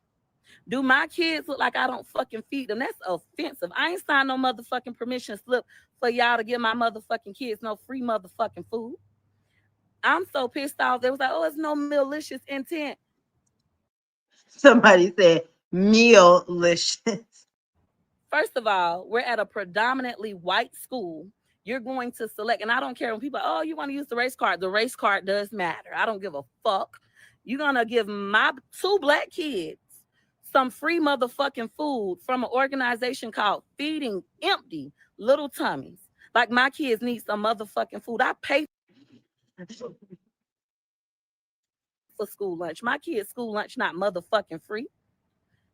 Do my kids look like I don't fucking feed them? That's offensive. I ain't signed no motherfucking permission slip for y'all to give my motherfucking kids no free motherfucking food. I'm so pissed off. They was like, oh, it's no malicious intent. Somebody said meal-licious. First of all, we're at a predominantly white school. You're going to select, and I don't care when people, oh, you want to use the race card. The race card does matter. I don't give a fuck. You're going to give my 2 black kids some free motherfucking food from an organization called Feeding Empty Little Tummies. Like my kids need some motherfucking food. I pay for school lunch. My kids' school lunch not motherfucking free.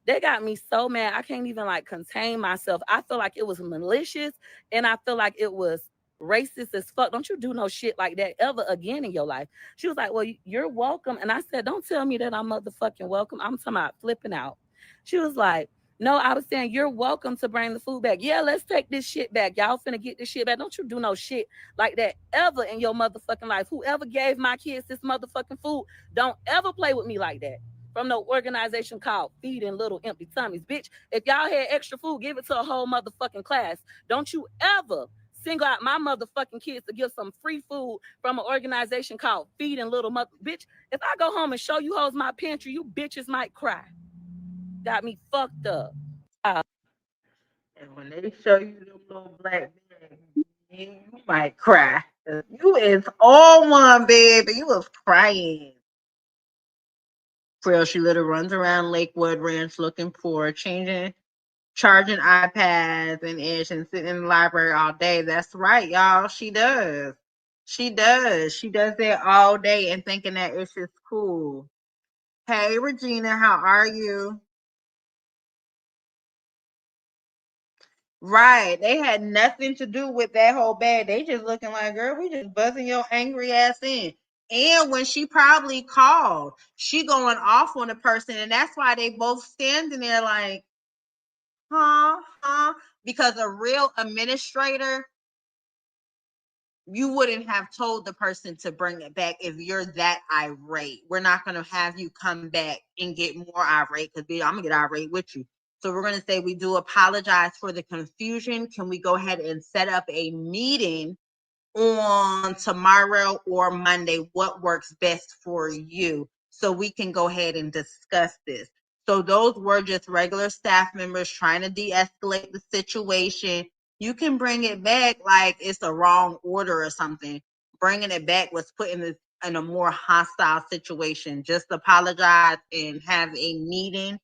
They got me so mad. I can't even like contain myself. I feel like it was malicious and I feel like it was racist as fuck. Don't you do no shit like that ever again in your life. She was like, well, you're welcome. And I said, don't tell me that I'm motherfucking welcome. I'm talking about flipping out. She was like, no, I was saying you're welcome to bring the food back. Yeah, let's take this shit back. Y'all finna get this shit back. Don't you do no shit like that ever in your motherfucking life. Whoever gave my kids this motherfucking food, don't ever play with me like that. From the organization called Feeding Little Empty Tummies. Bitch, if y'all had extra food, give it to a whole motherfucking class. Don't you ever single out my motherfucking kids to give some free food from an organization called Feeding Little Mother. Bitch, if I go home and show you hoes my pantry, you bitches might cry. Got me fucked up. And when they show you them little black bags, you might cry. You is all one, baby. You was crying. Frill, she literally runs around Lakewood Ranch looking for charging iPads and ish and sitting in the library all day. That's right, y'all. She does. She does. She does that all day and thinking that it's just cool. Hey, Regina, how are you? Right. They had nothing to do with that whole bag. They just looking like, girl, we just buzzing your angry ass in. And when she probably called, she going off on the person, and that's why they both standing there like, huh? Because a real administrator, you wouldn't have told the person to bring it back if you're that irate. We're not going to have you come back and get more irate because I'm going to get irate with you. So we're going to say we do apologize for the confusion. Can we go ahead and set up a meeting on tomorrow or Monday? What works best for you so we can go ahead and discuss this? So those were just regular staff members trying to de-escalate the situation. You can bring it back like it's a wrong order or something. Bringing it back was putting this in a more hostile situation. Just apologize and have a meeting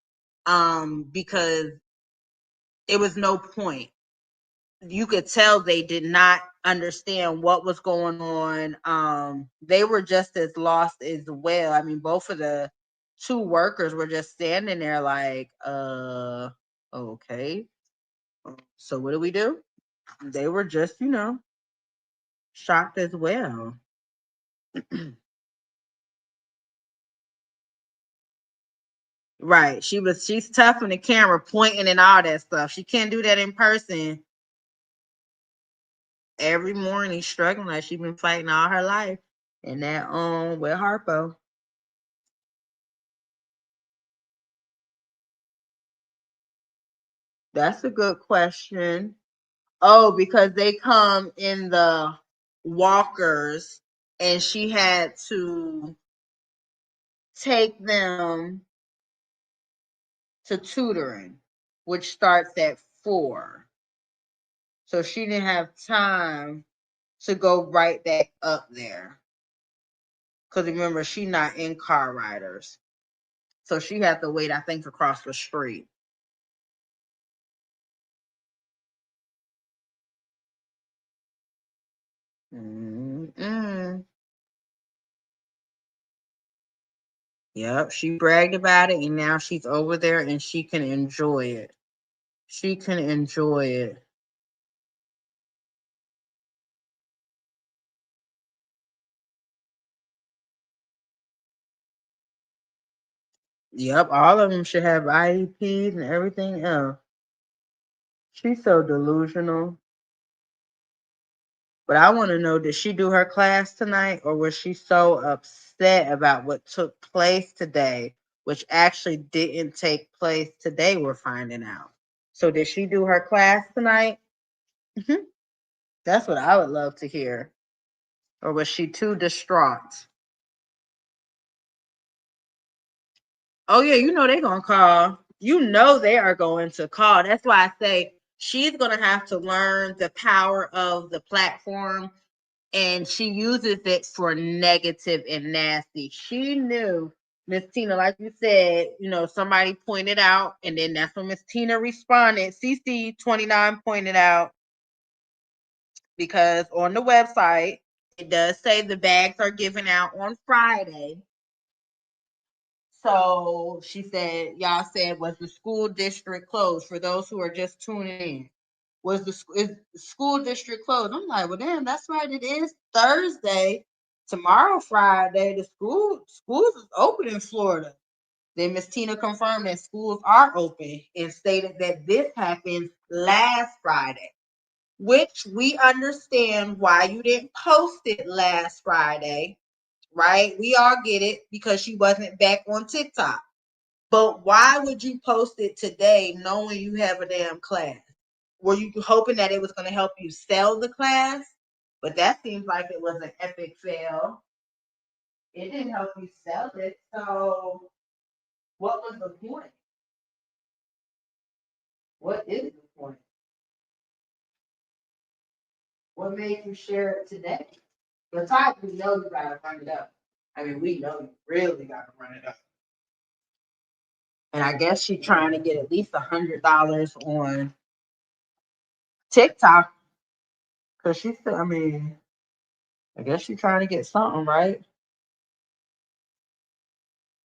because it was no point. You could tell they did not understand what was going on. They were just as lost as well. I mean, both of the 2 workers were just standing there like, okay. So what do we do? They were just, shocked as well. Right. She's tough on the camera, pointing and all that stuff. She can't do that in person. Every morning struggling like she's been fighting all her life. And that with Harpo. That's a good question. Oh, because they come in the walkers and she had to take them to tutoring, which starts at 4. So she didn't have time to go right back up there. Because remember, she's not in car riders. So she had to wait, I think, across the street. Mm-mm. Yep, she bragged about it, and now she's over there and she can enjoy it. She can enjoy it. Yep, all of them should have IEPs and everything else. She's so delusional. But I want to know, did she do her class tonight, or was she so upset about what took place today, which actually didn't take place today, we're finding out. So did she do her class tonight? That's what I would love to hear. Or was she too distraught? Oh yeah, you know they're gonna call. You know they are going to call. That's why I say she's gonna have to learn the power of the platform, and she uses it for negative and nasty. She knew Miss Tina, like you said, somebody pointed out, and then that's when Miss Tina responded. CC29 pointed out, because on the website it does say the bags are given out on Friday. So she said, y'all said, was the school district closed? For those who are just tuning in, was is the school district closed? I'm like, well, damn, that's right. It is Thursday. Tomorrow, Friday, the schools is open in Florida. Then Miss Tina confirmed that schools are open and stated that this happened last Friday, which we understand why you didn't post it last Friday, right? We all get it because she wasn't back on TikTok. But why would you post it today knowing you have a damn class? Were you hoping that it was going to help you sell the class? But that seems like it was an epic fail. It didn't help you sell it. So what was the point? What is the point? What made you share it today? Besides, we know you got to run it up. I mean, we know you really got to run it up. And I guess she's trying to get at least $100 on TikTok. Because she said, I guess she's trying to get something, right?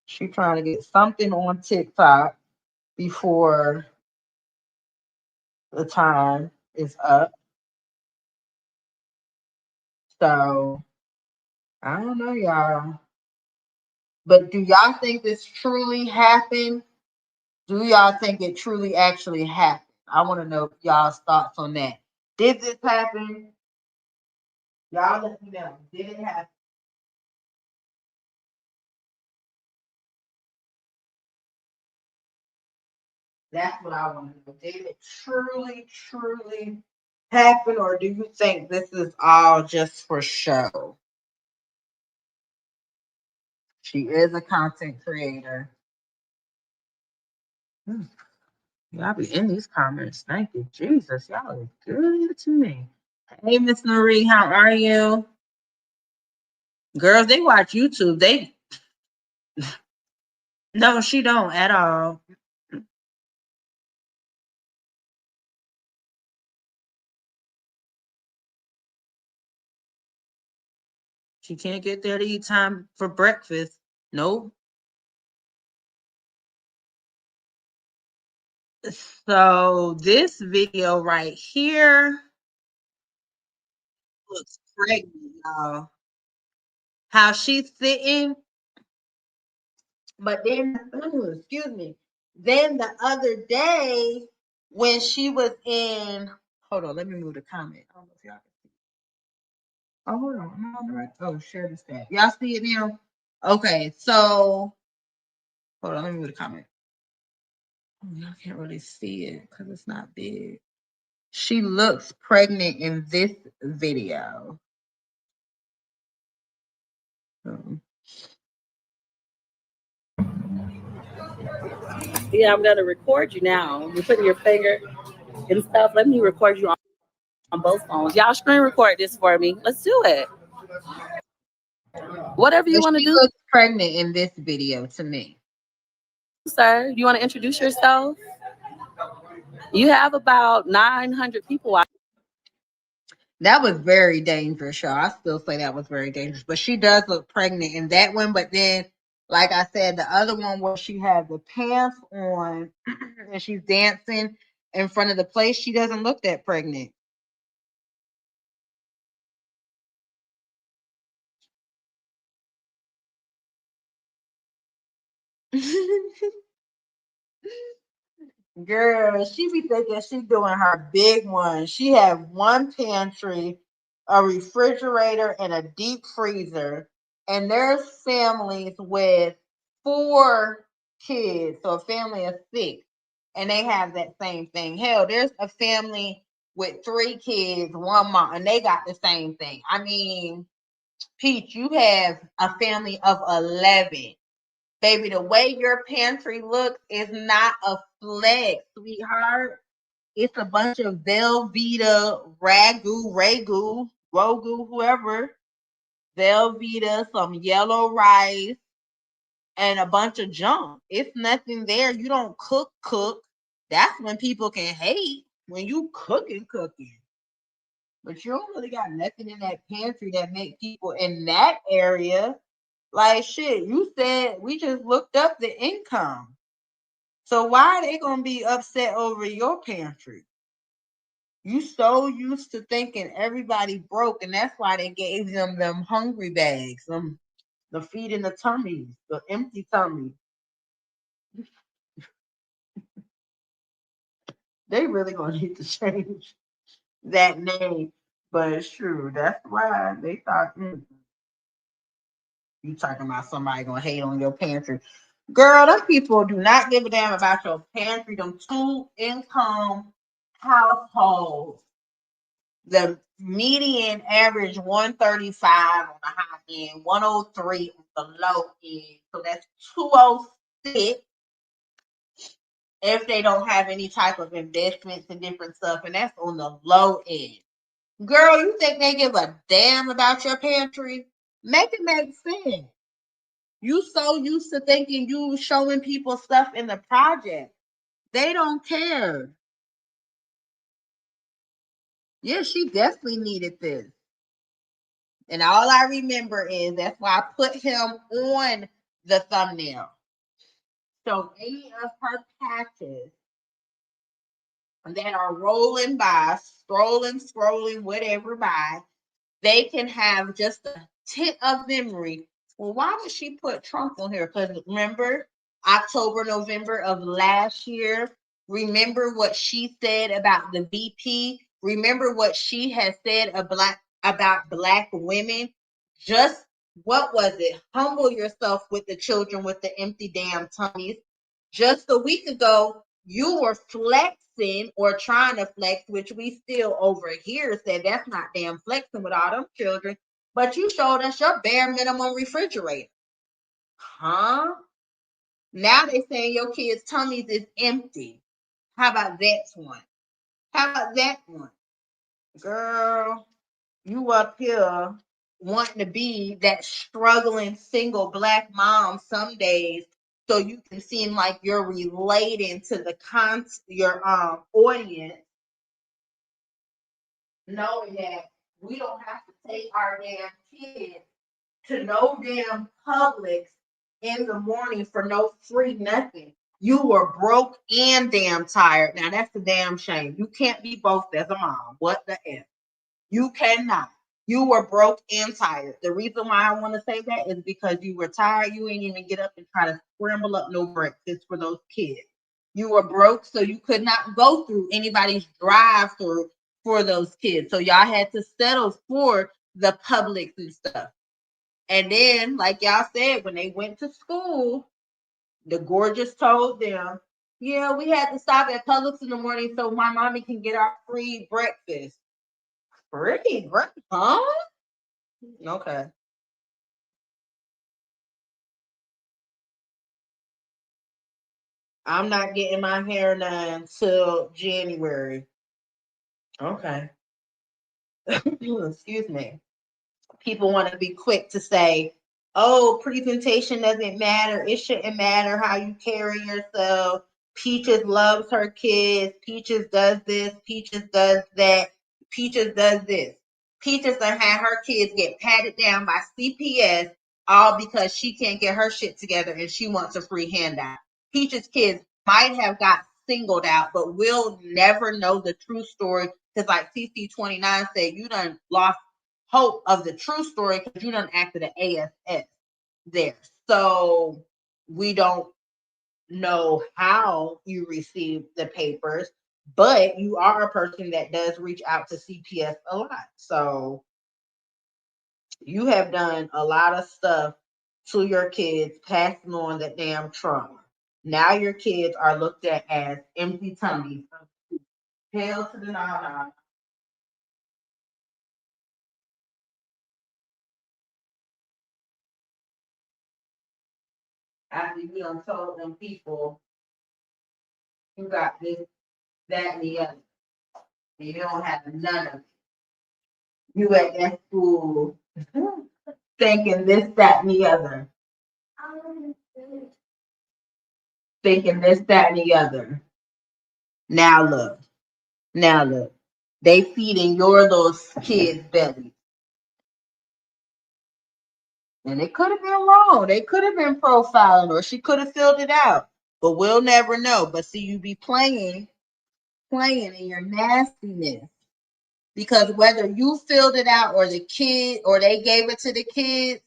She's trying to get something on TikTok before the time is up. So I don't know, y'all. But do y'all think this truly happened? Do y'all think it truly actually happened? I want to know y'all's thoughts on that. Did this happen? Y'all let me know. Did it happen? That's what I want to know. Did it truly happen, or do you think this is all just for show? She is a content creator. Y'all be in these comments. Thank you, Jesus. Y'all are good to me. Hey, Miss Marie, how are you? Girls, they watch YouTube. No, she don't at all. She can't get there to eat time for breakfast. Nope. So this video right here looks pregnant, y'all. How she's sitting, but then, excuse me. Then the other day when she was in, hold on, let me move the comment. I don't know if y'all can see. Oh, hold on. I'm on the right. Oh, share this tab. Y'all see it now? Okay, so hold on, let me move the comment. Oh, y'all can't really see it because it's not big. She looks pregnant in this video. Yeah, I'm gonna record you now. You're putting your finger and stuff. Let me record you on both phones. Y'all screen record this for me. Let's do it. Whatever you want to She do, looks pregnant in this video to me. sir. You want to introduce yourself? You have about 900 people watching. That was very dangerous, y'all. I still say that was very dangerous. But she does look pregnant in that one. But then, like I said, the other one where she had the pants on and she's dancing in front of the place, she doesn't look that pregnant. Girl, she be thinking she doing her big one. She have one pantry, a refrigerator, and a deep freezer. And there's families with 4 kids, so a family of 6, and they have that same thing. Hell, there's a family with 3 kids, one mom, and they got the same thing. I mean, Peach, you have a family of 11. Baby, the way your pantry looks is not a flex, sweetheart. It's a bunch of Velveeta, Rogu, whoever. Velveeta, some yellow rice, and a bunch of junk. It's nothing there. You don't cook. That's when people can hate, when you cooking. But you don't really got nothing in that pantry that make people in that area. Like shit, you said we just looked up the income. So why are they gonna be upset over your pantry? You so used to thinking everybody broke, and that's why they gave them hungry bags, the feeding the tummies, the empty tummies. They really gonna need to change that name, but it's true. That's why they thought you talking about somebody gonna hate on your pantry. Girl, those people do not give a damn about your pantry. Them 2-income households. The median average 135 on the high end, 103 on the low end. So that's 206 if they don't have any type of investments and different stuff, and that's on the low end. Girl, you think they give a damn about your pantry? Make it make sense. You so used to thinking you showing people stuff in the project. They don't care. Yeah, she definitely needed this. And all I remember is that's why I put him on the thumbnail. So any of her patches that are rolling by, scrolling, whatever by, they can have just a tint of memory. Well, why would she put Trump on here? Because remember, October, November of last year, remember what she said about the VP? Remember what she had said about black women? Just what was it? Humble yourself with the children with the empty damn tummies. Just a week ago, you were flexing or trying to flex, which we still over here said that's not damn flexing with all them children. But you showed us your bare minimum refrigerator. Huh? Now they saying your kids' tummies is empty. How about that one? How about that one? Girl, you up here wanting to be that struggling single black mom some days so you can seem like you're relating to your audience, knowing that we don't have to take our damn kids to no damn Publix in the morning for no free nothing. You were broke and damn tired. Now that's a damn shame. You can't be both as a mom. What the F? You cannot. You were broke and tired. The reason why I want to say that is because you were tired. You ain't even get up and try to scramble up no breakfast for those kids. You were broke, so you could not go through anybody's drive-through for those kids. So y'all had to settle for the Publix and stuff. And then, like y'all said, when they went to school, the gorgeous told them, yeah, we had to stop at Publix in the morning so my mommy can get our free breakfast. Free breakfast? Huh? Okay. I'm not getting my hair done till January. Okay. Excuse me. People want to be quick to say, oh, presentation doesn't matter. It shouldn't matter how you carry yourself. Peaches loves her kids. Peaches does this. Peaches does that. Peaches does this. Peaches done had her kids get patted down by CPS all because she can't get her shit together and she wants a free handout. Peaches' kids might have got singled out, but we'll never know the true story because, like CC29 said, you done lost hope of the true story because you done acted an ASS there. So we don't know how you received the papers, but you are a person that does reach out to CPS a lot. So you have done a lot of stuff to your kids, passing on that damn trauma. Now your kids are looked at as empty tummies. Hell to the no. After you done told them people you got this, that, and the other. You don't have none of it. You at that school thinking this, that, and the other. Thinking this, that, and the other. Now look. Now look. They feeding your little kids' belly. And it could have been wrong. They could have been profiling, or she could have filled it out. But we'll never know. But see, you be playing in your nastiness. Because whether you filled it out or the kid or they gave it to the kids,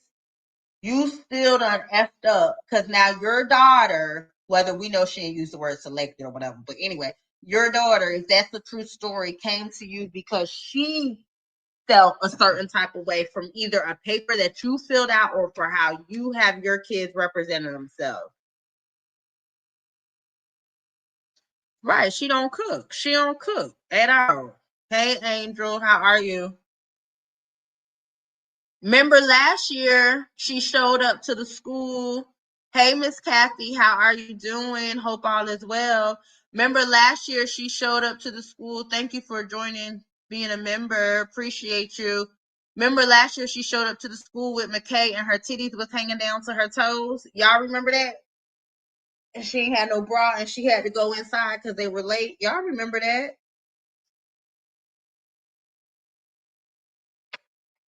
you still done effed up. Because now your daughter, whether we know she didn't use the word selected or whatever, but anyway, your daughter, if that's the true story, came to you because she felt a certain type of way from either a paper that you filled out or for how you have your kids representing themselves. Right. She don't cook. She don't cook at all. Hey, Angel, how are you? Remember last year she showed up to the school. Hey, Miss Kathy, how are you doing? Hope all is well. Remember last year she showed up to the school. Thank you for joining, being a member. Appreciate you. Remember last year she showed up to the school with McKay and her titties was hanging down to her toes. Y'all remember that? And she ain't had no bra and she had to go inside because they were late. Y'all remember that?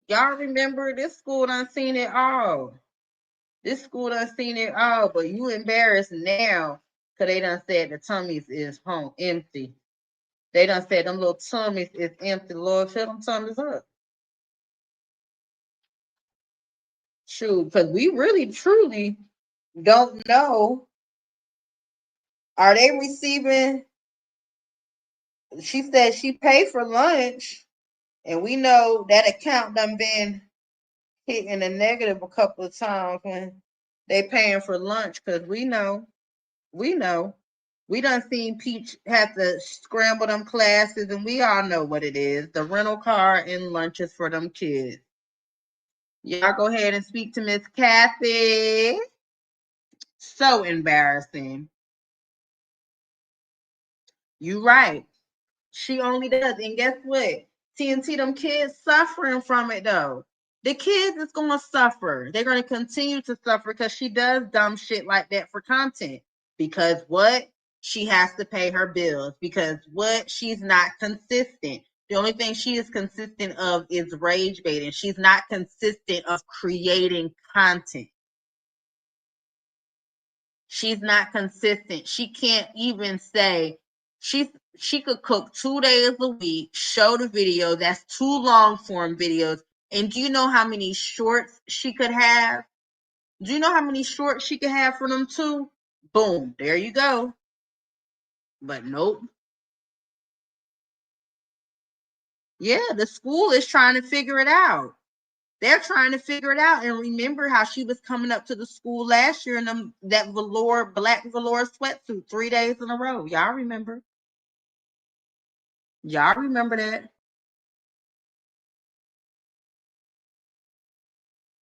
Y'all remember this school done seen it all. This school done seen it all, but you embarrassed now because they done said the tummies is home empty. They done said them little tummies is empty. Lord, fill them tummies up. True, because we really truly don't know. Are they receiving? She said she paid for lunch, and we know that account done been hit in the negative a couple of times when they paying for lunch because we know. We done seen Peach have to scramble them classes, and we all know what it is. The rental car and lunches for them kids. Y'all go ahead and speak to Miss Kathy. So embarrassing. You right. She only does. And guess what? TNT, them kids suffering from it though. The kids is gonna suffer. They're gonna continue to suffer because she does dumb shit like that for content. Because what? She has to pay her bills. Because what? She's not consistent. The only thing she is consistent of is rage baiting. She's not consistent of creating content. She's not consistent. She can't even say she could cook 2 days a week, show the video. That's 2 long form videos. And do you know how many shorts she could have? Do you know how many shorts she could have for them too? Boom, there you go. But nope. Yeah, the school is trying to figure it out. They're trying to figure it out and remember how she was coming up to the school last year in that black velour sweatsuit 3 days in a row. Y'all remember? Y'all remember that?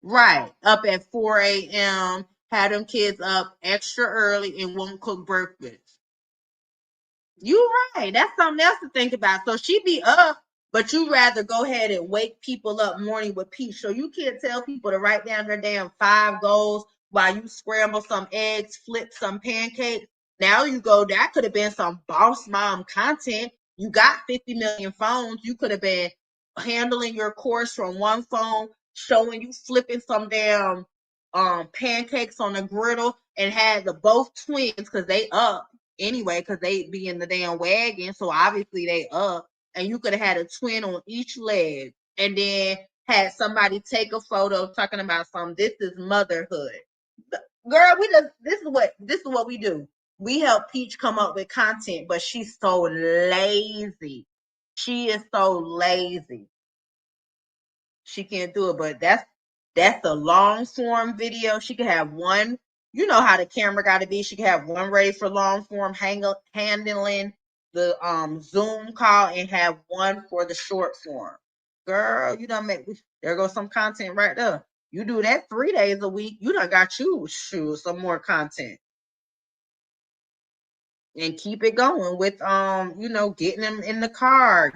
Right. Up at 4 a.m., had them kids up extra early and won't cook breakfast. You right. That's something else to think about. So she be up, but you rather go ahead and wake people up morning with peace. So you can't tell people to write down their damn 5 goals while you scramble some eggs, flip some pancakes. Now you go, that could have been some boss mom content. You got 50 million phones. You could have been handling your course from one phone, showing you flipping some damn pancakes on the griddle and had the both twins because they up anyway because they be in the damn wagon, so obviously they up, and you could have had a twin on each leg and then had somebody take a photo talking about this is motherhood. Girl, this is what we do. we help Peach come up with content, but she's so lazy. She is so lazy. She can't do it, but that's a long form video. She could have one, you know how the camera got to be. She could have one ready for long form, handling the Zoom call, and have one for the short form. Girl, you done make there goes some content right there. You do that 3 days a week, you done got you some more content. And keep it going with getting them in the car,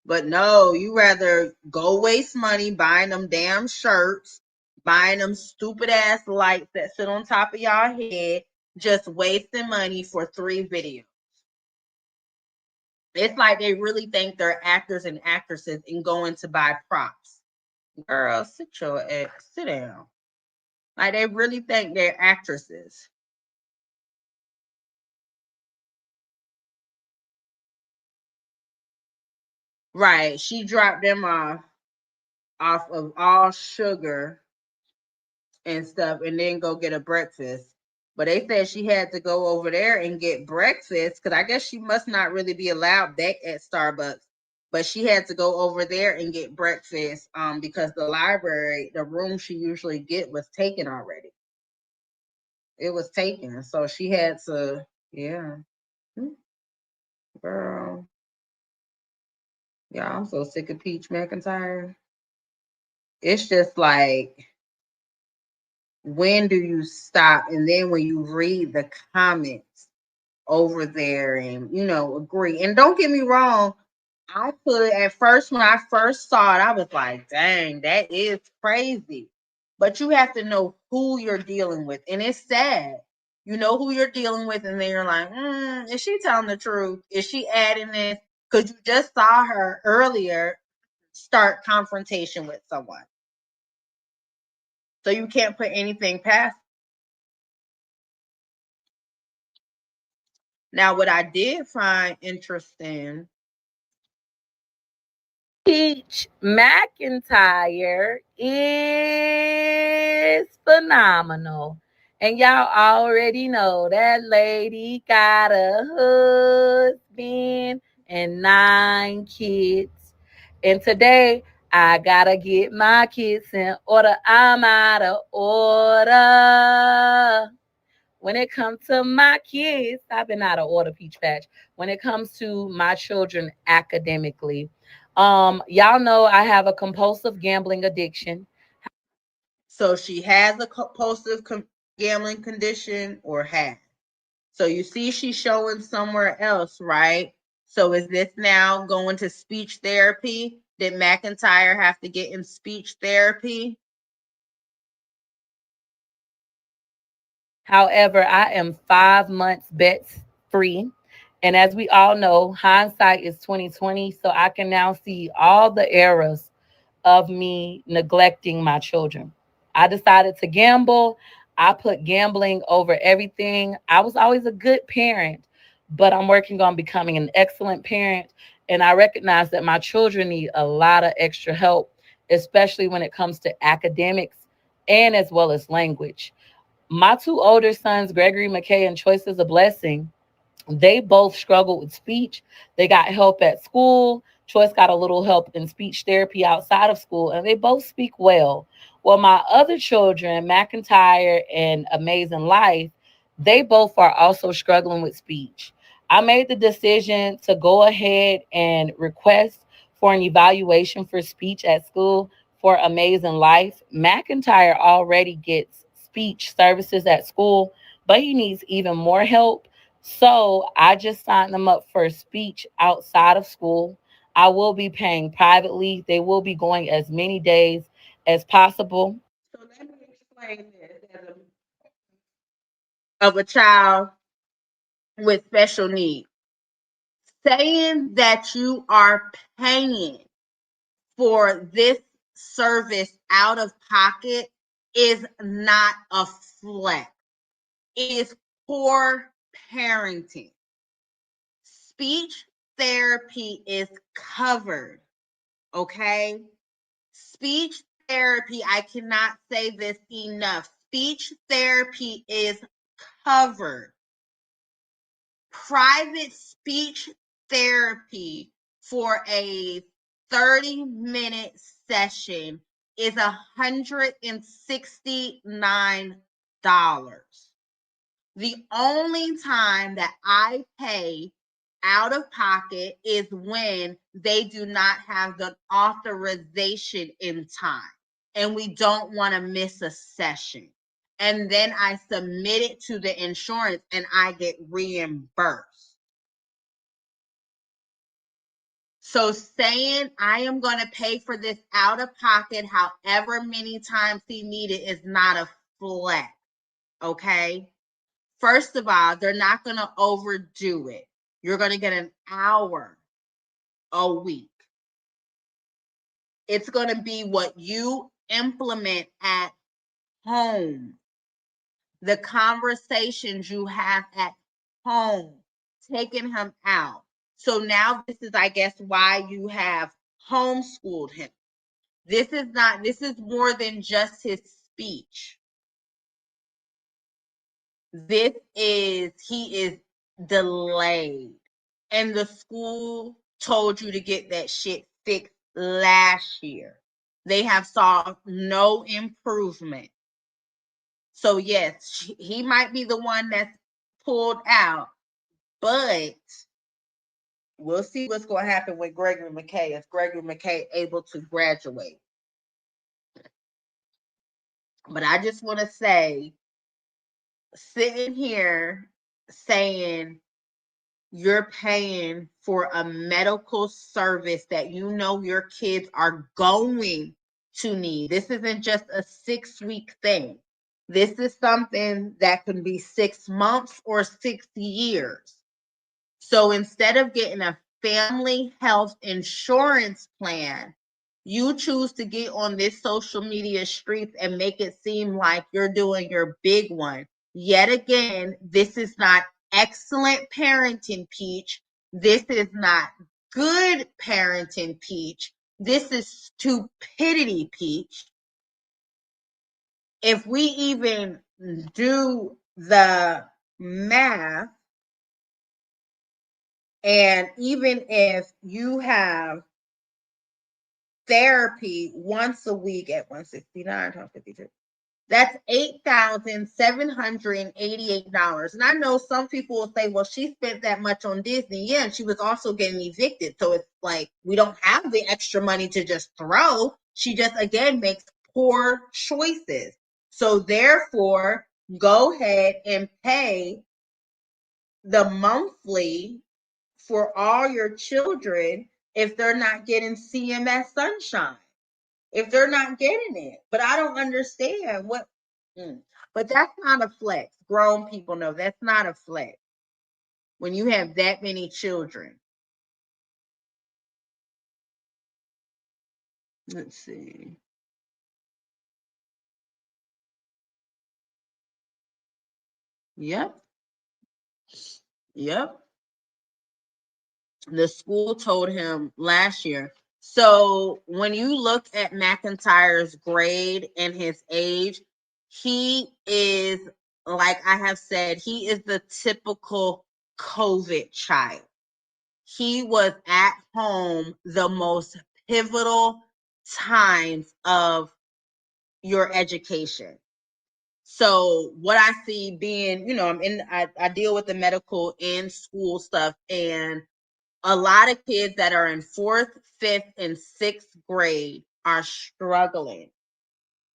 but no, you rather go waste money buying them damn shirts, buying them stupid ass lights that sit on top of y'all head, just wasting money for 3 videos. It's like they really think they're actors and actresses and going to buy props. Girl, sit down. Like they really think they're actresses. Right. She dropped them off of all sugar and stuff and then go get a breakfast. But they said she had to go over there and get breakfast because I guess she must not really be allowed back at Starbucks. But she had to go over there and get breakfast because the library, the room she usually get was taken already. It was taken. So she had to, yeah. Girl. Yeah, I'm so sick of Peach McIntyre. It's just like, when do you stop? And then when you read the comments over there and, agree. And don't get me wrong, I put it at first, when I first saw it, I was like, dang, that is crazy. But you have to know who you're dealing with. And it's sad. You know who you're dealing with, and then you're like, is she telling the truth? Is she adding this? Because you just saw her earlier start confrontation with someone. So you can't put anything past. Now, what I did find interesting, Peach McIntyre is phenomenal. And y'all already know that lady got a husband and 9 kids. And today, I gotta get my kids in order. I'm out of order. When it comes to my kids, I've been out of order, Peach Patch. When it comes to my children academically, y'all know I have a compulsive gambling addiction. so she has a compulsive gambling condition or has. So you see she's showing somewhere else, right? So is this now going to speech therapy? Did McIntyre have to get in speech therapy? However, I am 5 months bet free. And as we all know, hindsight is 2020. So I can now see all the errors of me neglecting my children. I decided to gamble. I put gambling over everything. I was always a good parent, but I'm working on becoming an excellent parent. And I recognize that my children need a lot of extra help, especially when it comes to academics and as well as language. My 2 older sons, Gregory McKay and Choice is a Blessing, they both struggled with speech. They got help at school. Choice got a little help in speech therapy outside of school, and they both speak well. Well, my other children, McIntyre and Amazing Life, they both are also struggling with speech. I made the decision to go ahead and request for an evaluation for speech at school for Amazing Life. McIntyre already gets speech services at school, but he needs even more help. So I just signed them up for speech outside of school. I will be paying privately. They will be going as many days as possible. So let me explain this of a child with special needs. Saying that you are paying for this service out of pocket is not a flex. It is poor parenting. Speech therapy is covered, okay? Speech therapy, I cannot say this enough. Speech therapy is covered. Private speech therapy for a 30-minute session is $169. The only time that I pay out of pocket is when they do not have the authorization in time and we don't want to miss a session. And then I submit it to the insurance and I get reimbursed. So saying I am going to pay for this out of pocket however many times he needed is not a flex, okay? First of all, they're not going to overdo it. You're going to get an hour a week. It's going to be what you implement at home. The conversations you have at home, taking him out. So now this is, I guess, why you have homeschooled him. This is more than just his speech. He is delayed. And the school told you to get that shit fixed last year. They have saw no improvement. So yes, he might be the one that's pulled out, but we'll see what's going to happen with Gregory McKay. Is Gregory McKay able to graduate? But I just want to say, sitting here saying you're paying for a medical service that you know your kids are going to need. This isn't just a 6-week thing. This is something that can be 6 months or 6 years. So instead of getting a family health insurance plan, you choose to get on this social media streets and make it seem like you're doing your big one. Yet again, this is not excellent parenting, Peach. This is not good parenting, Peach. This is stupidity, Peach. If we even do the math, and even if you have therapy once a week at 169 times 52, that's $8,788. And I know some people will say, well, she spent that much on Disney. Yeah, and she was also getting evicted. So it's like we don't have the extra money to just throw. She just, again, makes poor choices. So therefore, go ahead and pay the monthly for all your children if they're not getting CMS Sunshine, if they're not getting it. But I don't understand what. But that's not a flex. Grown people know that's not a flex when you have that many children. Let's see. Yep. The school told him last year. So when you look at McIntyre's grade and his age, he is, like I have said, he is the typical COVID child. He was at home the most pivotal times of your education. So what I see being, I deal with the medical and school stuff, and a lot of kids that are in 4th, 5th, and 6th grade are struggling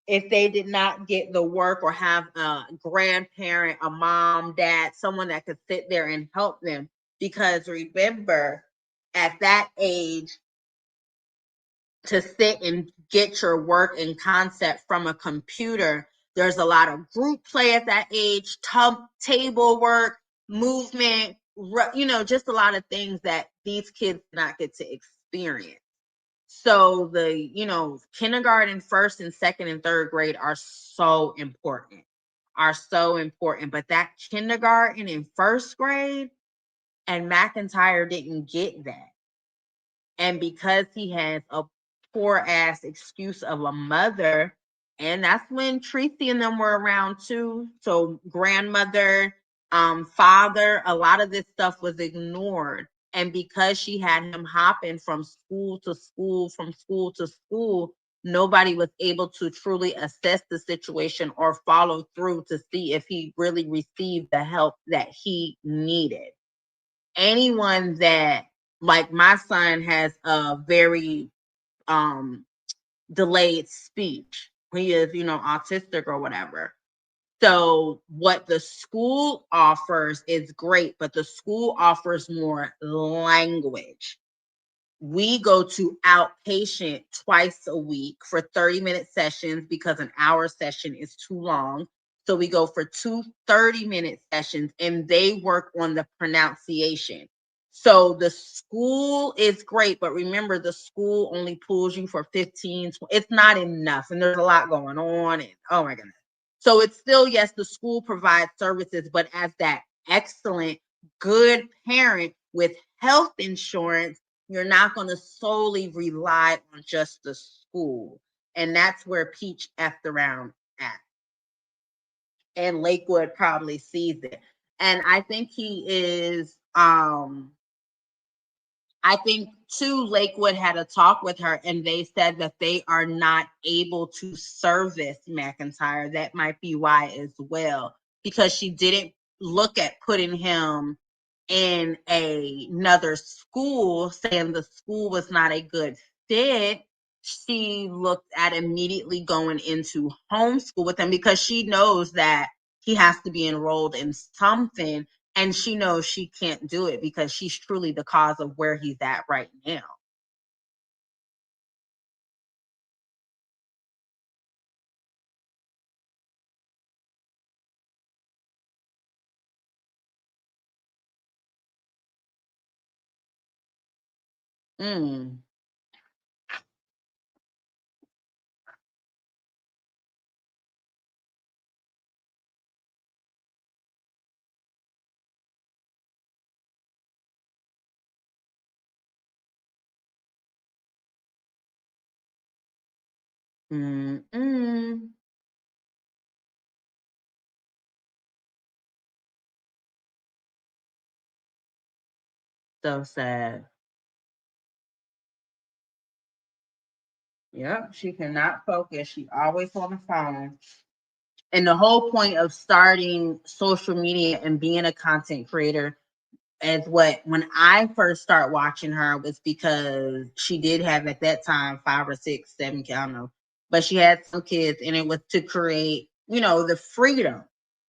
if they did not get the work or have a grandparent, a mom, dad, someone that could sit there and help them. Because remember, at that age, to sit and get your work and concept from a computer, there's a lot of group play at that age, table work, movement, just a lot of things that these kids did not get to experience. So the, kindergarten, 1st and 2nd and 3rd grade are so important, but that kindergarten and 1st grade, and McIntyre didn't get that. And because he has a poor ass excuse of a mother, And that's when Tracy and them were around too. So grandmother, father, a lot of this stuff was ignored. And because she had him hopping from school to school, from school to school, nobody was able to truly assess the situation or follow through to see if he really received the help that he needed. Anyone that, like my son has a very delayed speech. He is, autistic or whatever. So what the school offers is great, but the school offers more language. We go to outpatient twice a week for 30-minute sessions because an hour session is too long. So we go for 2 30-minute sessions and they work on the pronunciation. So the school is great, but remember the school only pulls you for 15, it's not enough. And there's a lot going on. And oh my goodness. So it's still, yes, the school provides services, but as that excellent, good parent with health insurance, you're not going to solely rely on just the school. And that's where Peach effed around at. And Lakewood probably sees it. And I think he is, I think too, Lakewood had a talk with her and they said that they are not able to service McIntyre. That might be why as well, because she didn't look at putting him in another school, saying the school was not a good fit. She looked at immediately going into homeschool with him because she knows that he has to be enrolled in something, and she knows she can't do it because she's truly the cause of where he's at right now. Mm. Mm-mm. So sad. Yep, she cannot focus. She always on the phone. And the whole point of starting social media and being a content creator as what when I first started watching her was because she did have at that time 5 or 6, 7 kids, I don't know, but she had some kids, and it was to create, the freedom,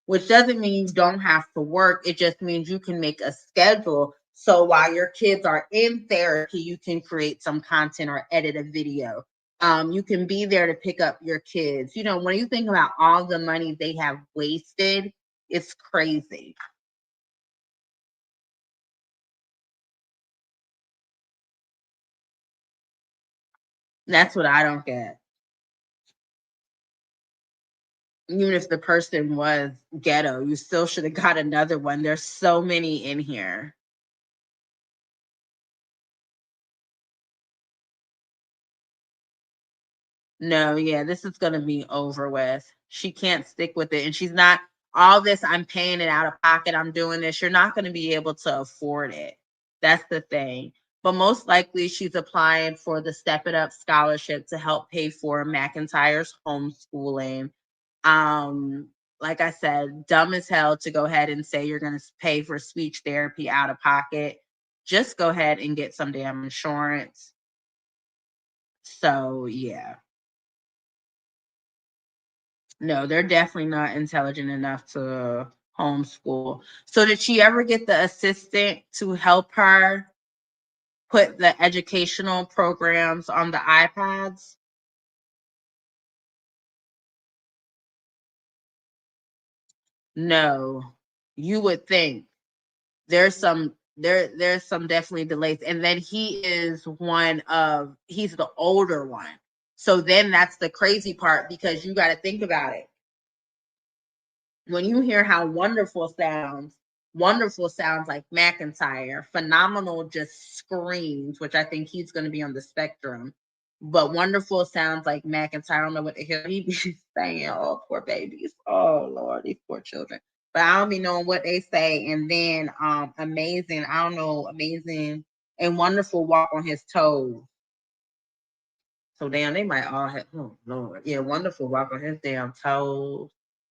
which doesn't mean you don't have to work. It just means you can make a schedule. So while your kids are in therapy, you can create some content or edit a video. You can be there to pick up your kids. When you think about all the money they have wasted, it's crazy. That's what I don't get. Even if the person was ghetto, you still should have got another one. There's so many in here. No, yeah, this is going to be over with. She can't stick with it. And she's not, all this, I'm paying it out of pocket, I'm doing this. You're not going to be able to afford it. That's the thing. But most likely, she's applying for the Step It Up scholarship to help pay for McIntyre's homeschooling. Um, like I said, dumb as hell to go ahead and say you're going to pay for speech therapy out of pocket. Just go ahead and get some damn insurance. So, yeah. No, they're definitely not intelligent enough to homeschool. So did she ever get the assistant to help her put the educational programs on the iPads? No. You would think there's some definitely delays. And then he's the older one. So then that's the crazy part, because you got to think about it. When you hear how wonderful sounds like McIntyre, phenomenal just screams, which I think he's going to be on the spectrum. But Wonderful sounds like McIntyre. I don't know what the hell he be saying. Oh, poor babies. Oh Lord, these poor children. But I don't be knowing what they say. And then Amazing, I don't know, Amazing and Wonderful walk on his toes. So damn, they might all have, oh Lord. Yeah, Wonderful walk on his damn toes.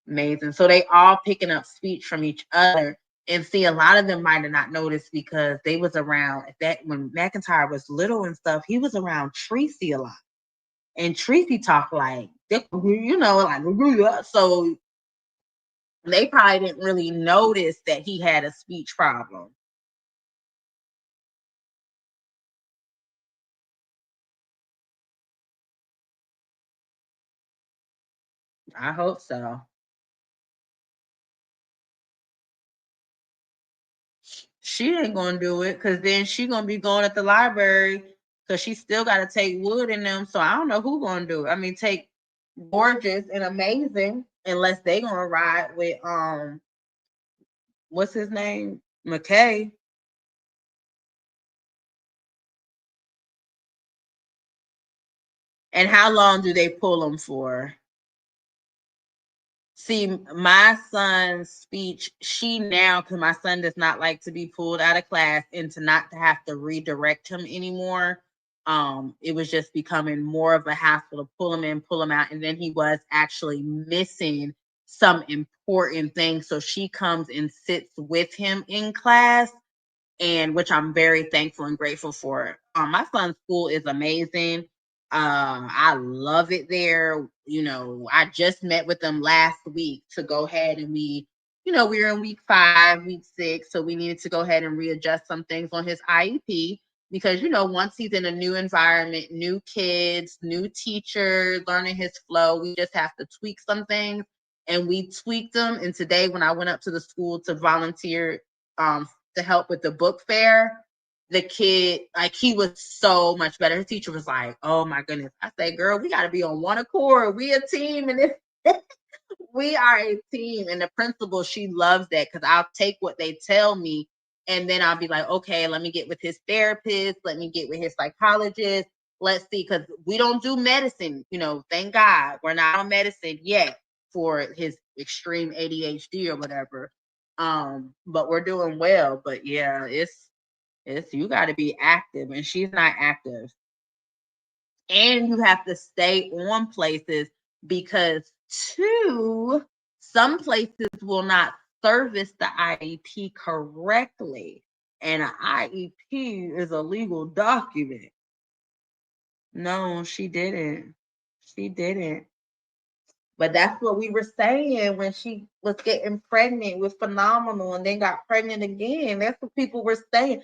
Amazing. So they all picking up speech from each other. And see, a lot of them might have not noticed because they was around that when McIntyre was little and stuff, he was around Tracy a lot. And Tracy talked like, you know, like, so they probably didn't really notice that he had a speech problem. I hope so. She ain't gonna do it because then she gonna be going at the library because she still got to take Wood in them. So I don't know who gonna do it. I mean, take Gorgeous and Amazing unless they gonna ride with what's his name, McKay. And how long do they pull them for? See, my son's speech, she now, because my son does not like to be pulled out of class and to not to have to redirect him anymore. It was just becoming more of a hassle to pull him in, pull him out, and then he was actually missing some important things. So she comes and sits with him in class, and which I'm very thankful and grateful for. My son's school is amazing. I love it there. You know, I just met with them last week to go ahead and we're in week 5, week 6, so we needed to go ahead and readjust some things on his IEP because once he's in a new environment, new kids, new teacher, learning his flow, we just have to tweak some things, and we tweaked them. And today, when I went up to the school to volunteer to help with the book fair, the kid, like, he was so much better. His teacher was like, oh my goodness. I said, girl, we got to be on one accord. We a team, and we are a team. And the principal, she loves that because I'll take what they tell me and then I'll be like, okay, let me get with his therapist. Let me get with his psychologist. Let's see, because we don't do medicine. Thank God we're not on medicine yet for his extreme ADHD or whatever. But we're doing well. But yeah, it's you got to be active, and she's not active. And you have to stay on places because some places will not service the IEP correctly. And an IEP is a legal document. No, she didn't. She didn't. But that's what we were saying when she was getting pregnant with Phenomenal and then got pregnant again. That's what people were saying.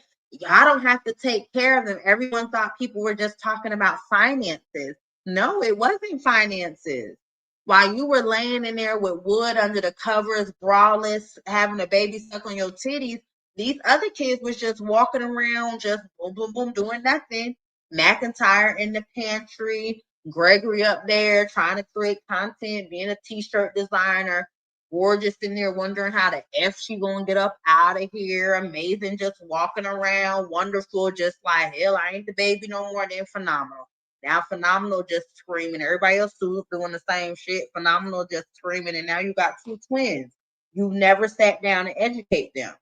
I don't have to take care of them. Everyone thought people were just talking about finances. No, it wasn't finances. While you were laying in there with Wood under the covers, braless, having a baby stuck on your titties, these other kids was just walking around, just boom, boom, boom, doing nothing. McIntyre in the pantry, Gregory up there trying to create content, being a t-shirt designer, Gorgeous in there wondering how the F she gonna get up out of here, Amazing just walking around, Wonderful just like, hell, I ain't the baby no more, then Phenomenal. Now Phenomenal just screaming, everybody else who's doing the same shit, Phenomenal just screaming, and now you got 2 twins. You never sat down and educate them.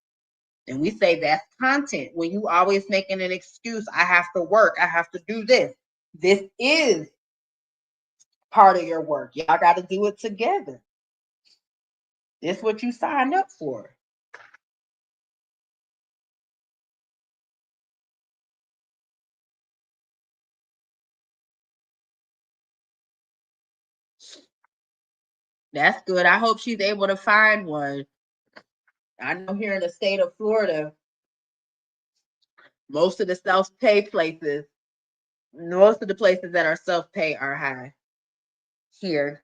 And we say that's content. When you always making an excuse, I have to work, I have to do this. This is part of your work. Y'all got to do it together. It's what you signed up for. That's good. I hope she's able to find one. I know here in the state of Florida, most of the self-pay places, most of the places that are self-pay are high here.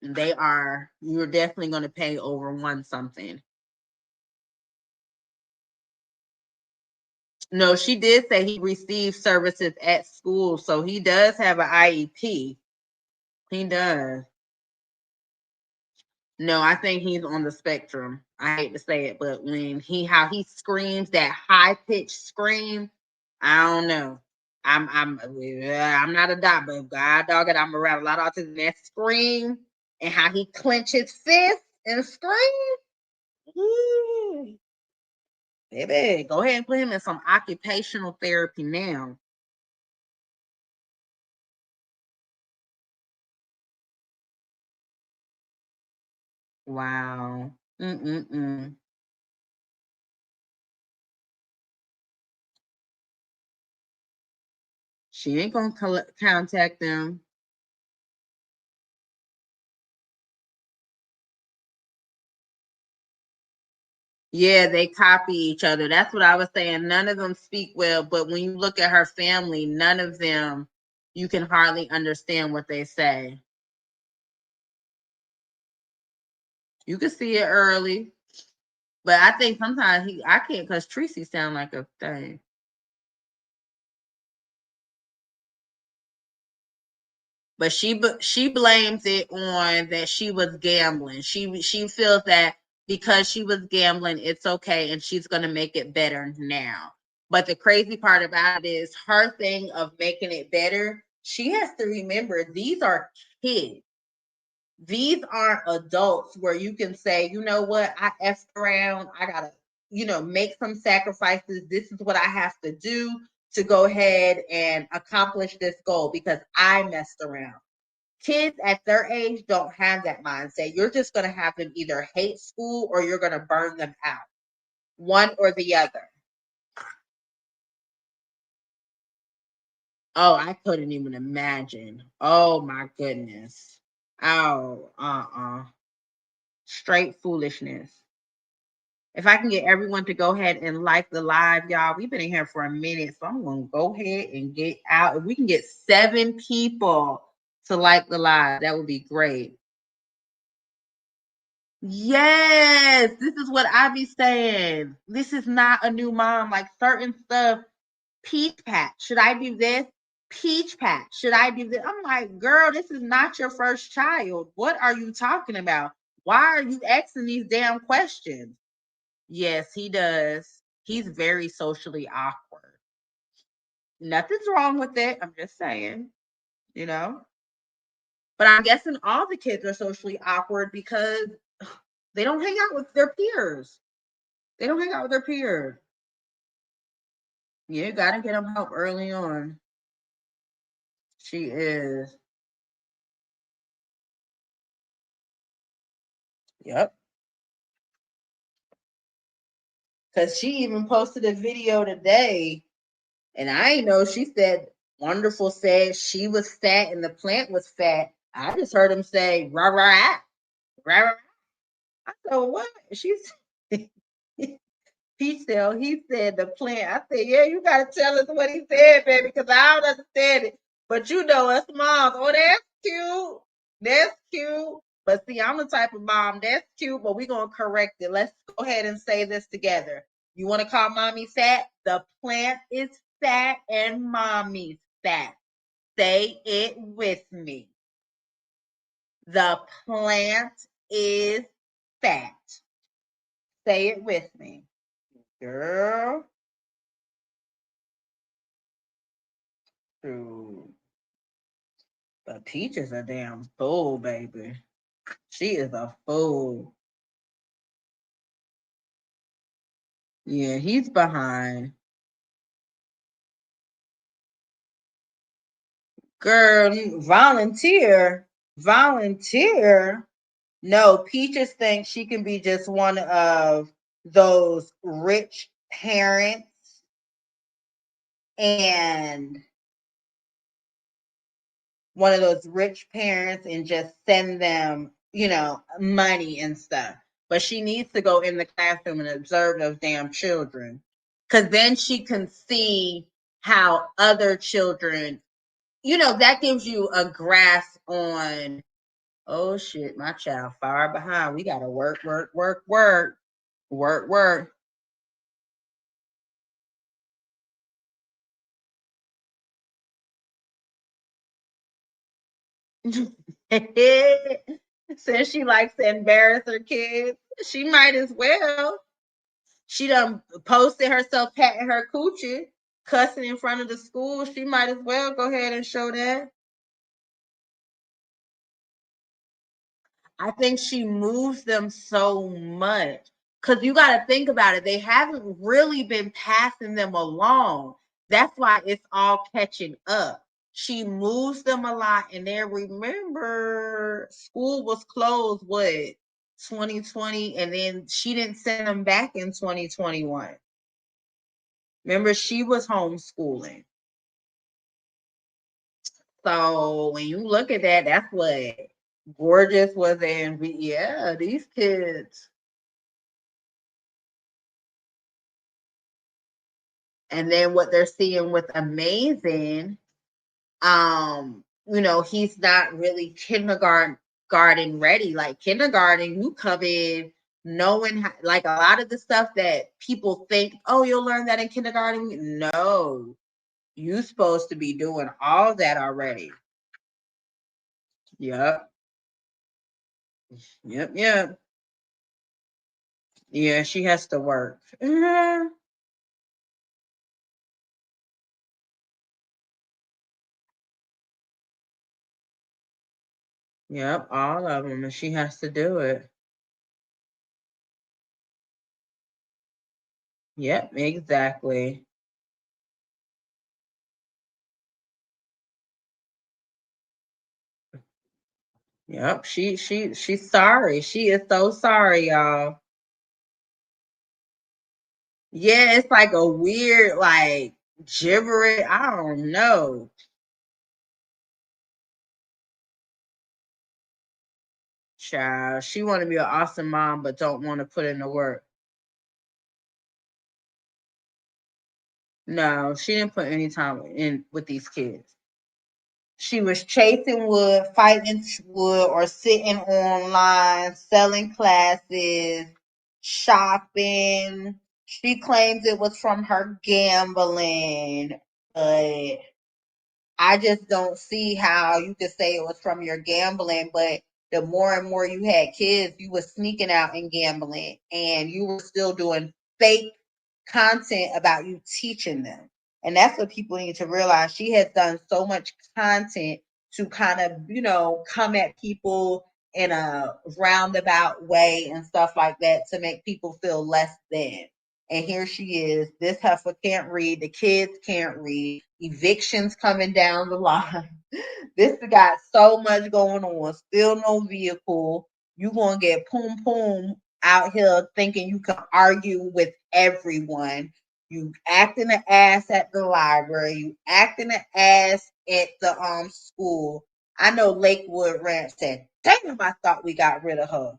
You're definitely going to pay over one something. No, she did say he received services at school, so he does have an IEP. He does. No, I think he's on the spectrum. I hate to say it, but how he screams that high pitched scream, I don't know. I'm not a dog, but God dog it, I'm around a lot of autism. That scream and how he clench his fist and scream. Ooh. Baby, go ahead and put him in some occupational therapy now. Wow. Mm-mm-mm. She ain't gonna contact them. Yeah, they copy each other. That's what I was saying. None of them speak well, but when you look at her family, none of them, you can hardly understand what they say. You can see it early, but I think sometimes I can't because Tracy sound like a thing. But she blames it on that she was gambling. She feels that because she was gambling, it's okay, and she's gonna make it better now. But the crazy part about it is her thing of making it better. She has to remember these are kids. These aren't adults where you can say, you know what, I effed around. I gotta, make some sacrifices. This is what I have to do to go ahead and accomplish this goal because I messed around. Kids at their age don't have that mindset. You're just going to have them either hate school or you're going to burn them out. One or the other. Oh, I couldn't even imagine. Oh my goodness. Oh, straight foolishness. If I can get everyone to go ahead and like the live, y'all, we've been in here for a minute, so I'm going to go ahead and get out. If we can get 7 people to like the live, that would be great. Yes, this is what I be saying. This is not a new mom. Like certain stuff, peach patch. Should I do this? Peach patch. Should I do this? I'm like, girl, this is not your first child. What are you talking about? Why are you asking these damn questions? Yes, he does. He's very socially awkward. Nothing's wrong with it. I'm just saying, you know. But I'm guessing all the kids are socially awkward because they don't hang out with their peers. They don't hang out with their peers. You gotta get them help early on. She is. Yep. Because she even posted a video today, and I ain't know. She said, Wonderful said she was fat and the plant was fat. I just heard him say, rah, rah, rah, rah. I said, what? She's. He said the plant. I said, yeah, you gotta tell us what he said, baby, because I don't understand it. But you know us moms. Oh, that's cute. That's cute. But see, I'm the type of mom that's cute, but we're gonna correct it. Let's go ahead and say this together. You want to call mommy fat? The plant is fat and mommy's fat. Say it with me. The plant is fat. Say it with me. Girl. True. But Peach is a damn fool, baby. She is a fool. Yeah, he's behind. Girl, volunteer. Volunteer. No, Peaches thinks she can be just one of those rich parents and one of those rich parents and just send them, money and stuff. But she needs to go in the classroom and observe those damn children. Because then she can see how other children, that gives you a grasp on, oh shit, my child far behind. We got to work, work, work, work, work, work. Since she likes to embarrass her kids, she might as well. She done posted herself patting her coochie. cussing in front of the school, she might as well go ahead and show that. I think she moves them so much. Because you got to think about it. They haven't really been passing them along. That's why it's all catching up. She moves them a lot. And then remember, school was closed, what, 2020? And then she didn't send them back in 2021. Remember, she was homeschooling. So when you look at that, that's what Gorgeous was in. Yeah, these kids. And then what they're seeing with Amazing, he's not really kindergarten ready. Like kindergarten, you come in knowing like a lot of the stuff that people think, oh, you'll learn that in kindergarten. No, you're supposed to be doing all that already. Yep. Yep. Yeah, she has to work. Yep, all of them, and she has to do it. Yep, exactly. Yep, she's sorry. She is so sorry, y'all. Yeah, it's like a weird, like gibberish. I don't know. Child, she want to be an awesome mom, but don't want to put in the work. No, she didn't put any time in with these kids. She was chasing wood, fighting wood, or sitting online, selling classes, shopping. She claims it was from her gambling, but I just don't see how you could say it was from your gambling, but the more and more you had kids, you were sneaking out and gambling, and you were still doing fake content about you teaching them. And that's what people need to realize. She has done so much content to kind of, come at people in a roundabout way and stuff like that to make people feel less than. And here she is. This heifer can't read. The kids can't read. Evictions coming down the line. This got so much going on. Still no vehicle. You gonna get poom out here thinking you can argue with everyone. You acting an ass at the library. You acting an ass at the school. I know Lakewood Ranch said, "Damn, I thought we got rid of her."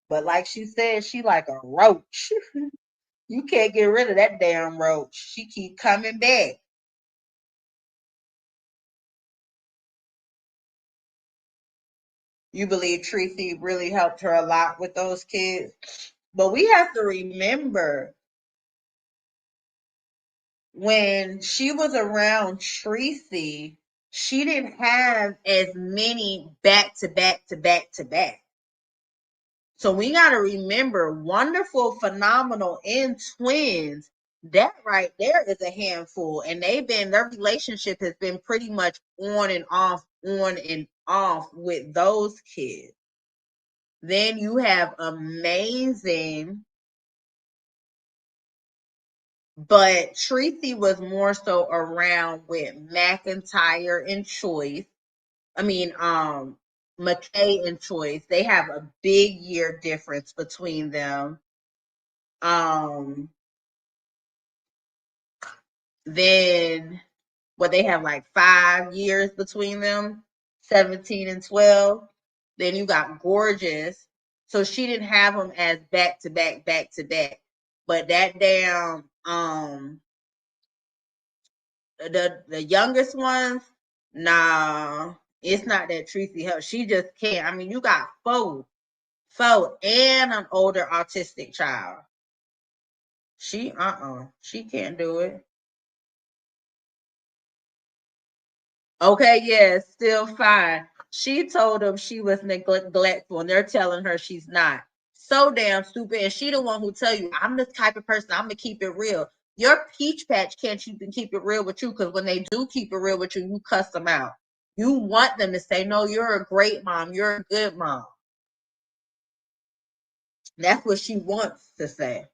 But like she said, she like a roach. You can't get rid of that damn roach. She keep coming back. You believe Tracy really helped her a lot with those kids? But we have to remember when she was around Tracy, she didn't have as many back to back to back to back. So we got to remember Wonderful, Phenomenal, and Twins. That right there is a handful. And their relationship has been pretty much on and off with those kids. Then you have Amazing, but Tracy was more so around with McIntyre and Choice. I mean, McKay and Choice. They have a big year difference between them. Then they have like 5 years between them, 17 and 12. Then you got Gorgeous. So she didn't have them as back to back. But that damn the youngest ones, nah, it's not that Tracy help. She just can't. I mean, you got four, and an older autistic child. She can't do it. Okay, yeah, still fine. She told them she was neglectful, and they're telling her she's not. So damn stupid. And she the one who tell you, I'm the type of person, I'm gonna keep it real. Your peach patch can't keep it real with you, because when they do keep it real with you, you cuss them out. You want them to say, no, you're a great mom. You're a good mom. That's what she wants to say.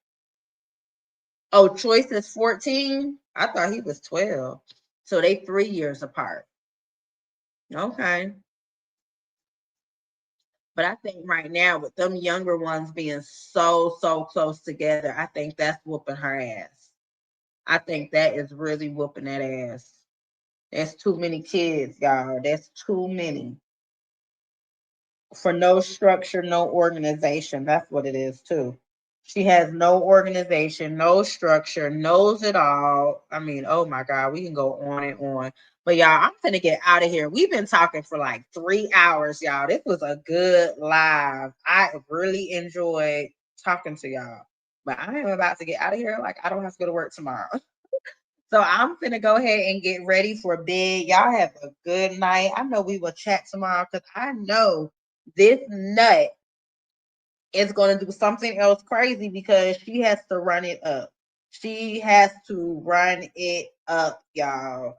Oh, Choice is 14? I thought he was 12. So they 3 years apart. Okay. But I think right now, with them younger ones being so close together, I think that's whooping her ass. I think that is really whooping that ass. That's too many kids, y'all. That's too many. For no structure, no organization. That's what it is, too. She has no organization, no structure, knows it all. I mean, oh my God, we can go on and on. But y'all, I'm finna get out of here. We've been talking for like 3 hours, y'all. This was a good live. I really enjoyed talking to y'all. But I am about to get out of here. Like, I don't have to go to work tomorrow. So I'm finna go ahead and get ready for bed. Y'all have a good night. I know we will chat tomorrow, because I know this nut is going to do something else crazy, because she has to run it up. She has to run it up, y'all.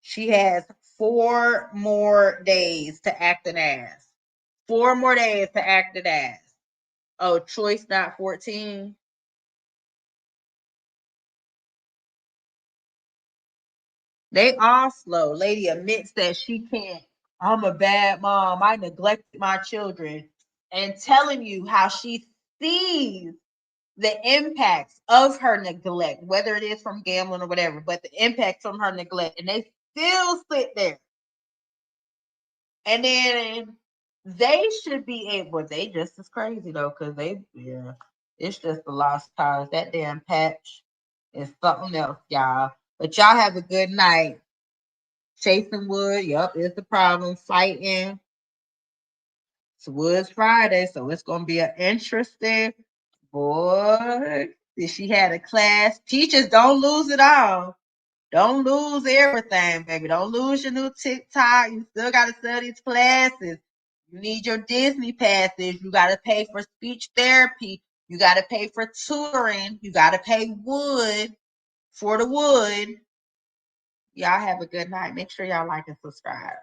She has 4 more days to act an ass. 4 more days to act an ass. Oh, Choice not 14. They all slow. Lady admits that she can't. I'm a bad mom. I neglected my children. And telling you how she sees the impacts of her neglect, whether it is from gambling or whatever, but the impacts from her neglect. And they still sit there. And then they should be able, they just as crazy though, because it's just a lost cause. That damn patch is something else, y'all. But y'all have a good night. Chasing wood, is the problem. Fighting. It's Woods Friday, so it's gonna be an interesting boy. She had a class. Teachers, don't lose it all. Don't lose everything, baby. Don't lose your new TikTok. You still gotta study these classes. You need your Disney passes. You gotta pay for speech therapy. You gotta pay for tutoring. You gotta pay wood for the wood. Y'all have a good night. Make sure y'all like and subscribe.